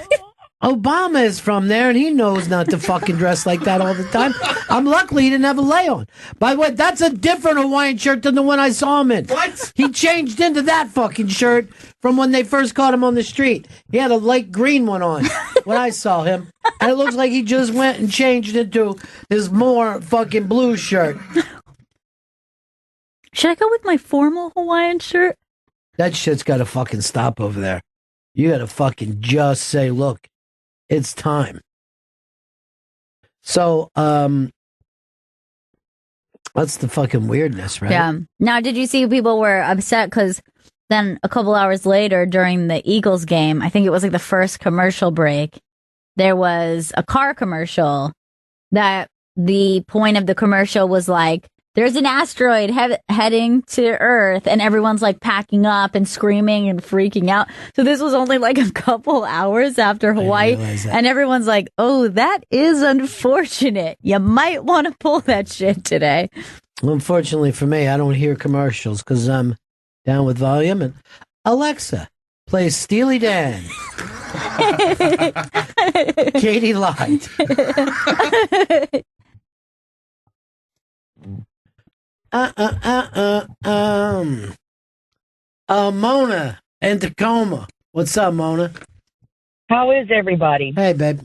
Obama is from there, and he knows not to fucking dress like that all the time. I'm lucky he didn't have a lay on. By the way, that's a different Hawaiian shirt than the one I saw him in. What? He changed into that fucking shirt from when they first caught him on the street. He had a light green one on when I saw him. And it looks like he just went and changed into his more fucking blue shirt. Should I go with my formal Hawaiian shirt? That shit's got to fucking stop over there. You got to fucking just say, look, it's time. So, that's the fucking weirdness, right? Yeah. Now, did you see people were upset because then a couple hours later during the Eagles game, I think it was like the first commercial break, there was a car commercial that the point of the commercial was like, there's an asteroid heading to Earth, and everyone's like packing up and screaming and freaking out. So this was only like a couple hours after Hawaii, and everyone's like, oh, that is unfortunate. You might want to pull that shit today. Well, unfortunately for me, I don't hear commercials because I'm down with volume. And Alexa, play Steely Dan. Katie lied. Mona in Tacoma. What's up, Mona? How is everybody? Hey, babe.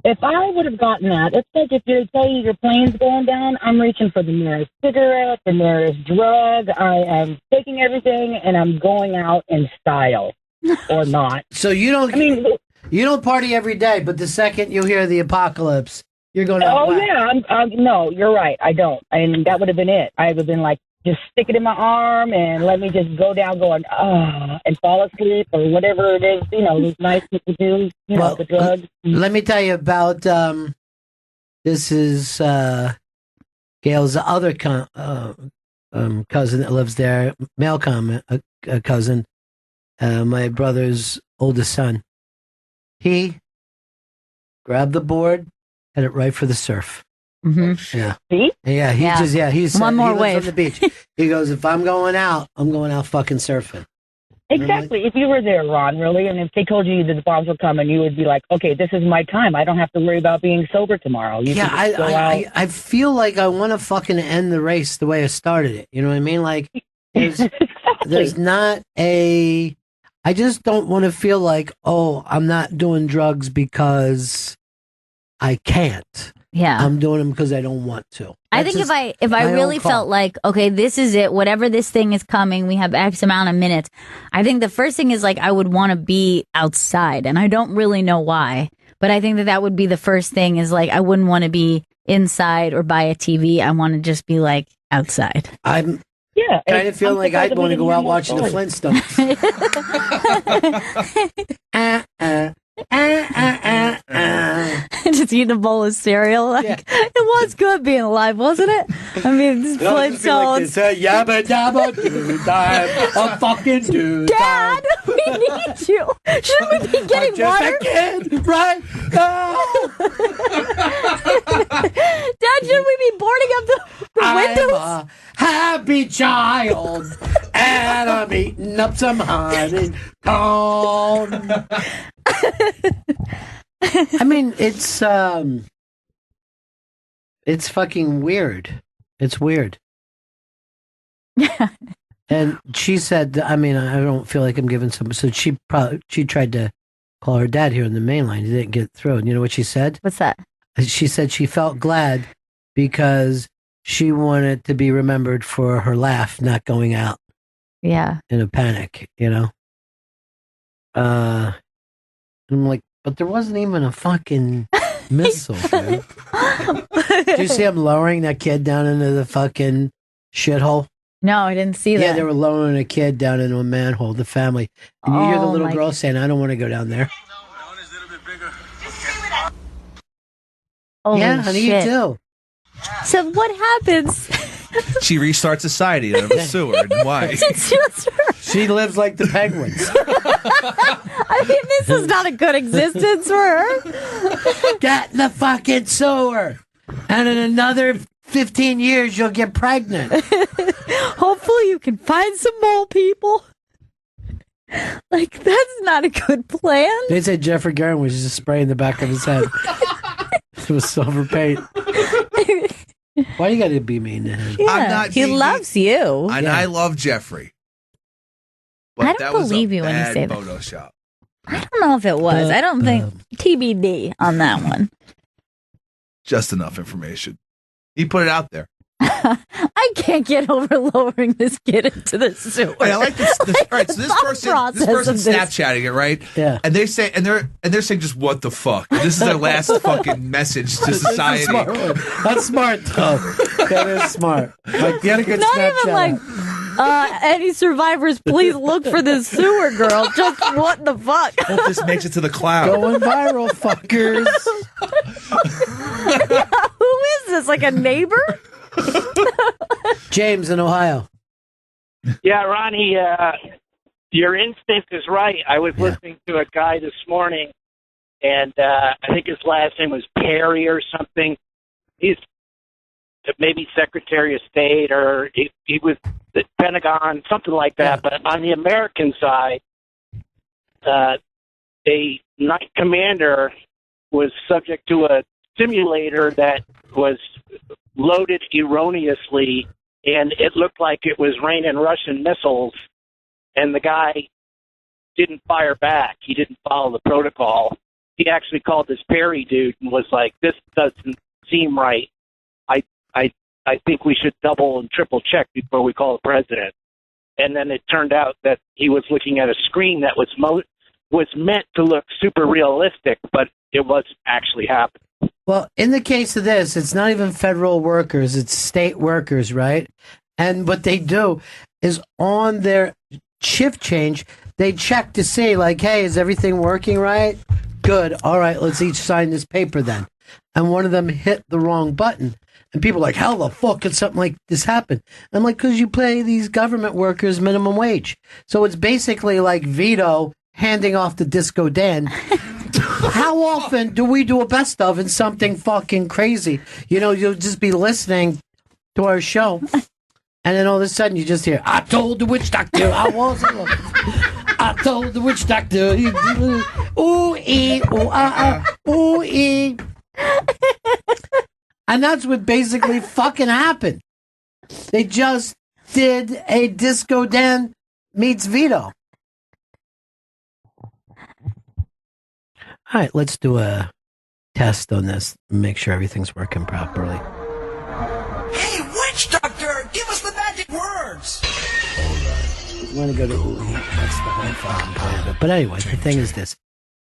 If I would have gotten that, it's like if you tell you your plane's going down, I'm reaching for the nearest cigarette, the nearest drug. I am taking everything and I'm going out in style, or not. So you don't. I mean, you don't party every day, but the second you hear the apocalypse, you're going to. Oh yeah, no, you're right. I don't, and that would have been it. I would have been like, just stick it in my arm and let me just go down, going and fall asleep or whatever it is. You know, these nice people do. You know, the drugs. Let me tell you about. This is Gail's other cousin that lives there, male cousin, my brother's oldest son. He grabbed the board, had it right for the surf. Mm-hmm. Yeah. See? Yeah, he's one more he lives wave on the beach. He goes, if I'm going out fucking surfing. Exactly. If you were there, Ron, really, and if they told you that the bombs were coming, you would be like, okay, this is my time. I don't have to worry about being sober tomorrow. You can just go out. I feel like I want to fucking end the race the way I started it. You know what I mean? Like, there's not a... I just don't want to feel like, oh, I'm not doing drugs because I can't. Yeah. I'm doing them because I don't want to. I think if I really felt like, okay, this is it, whatever this thing is coming, we have X amount of minutes. I think the first thing is like, I would want to be outside, and I don't really know why, but I think that would be the first thing is like, I wouldn't want to be inside or by a TV. I want to just be like outside. I'm kind of feeling like I'd want to go out watching the Flintstones. Just eating a bowl of cereal. Like, it was good being alive, wasn't it? I mean, this Flintstones. Like yabba dabba doo time, a fucking doo. Dad, we need you. Shouldn't we be getting just water? a kid, right? Oh. Dad, shouldn't we be boarding up the windows? I'm a happy child, and I'm eating up some honeycomb. I mean, it's fucking weird. It's weird. And she said, I mean, I don't feel like I'm giving some. So she tried to call her dad here on the main line. He didn't get through. And you know what she said? What's that? She said she felt glad because she wanted to be remembered for her laugh, not going out. Yeah. In a panic, you know? I'm like, but there wasn't even a fucking missile, dude. Did you see him lowering that kid down into the fucking shithole? No, I didn't see that. Yeah, they were lowering a kid down into a manhole, the family. And you hear the little girl saying, I don't want to go down there. Holy yeah, honey, shit. you do. So what happens? She restarts society in a sewer. Why? She lives like the penguins. I mean, this is not a good existence for her. Get in the fucking sewer. And in another 15 years, you'll get pregnant. Hopefully you can find some mole people. Like, that's not a good plan. They said Jeffrey Guerin was just spraying the back of his head with silver paint. Why you got to be mean to him? Yeah, he loves you. And I love Jeffrey. But I don't that was believe a you when you bad say that. Photoshop. I don't know if it was. I don't think TBD on that one. Just enough information. He put it out there. I can't get over lowering this kid into the sewer. Wait, I like this. All right, so this person's Snapchatting it, right? Yeah. And they say, and they're saying just what the fuck. This is their last fucking message to society. That's smart, though. That is smart. Like, get a good Not Snapchat. even like, any survivors, please look for this sewer girl. Just what the fuck? Hope this makes it to the cloud. Going viral, fuckers. Who is this? Like a neighbor? James in Ohio. Yeah, Ronnie, your instinct is right. I was listening to a guy this morning, and I think his last name was Perry or something. He's maybe Secretary of State, or he was the Pentagon, something like that. But on the American side, a night commander was subject to a simulator that was loaded erroneously, and it looked like it was raining Russian missiles, and the guy didn't fire back. He didn't follow the protocol. He actually called this Perry dude and was like, this doesn't seem right. I think we should double and triple check before we call the president. And then it turned out that he was looking at a screen that was meant to look super realistic, but it wasn't actually happening. Well, in the case of this, it's not even federal workers, it's state workers, right? And what they do is on their shift change, they check to see, like, hey, is everything working right? Good. All right, let's each sign this paper then. And one of them hit the wrong button. And people are like, how the fuck could something like this happen? I'm like, because you pay these government workers minimum wage. So it's basically like Vito handing off the Disco Dan. How often do we do a best of in something fucking crazy? You know, you'll just be listening to our show, and then all of a sudden you just hear, I told the witch doctor I wasn't. I told the witch doctor. Ooh, ee, ooh, ooh, ee. And that's what basically fucking happened. They just did a Disco Dan meets Vito. All right, let's do a test on this and make sure everything's working properly. Hey, witch doctor, give us the magic words. I'm going to go to that's the whole fucking point of it. But anyway, the thing is this.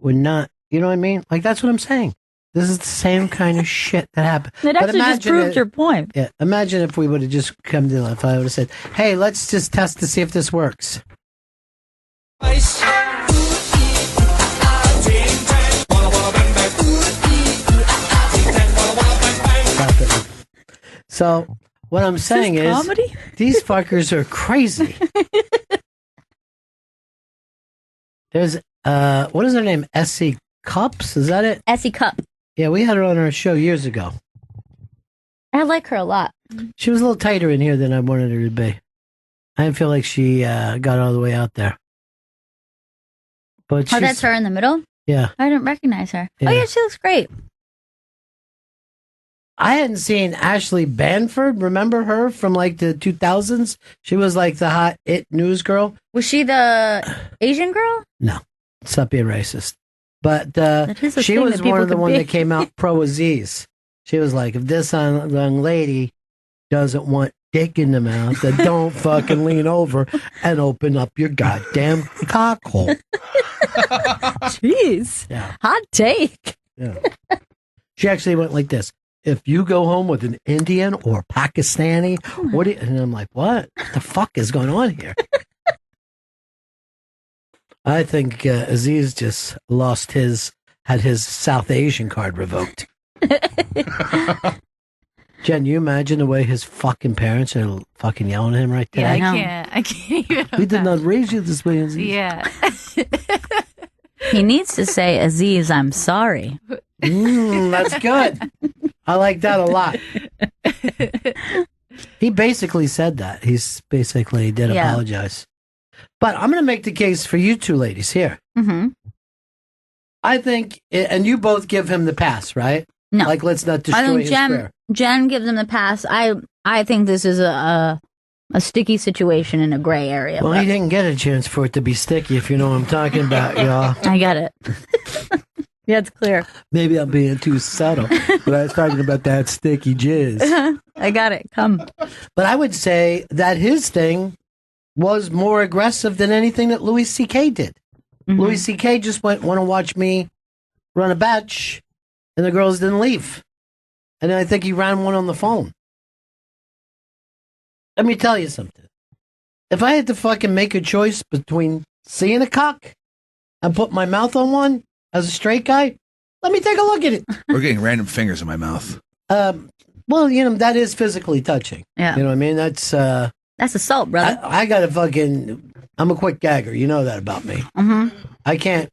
We're not, you know what I mean? Like, that's what I'm saying. This is the same kind of shit that happened. It actually just proved your point. Yeah, imagine if we would have just come to, if I would have said, hey, let's just test to see if this works. So what I'm saying is comedy? These fuckers are crazy. There's what is her name? Essie Cups? Is that it? Essie Cup. Yeah, we had her on our show years ago. I like her a lot. She was a little tighter in here than I wanted her to be. I didn't feel like she got all the way out there. But oh, that's her in the middle? Yeah. I didn't recognize her. Yeah. Oh, yeah, she looks great. I hadn't seen Ashley Banford. Remember her from like the 2000s? She was like the hot It news girl. Was she the Asian girl? No, stop being racist. But is a she thing was that people one of the could one be. that came out pro Aziz. She was like, if this young lady doesn't want dick in the mouth, then don't fucking lean over and open up your goddamn cock hole. Jeez. Yeah. Hot take. Yeah. She actually went like this. If you go home with an Indian or Pakistani, what do you, and I'm like, what the fuck is going on here? I think Aziz just had his South Asian card revoked. Jen, you imagine the way his fucking parents are fucking yelling at him right there? Yeah, I can't even. We did not raise you this way, Aziz. Yeah. He needs to say, Aziz, I'm sorry. That's good. I like that a lot. He basically said that. He's basically did apologize. But I'm going to make the case for you two ladies here. Mm-hmm. I think, and you both give him the pass, right? No. Like, let's not I destroy think his career. Jen gives him the pass. I think this is a sticky situation in a gray area. Well, but he didn't get a chance for it to be sticky, if you know what I'm talking about, y'all. I get it. Yeah, it's clear. Maybe I'm being too subtle, but I was talking about that sticky jizz. I got it. Come. But I would say that his thing was more aggressive than anything that Louis C.K. did. Mm-hmm. Louis C.K. just want to watch me run a batch, and the girls didn't leave. And then I think he ran one on the phone. Let me tell you something. If I had to fucking make a choice between seeing a cock and put my mouth on one as a straight guy, let me take a look at it. We're getting random fingers in my mouth. Well, you know, that is physically touching. Yeah. You know what I mean? That's assault, brother. I got to fucking, I'm a quick gagger. You know that about me. Mm-hmm. I can't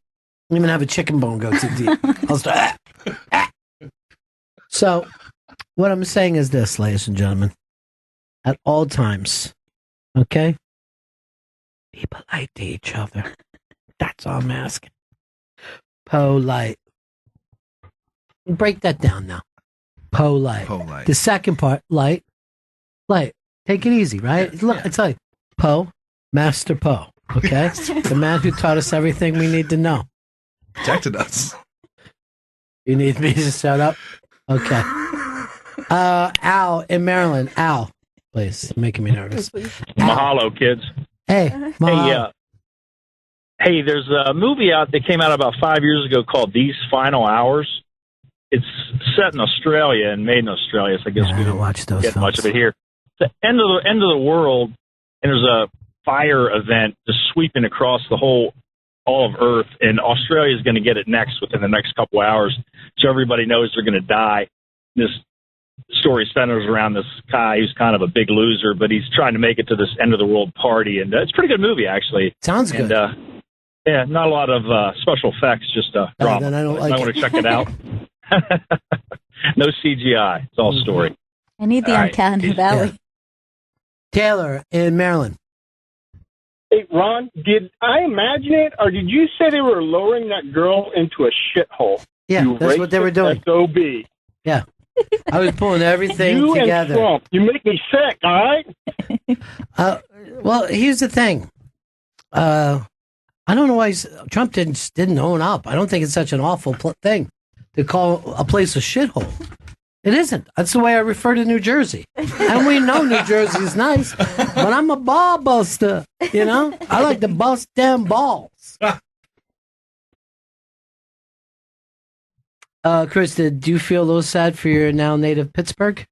even have a chicken bone go too deep. I'll start. So, what I'm saying is this, ladies and gentlemen. At all times, okay? Be polite to each other. That's all I'm asking. Polite. Break that down now. Polite. Polite. The second part, light. Take it easy, right? Look, it's like Master Poe, okay? The man who taught us everything we need to know. Protected us. You need me to shut up? Okay. Al in Maryland. Al, please. You're making me nervous. Mahalo, kids. Hey, Mahalo. Hey, there's a movie out that came out about 5 years ago called These Final Hours. It's set in Australia and made in Australia, so I guess we don't watch those get much of it here. It's the end of the world, and there's a fire event just sweeping across all of Earth, and Australia is going to get it next within the next couple hours, so everybody knows they're going to die. This story centers around this guy who's kind of a big loser, but he's trying to make it to this end of the world party, and it's a pretty good movie, actually. Sounds good. And, yeah, not a lot of special effects, just drama. Then I don't like I want it. to check it out. No CGI. It's all story. I need the All right. Uncanny Valley. Taylor in Maryland. Hey, Ron, did I imagine it, or did you say they were lowering that girl into a shithole? Yeah, You that's what they were doing. SOB. Yeah. I was pulling everything You together. and Trump, you make me sick, all right? Well, here's the thing. I don't know why Trump didn't own up. I don't think it's such an awful thing to call a place a shithole. It isn't. That's the way I refer to New Jersey. And we know New Jersey's nice, but I'm a ball buster, you know? I like to bust damn balls. Chris, do you feel a little sad for your now native Pittsburgh?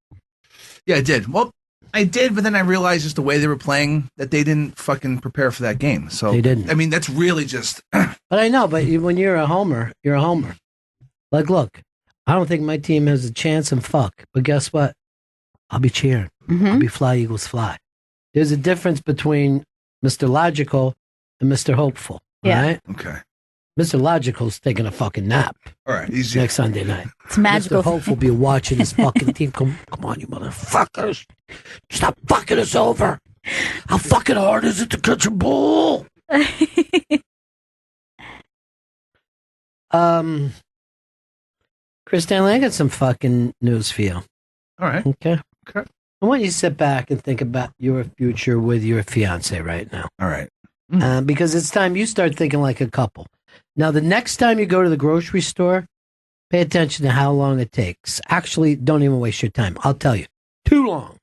Yeah, I did. Well, I did, but then I realized just the way they were playing that they didn't fucking prepare for that game. So They didn't. I mean, that's really just. But I know, but when you're a homer, you're a homer. Like, look, I don't think my team has a chance and fuck. But guess what? I'll be cheering. I'll be fly, Eagles, fly. There's a difference between Mr. Logical and Mr. Hopeful. Yeah. Right? Okay. Mr. Logical's taking a fucking nap. All right, easy. Next Sunday night. It's magical. Mr. Hopeful will be watching his fucking team. Come on, you motherfuckers. Stop fucking us over. How fucking hard is it to catch a ball? Chris Stanley, I got some fucking news for you. All right. Okay. Okay. I want you to sit back and think about your future with your fiance right now. All right. Because it's time you start thinking like a couple. Now, the next time you go to the grocery store, pay attention to how long it takes. Actually, don't even waste your time. I'll tell you. Too long.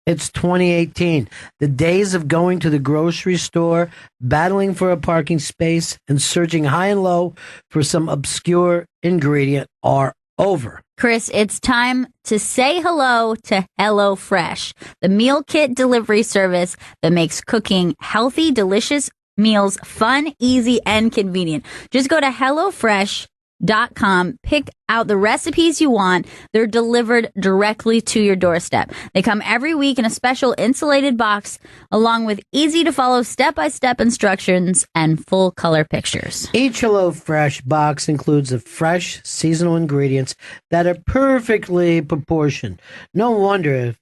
It's 2018. The days of going to the grocery store, battling for a parking space, and searching high and low for some obscure ingredient are over. Chris, it's time to say hello to HelloFresh, the meal kit delivery service that makes cooking healthy, delicious meals fun, easy, and convenient. Just go to HelloFresh.com, pick out the recipes you want. They're delivered directly to your doorstep. They come every week in a special insulated box, along with easy to follow step-by-step instructions and full color pictures. Each HelloFresh box includes the fresh seasonal ingredients that are perfectly proportioned. No wonder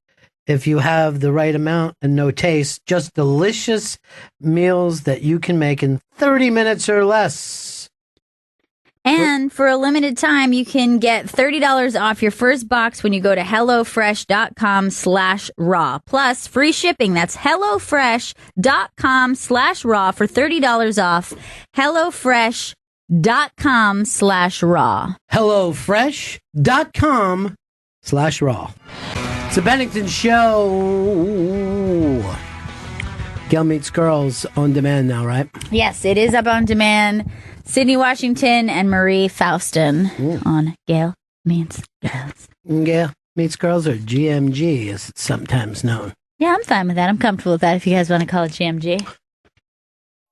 if you have the right amount and no taste. Just delicious meals that you can make in 30 minutes or less. And for a limited time, you can get $30 off your first box when you go to HelloFresh.com/raw. Plus free shipping. That's HelloFresh.com/raw for $30 off. HelloFresh.com/raw. HelloFresh.com/raw. It's a Bennington Show. Gail Meets Girls on demand now, right? Yes, it is up on demand. Sydney Washington and Marie Faustin on Gail Meets Girls. Gail Meets Girls, or GMG, as it's sometimes known. Yeah, I'm fine with that. I'm comfortable with that if you guys want to call it GMG.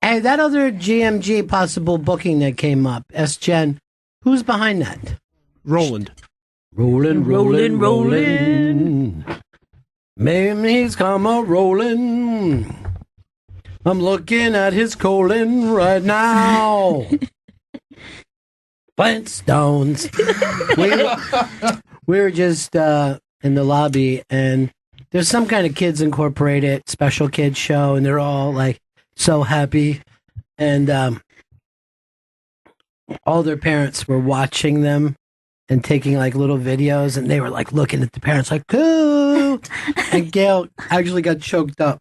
Hey, that other GMG possible booking that came up, S-Gen, who's behind that? Roland. Rolling. Maybe come a rolling. I'm looking at his colon right now. Flintstones. we were just in the lobby, and there's some kind of Kids Incorporated special kids show, and they're all like so happy, and all their parents were watching them and taking like little videos, and they were like looking at the parents like, "Ooh!" And Gail actually got choked up.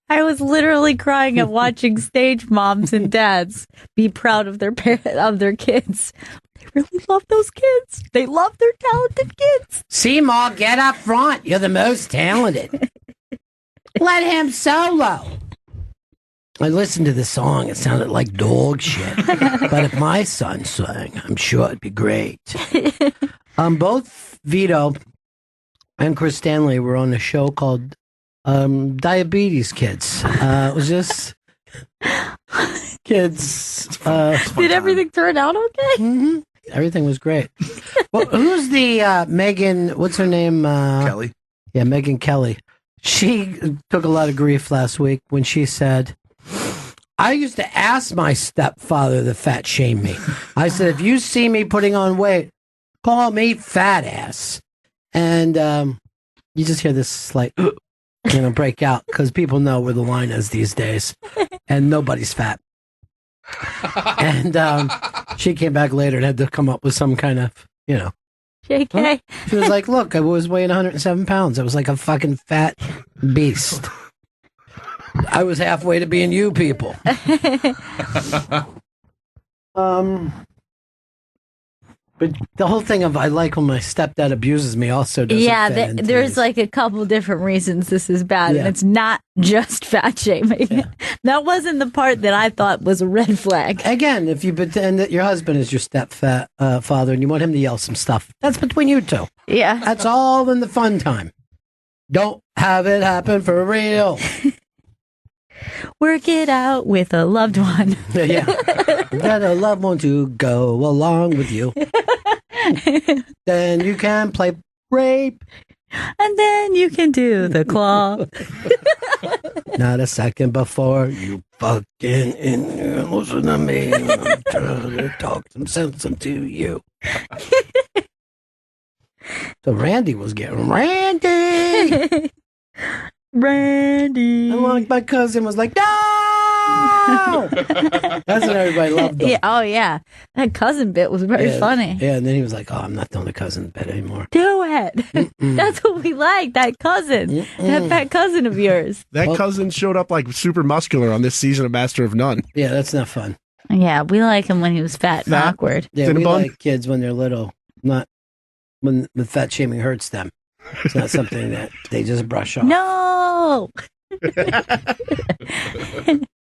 I was literally crying at watching stage moms and dads be proud of their kids. They really love those kids. They love their talented kids. See, Ma, get up front. You're the most talented. Let him solo. I listened to the song. It sounded like dog shit. But if my son sang, I'm sure it'd be great. Both Vito and Chris Stanley were on a show called Diabetes Kids. It was just kids. Did everything turn out okay? Mm-hmm. Everything was great. Well, who's the Megan? What's her name? Kelly. Yeah, Megan Kelly. She took a lot of grief last week when she said, I used to ask my stepfather to fat shame me. I said, if you see me putting on weight, call me fat ass. And you just hear this slight break out because people know where the line is these days, and nobody's fat. And she came back later and had to come up with some kind of, JK. She was like, look, I was weighing 107 pounds. I was like a fucking fat beast. I was halfway to being you people. But the whole thing of I like when my stepdad abuses me also doesn't fit into there's these. like a couple different reasons this is bad, Yeah. and it's not just fat shaming. Yeah. That wasn't the part that I thought was a red flag. Again, if you pretend that your husband is your stepfather and you want him to yell some stuff, that's between you two. Yeah. That's all in the fun time. Don't have it happen for real. Work it out with a loved one. Yeah. Got a loved one to go along with you. Then you can play rape. And then you can do the claw. Not a second before you fucking listen to me. I'm trying to talk some sense into you. So Randy was getting Randy. Randy. And like my cousin was like, no! That's what everybody loved. Him. Yeah, oh, yeah. That cousin bit was very funny. Yeah, and then he was like, oh, I'm not doing the cousin bit anymore. Do it. That's what we like, that cousin. That fat cousin of yours. That cousin showed up like super muscular on this season of Master of None. Yeah, that's not fun. Yeah, we like him when he was fat and awkward. Yeah, we like kids when they're little, not when the fat shaming hurts them. It's not something that they just brush off. No!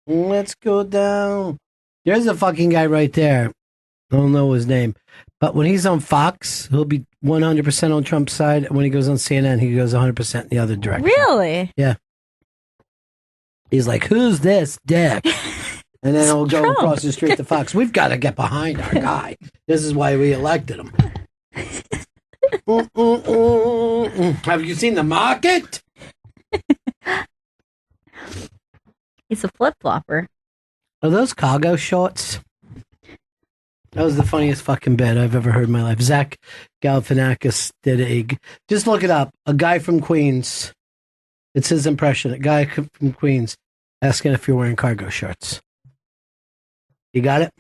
Let's go down. There's a fucking guy right there. I don't know his name. But when he's on Fox, he'll be 100% on Trump's side. And when he goes on CNN, he goes 100% in the other direction. Really? Yeah. He's like, who's this dick? And then he'll go across the street to Fox. We've got to get behind our guy. This is why we elected him. Have you seen The Market? He's a flip-flopper. Are those cargo shorts? That was the funniest fucking bit I've ever heard in my life. Zach Galifianakis did just look it up. A guy from Queens It's his impression. A guy from Queens asking if you're wearing cargo shorts. You got it?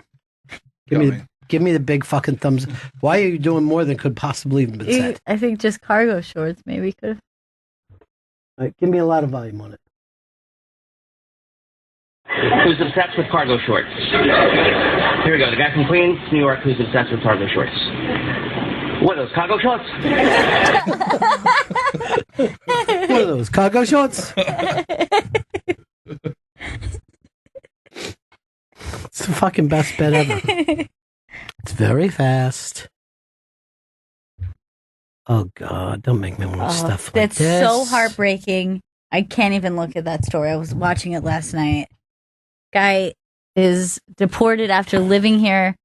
Give me the big fucking thumbs. Why are you doing more than could possibly have been said? I think just cargo shorts maybe could have. All right, give me a lot of volume on it. Who's obsessed with cargo shorts? Here we go. The guy from Queens, New York, who's obsessed with cargo shorts. What are those, cargo shorts? What are those, cargo shorts? It's the fucking best bet ever. It's very fast. Oh, God, don't make me watch stuff like That's this. so heartbreaking. I can't even look at that story. I was watching it last night. Guy is deported after living here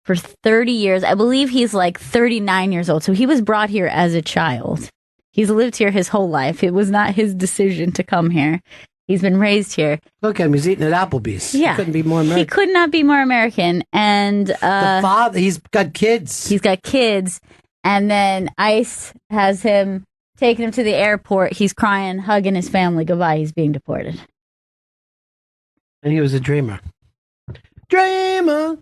for 30 years. I believe he's like 39 years old. So he was brought here as a child. He's lived here his whole life. It was not his decision to come here. He's been raised here. Look at him. He's eating at Applebee's. Yeah. He couldn't be more American. He could not be more American. And the father, he's got kids. He's got kids. And then ICE has him, taking him to the airport. He's crying, hugging his family goodbye. He's being deported. And he was a dreamer. Dreamer,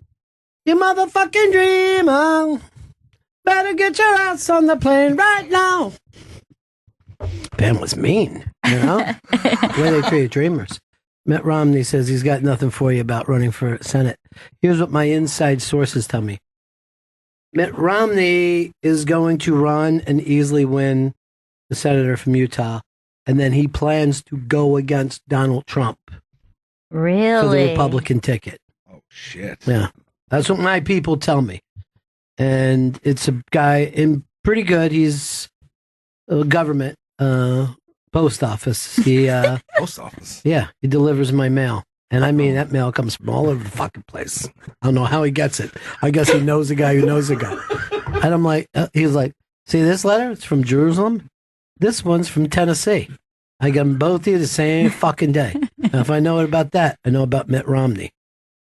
you motherfucking dreamer. Better get your ass on the plane right now. Ben was mean, you know? The way they treat dreamers. Mitt Romney says he's got nothing for you about running for Senate. Here's what my inside sources tell me. Mitt Romney is going to run and easily win the senator from Utah, and then he plans to go against Donald Trump. Really? For the Republican ticket. Oh, shit. Yeah. That's what my people tell me. And it's a guy in pretty good. He's a government, post office. He, Post office? Yeah. He delivers my mail. And I mean, that mail comes from all over the fucking place. I don't know how he gets it. I guess he knows a guy who knows a guy. And I'm like, he's like, see this letter? It's from Jerusalem. This one's from Tennessee. I got them both here the same fucking day. Now, if I know about that, I know about Mitt Romney.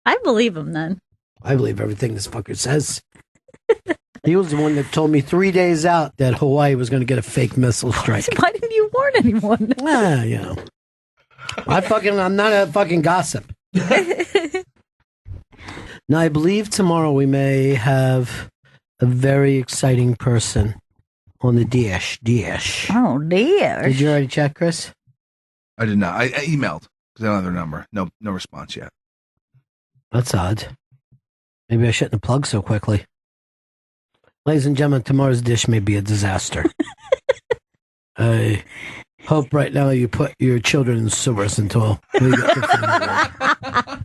I believe him then. I believe everything this fucker says. He was the one that told me 3 days out that Hawaii was going to get a fake missile strike. Why didn't you warn anyone? You know. I'm not a fucking gossip. Now, I believe tomorrow we may have a very exciting person on the dish. Oh, dear. Did you already check, Chris? I did not. I emailed because I don't have their number. No response yet. That's odd. Maybe I shouldn't have plugged so quickly. Ladies and gentlemen, tomorrow's dish may be a disaster. I hope right now you put your children in sewers until we get to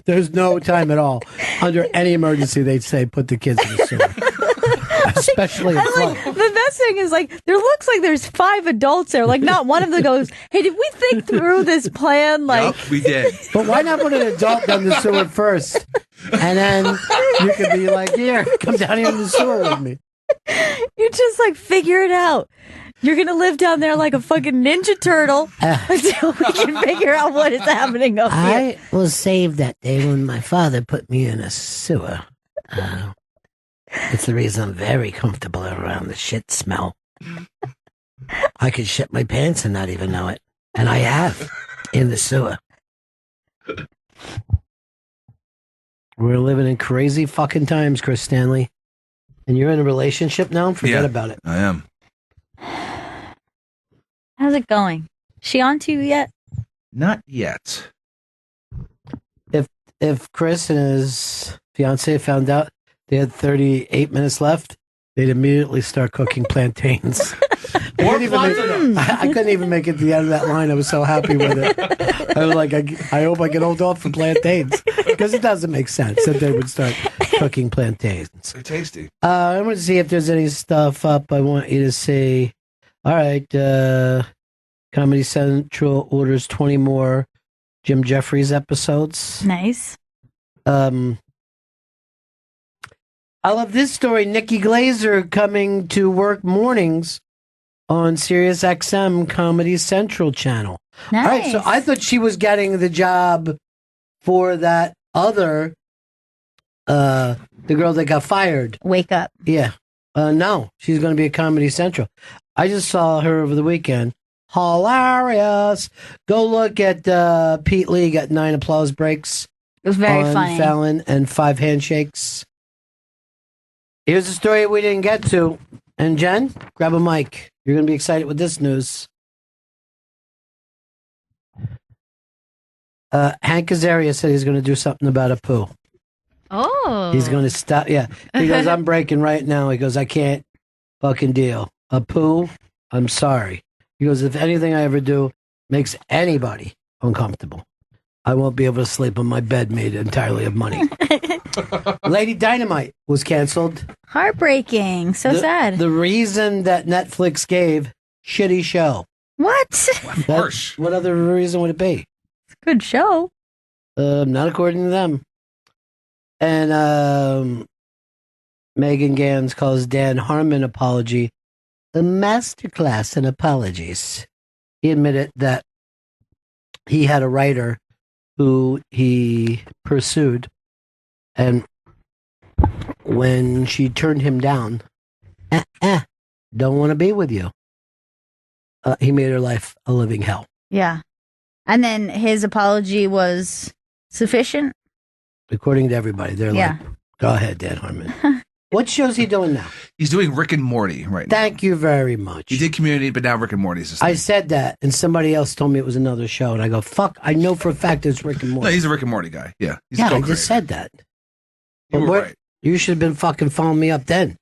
There's no time at all. Under any emergency, they'd say put the kids in the sewer. Especially in flood. The best thing is, like, there looks like there's 5 adults there. Like, not one of them goes, hey, did we think through this plan? Like, Yep, we did. But why not put an adult down the sewer first? And then you could be like, here, come down here in the sewer with me. you just, like, figure it out. You're going to live down there like a fucking Ninja Turtle until we can figure out what is happening up here. I was saved that day when my father put me in a sewer. It's the reason I'm very comfortable around the shit smell. I could shit my pants and not even know it. And I have in the sewer. We're living in crazy fucking times, Chris Stanley. And you're in a relationship now? Forget about it. I am. How's it going? She on to you yet? Not yet. If Chris and his fiance found out they had 38 minutes left, they'd immediately start cooking plantains. I couldn't even make it to the end of that line. I was so happy with it. I was like, I hope I can hold off for plantains. Because it doesn't make sense that they would start cooking plantains. They're tasty. I'm going to see if there's any stuff up I want you to see. All right. Comedy Central orders 20 more Jim Jeffries episodes. Nice. I love this story. Nikki Glazer coming to work mornings on Sirius XM Comedy Central channel. Nice. All right, so I thought she was getting the job for that other, the girl that got fired. Wake Up. Yeah. No, she's going to be at Comedy Central. I just saw her over the weekend. hilarious. Go look at Pete Lee got 9 applause breaks. It was very on funny. Fallon and 5 handshakes. Here's a story we didn't get to. And Jen, grab a mic. You're going to be excited with this news. Hank Azaria said he's going to do something about a poo. Oh. He's going to stop. Yeah. He goes, I'm breaking right now. He goes, I can't fucking deal. A poo, I'm sorry. He goes, if anything I ever do makes anybody uncomfortable, I won't be able to sleep on my bed made entirely of money. Lady Dynamite was canceled. Heartbreaking. So sad. The reason that Netflix gave, shitty show. What? What other reason would it be? It's a good show. Not according to them. And Megan Gans calls Dan Harmon apology a masterclass in apologies. He admitted that he had a writer who he pursued, and when she turned him down, don't want to be with you, he made her life a living hell. Yeah. And then his apology was sufficient? According to everybody, they're like, go ahead, Dan Harmon. What show's he doing now? He's doing Rick and Morty right now. Thank you very much. He did Community, but now Rick and Morty's his I thing. said that, and somebody else told me it was another show, and I go, fuck, I know for a fact it's Rick and Morty. No, he's a Rick and Morty guy. Yeah. He's Yeah, I co-creator. just said that. You were what- right. You should have been fucking following me up then.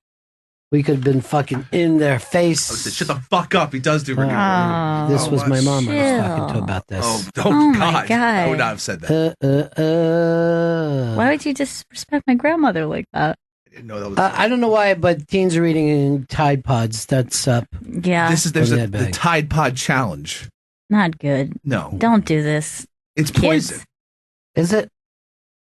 We could have been fucking in their face. I said, shut the fuck up. He does do Rick and Morty. This was my mom I was talking to about this. Oh, my God. God. I would not have said that. Why would you disrespect my grandmother like that? I don't know why, but teens are eating in Tide Pods. That's up. Yeah. There's on the that bag. Tide Pod Challenge. Not good. No. Don't do this. It's Kids. poison. Is it?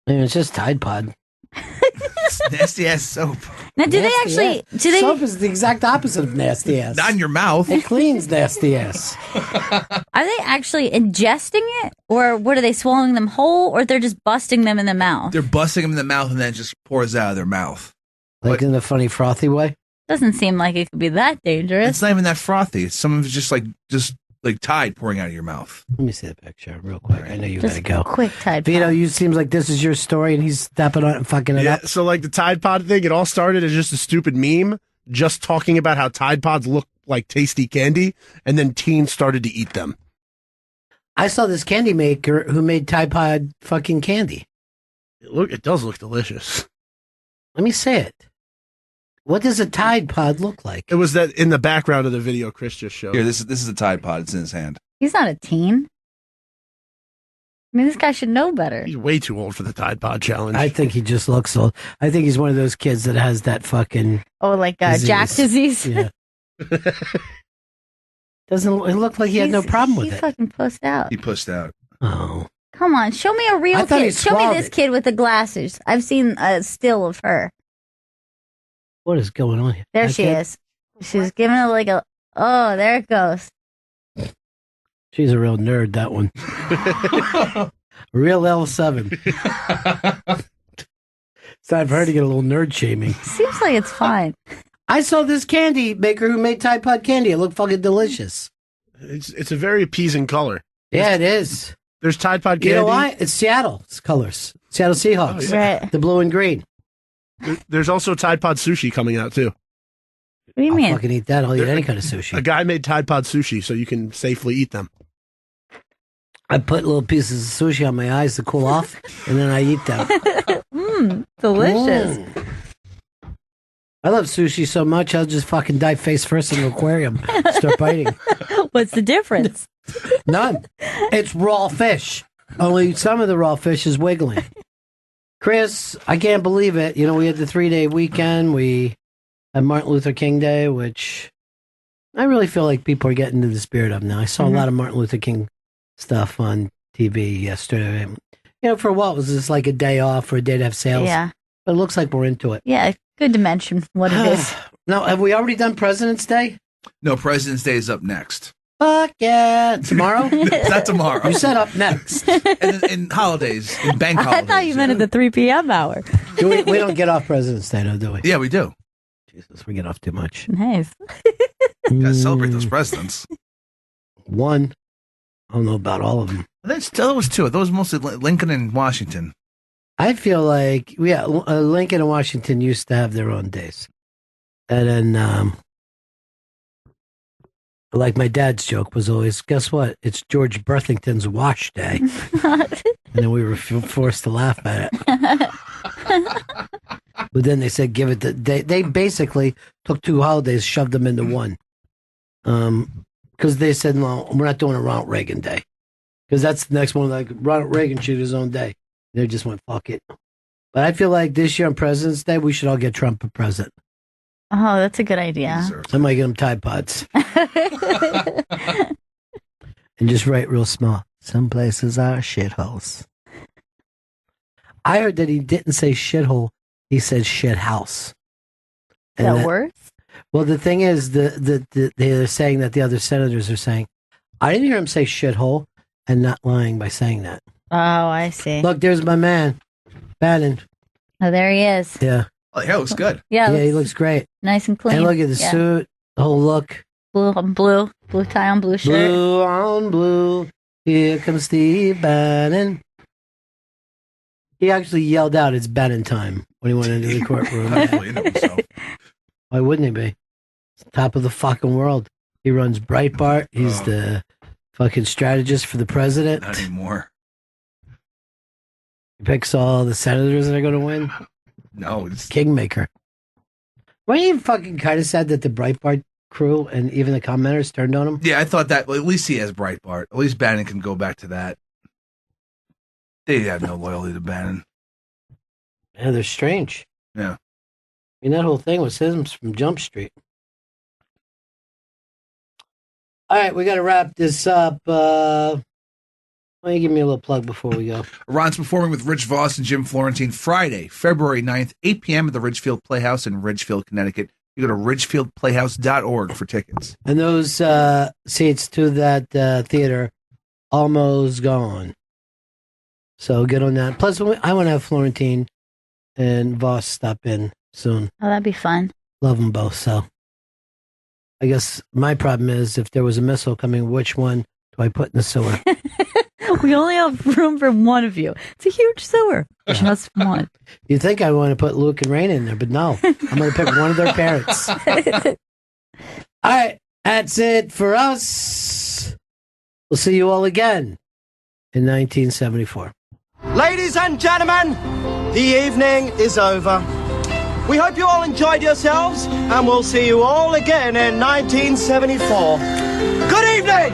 I mean, it's just Tide Pod. It's nasty ass soap. Now, do they Nasty actually? ass. Do they? Soap is the exact opposite of nasty ass. Not in your mouth. It cleans nasty ass. Are they actually ingesting it, or what are they swallowing them whole, or they're just busting them in the mouth? They're busting them in the mouth and then it just pours out of their mouth. Like in a funny, frothy way? Doesn't seem like it could be that dangerous. It's not even that frothy. It's some of it's just like Tide pouring out of your mouth. Let me see the picture real quick. I know you Just gotta go. quick Tide Vito, you seems like this is your story, and he's stepping on it and fucking it Yeah, up. so like the Tide Pod thing, it all started as just a stupid meme, just talking about how Tide Pods look like tasty candy, and then teens started to eat them. I saw this candy maker who made Tide Pod fucking candy. It does look delicious. Let me say it. What does a Tide Pod look like? It was that in the background of the video Chris just showed. Here, this is a Tide Pod. It's in his hand. He's not a teen. I mean, this guy should know better. He's way too old for the Tide Pod challenge. I think he just looks old. I think he's one of those kids that has that fucking Oh, like disease. Jack disease. Yeah. Doesn't it look like he had no problem with He it? fucking pussed out. He pushed out. Oh. Come on, show me a I real thought he kid. Show me swallowed this it. kid with the glasses. I've seen a still of her. What is going on here? There That she kid? is. She's giving it like a. Oh, there it goes. She's a real nerd, that one. Real L7. It's time for her to get a little nerd shaming. Seems like it's fine. I saw this candy maker who made Tide Pod candy. It looked fucking delicious. It's a very appeasing color. Yeah, it is. There's Tide Pod candy. You know why? It's Seattle's colors. Seattle Seahawks. Oh, yeah. Right. The blue and green. There's also Tide Pod sushi coming out too. What do you mean? Fucking eat that. I'll eat any kind of sushi. A guy made Tide Pod sushi so you can safely eat them. I put little pieces of sushi on my eyes to cool off, and then I eat them. Delicious. I love sushi so much, I'll just fucking dive face first in an aquarium. Start biting. What's the difference? None. It's raw fish. Only some of the raw fish is wiggling. Chris, I can't believe it. You know, we had the 3-day weekend. We had Martin Luther King Day, which I really feel like people are getting into the spirit of now. I saw a lot of Martin Luther King stuff on TV yesterday. You know, for a while it was just like a day off or a day to have sales. Yeah. But it looks like we're into it. Yeah, good to mention what it is. Now, have we already done President's Day? No, President's Day is up next. Fuck yeah. Tomorrow? It's not tomorrow. You said up next. And holidays, in bank I holidays. thought you meant at the 3 p.m. hour. We don't get off President's Day, no, do we? Yeah, we do. Jesus, we get off too much. Nice. Gotta celebrate those presidents. One. I don't know about all of them. That's those two. Those mostly Lincoln and Washington. I feel like, Lincoln and Washington used to have their own days. And then, like my dad's joke was always, guess what? It's George Berthington's wash day. And then we were forced to laugh at it. But then they said, give it they basically took 2 holidays, shoved them into one. Because they said, no, we're not doing a Ronald Reagan Day. Because that's the next one, like Ronald Reagan should his own day. They just went, fuck it. But I feel like this year on President's Day, we should all get Trump a present. Oh, that's a good idea. I might get him Tide Pods. And just write real small. Some places are shitholes. I heard that he didn't say shithole. He said shit house. Is that worse? Well, the thing is, they're saying that the other senators are saying, I didn't hear him say shithole, and not lying by saying that. Oh, I see. Look, there's my man, Bannon. Oh, there he is. Yeah. Oh, yeah, looks good. Yeah, he looks great. Nice and clean. And look at the suit, the whole look. Blue on blue. Blue tie on blue shirt. Blue on blue. Here comes Steve Bannon. He actually yelled out, it's Bannon time, when he went into the courtroom. Why wouldn't he be? It's the top of the fucking world. He runs Breitbart. He's the fucking strategist for the president. Not anymore. He picks all the senators that are going to win. No, it's Kingmaker. Weren't you fucking kind of sad that the Breitbart crew and even the commenters turned on him? Yeah, I thought that. Well, at least he has Breitbart. At least Bannon can go back to that. They have no loyalty to Bannon. Yeah, they're strange. Yeah. I mean, that whole thing was him from Jump Street. All right, we got to wrap this up. Why don't you give me a little plug before we go? Ron's performing with Rich Voss and Jim Florentine Friday, February 9th, 8 p.m. at the Ridgefield Playhouse in Ridgefield, Connecticut. You go to ridgefieldplayhouse.org for tickets. And those seats to that theater almost gone. So get on that. Plus, I want to have Florentine and Voss stop in soon. Oh, that'd be fun. Love them both. So I guess my problem is if there was a missile coming, which one do I put in the sewer? We only have room for one of you. It's a huge sewer. Just one. You think I want to put Luke and Raina in there, but no. I'm going to pick one of their parents. All right. That's it for us. We'll see you all again in 1974. Ladies and gentlemen, the evening is over. We hope you all enjoyed yourselves, and we'll see you all again in 1974. Good evening!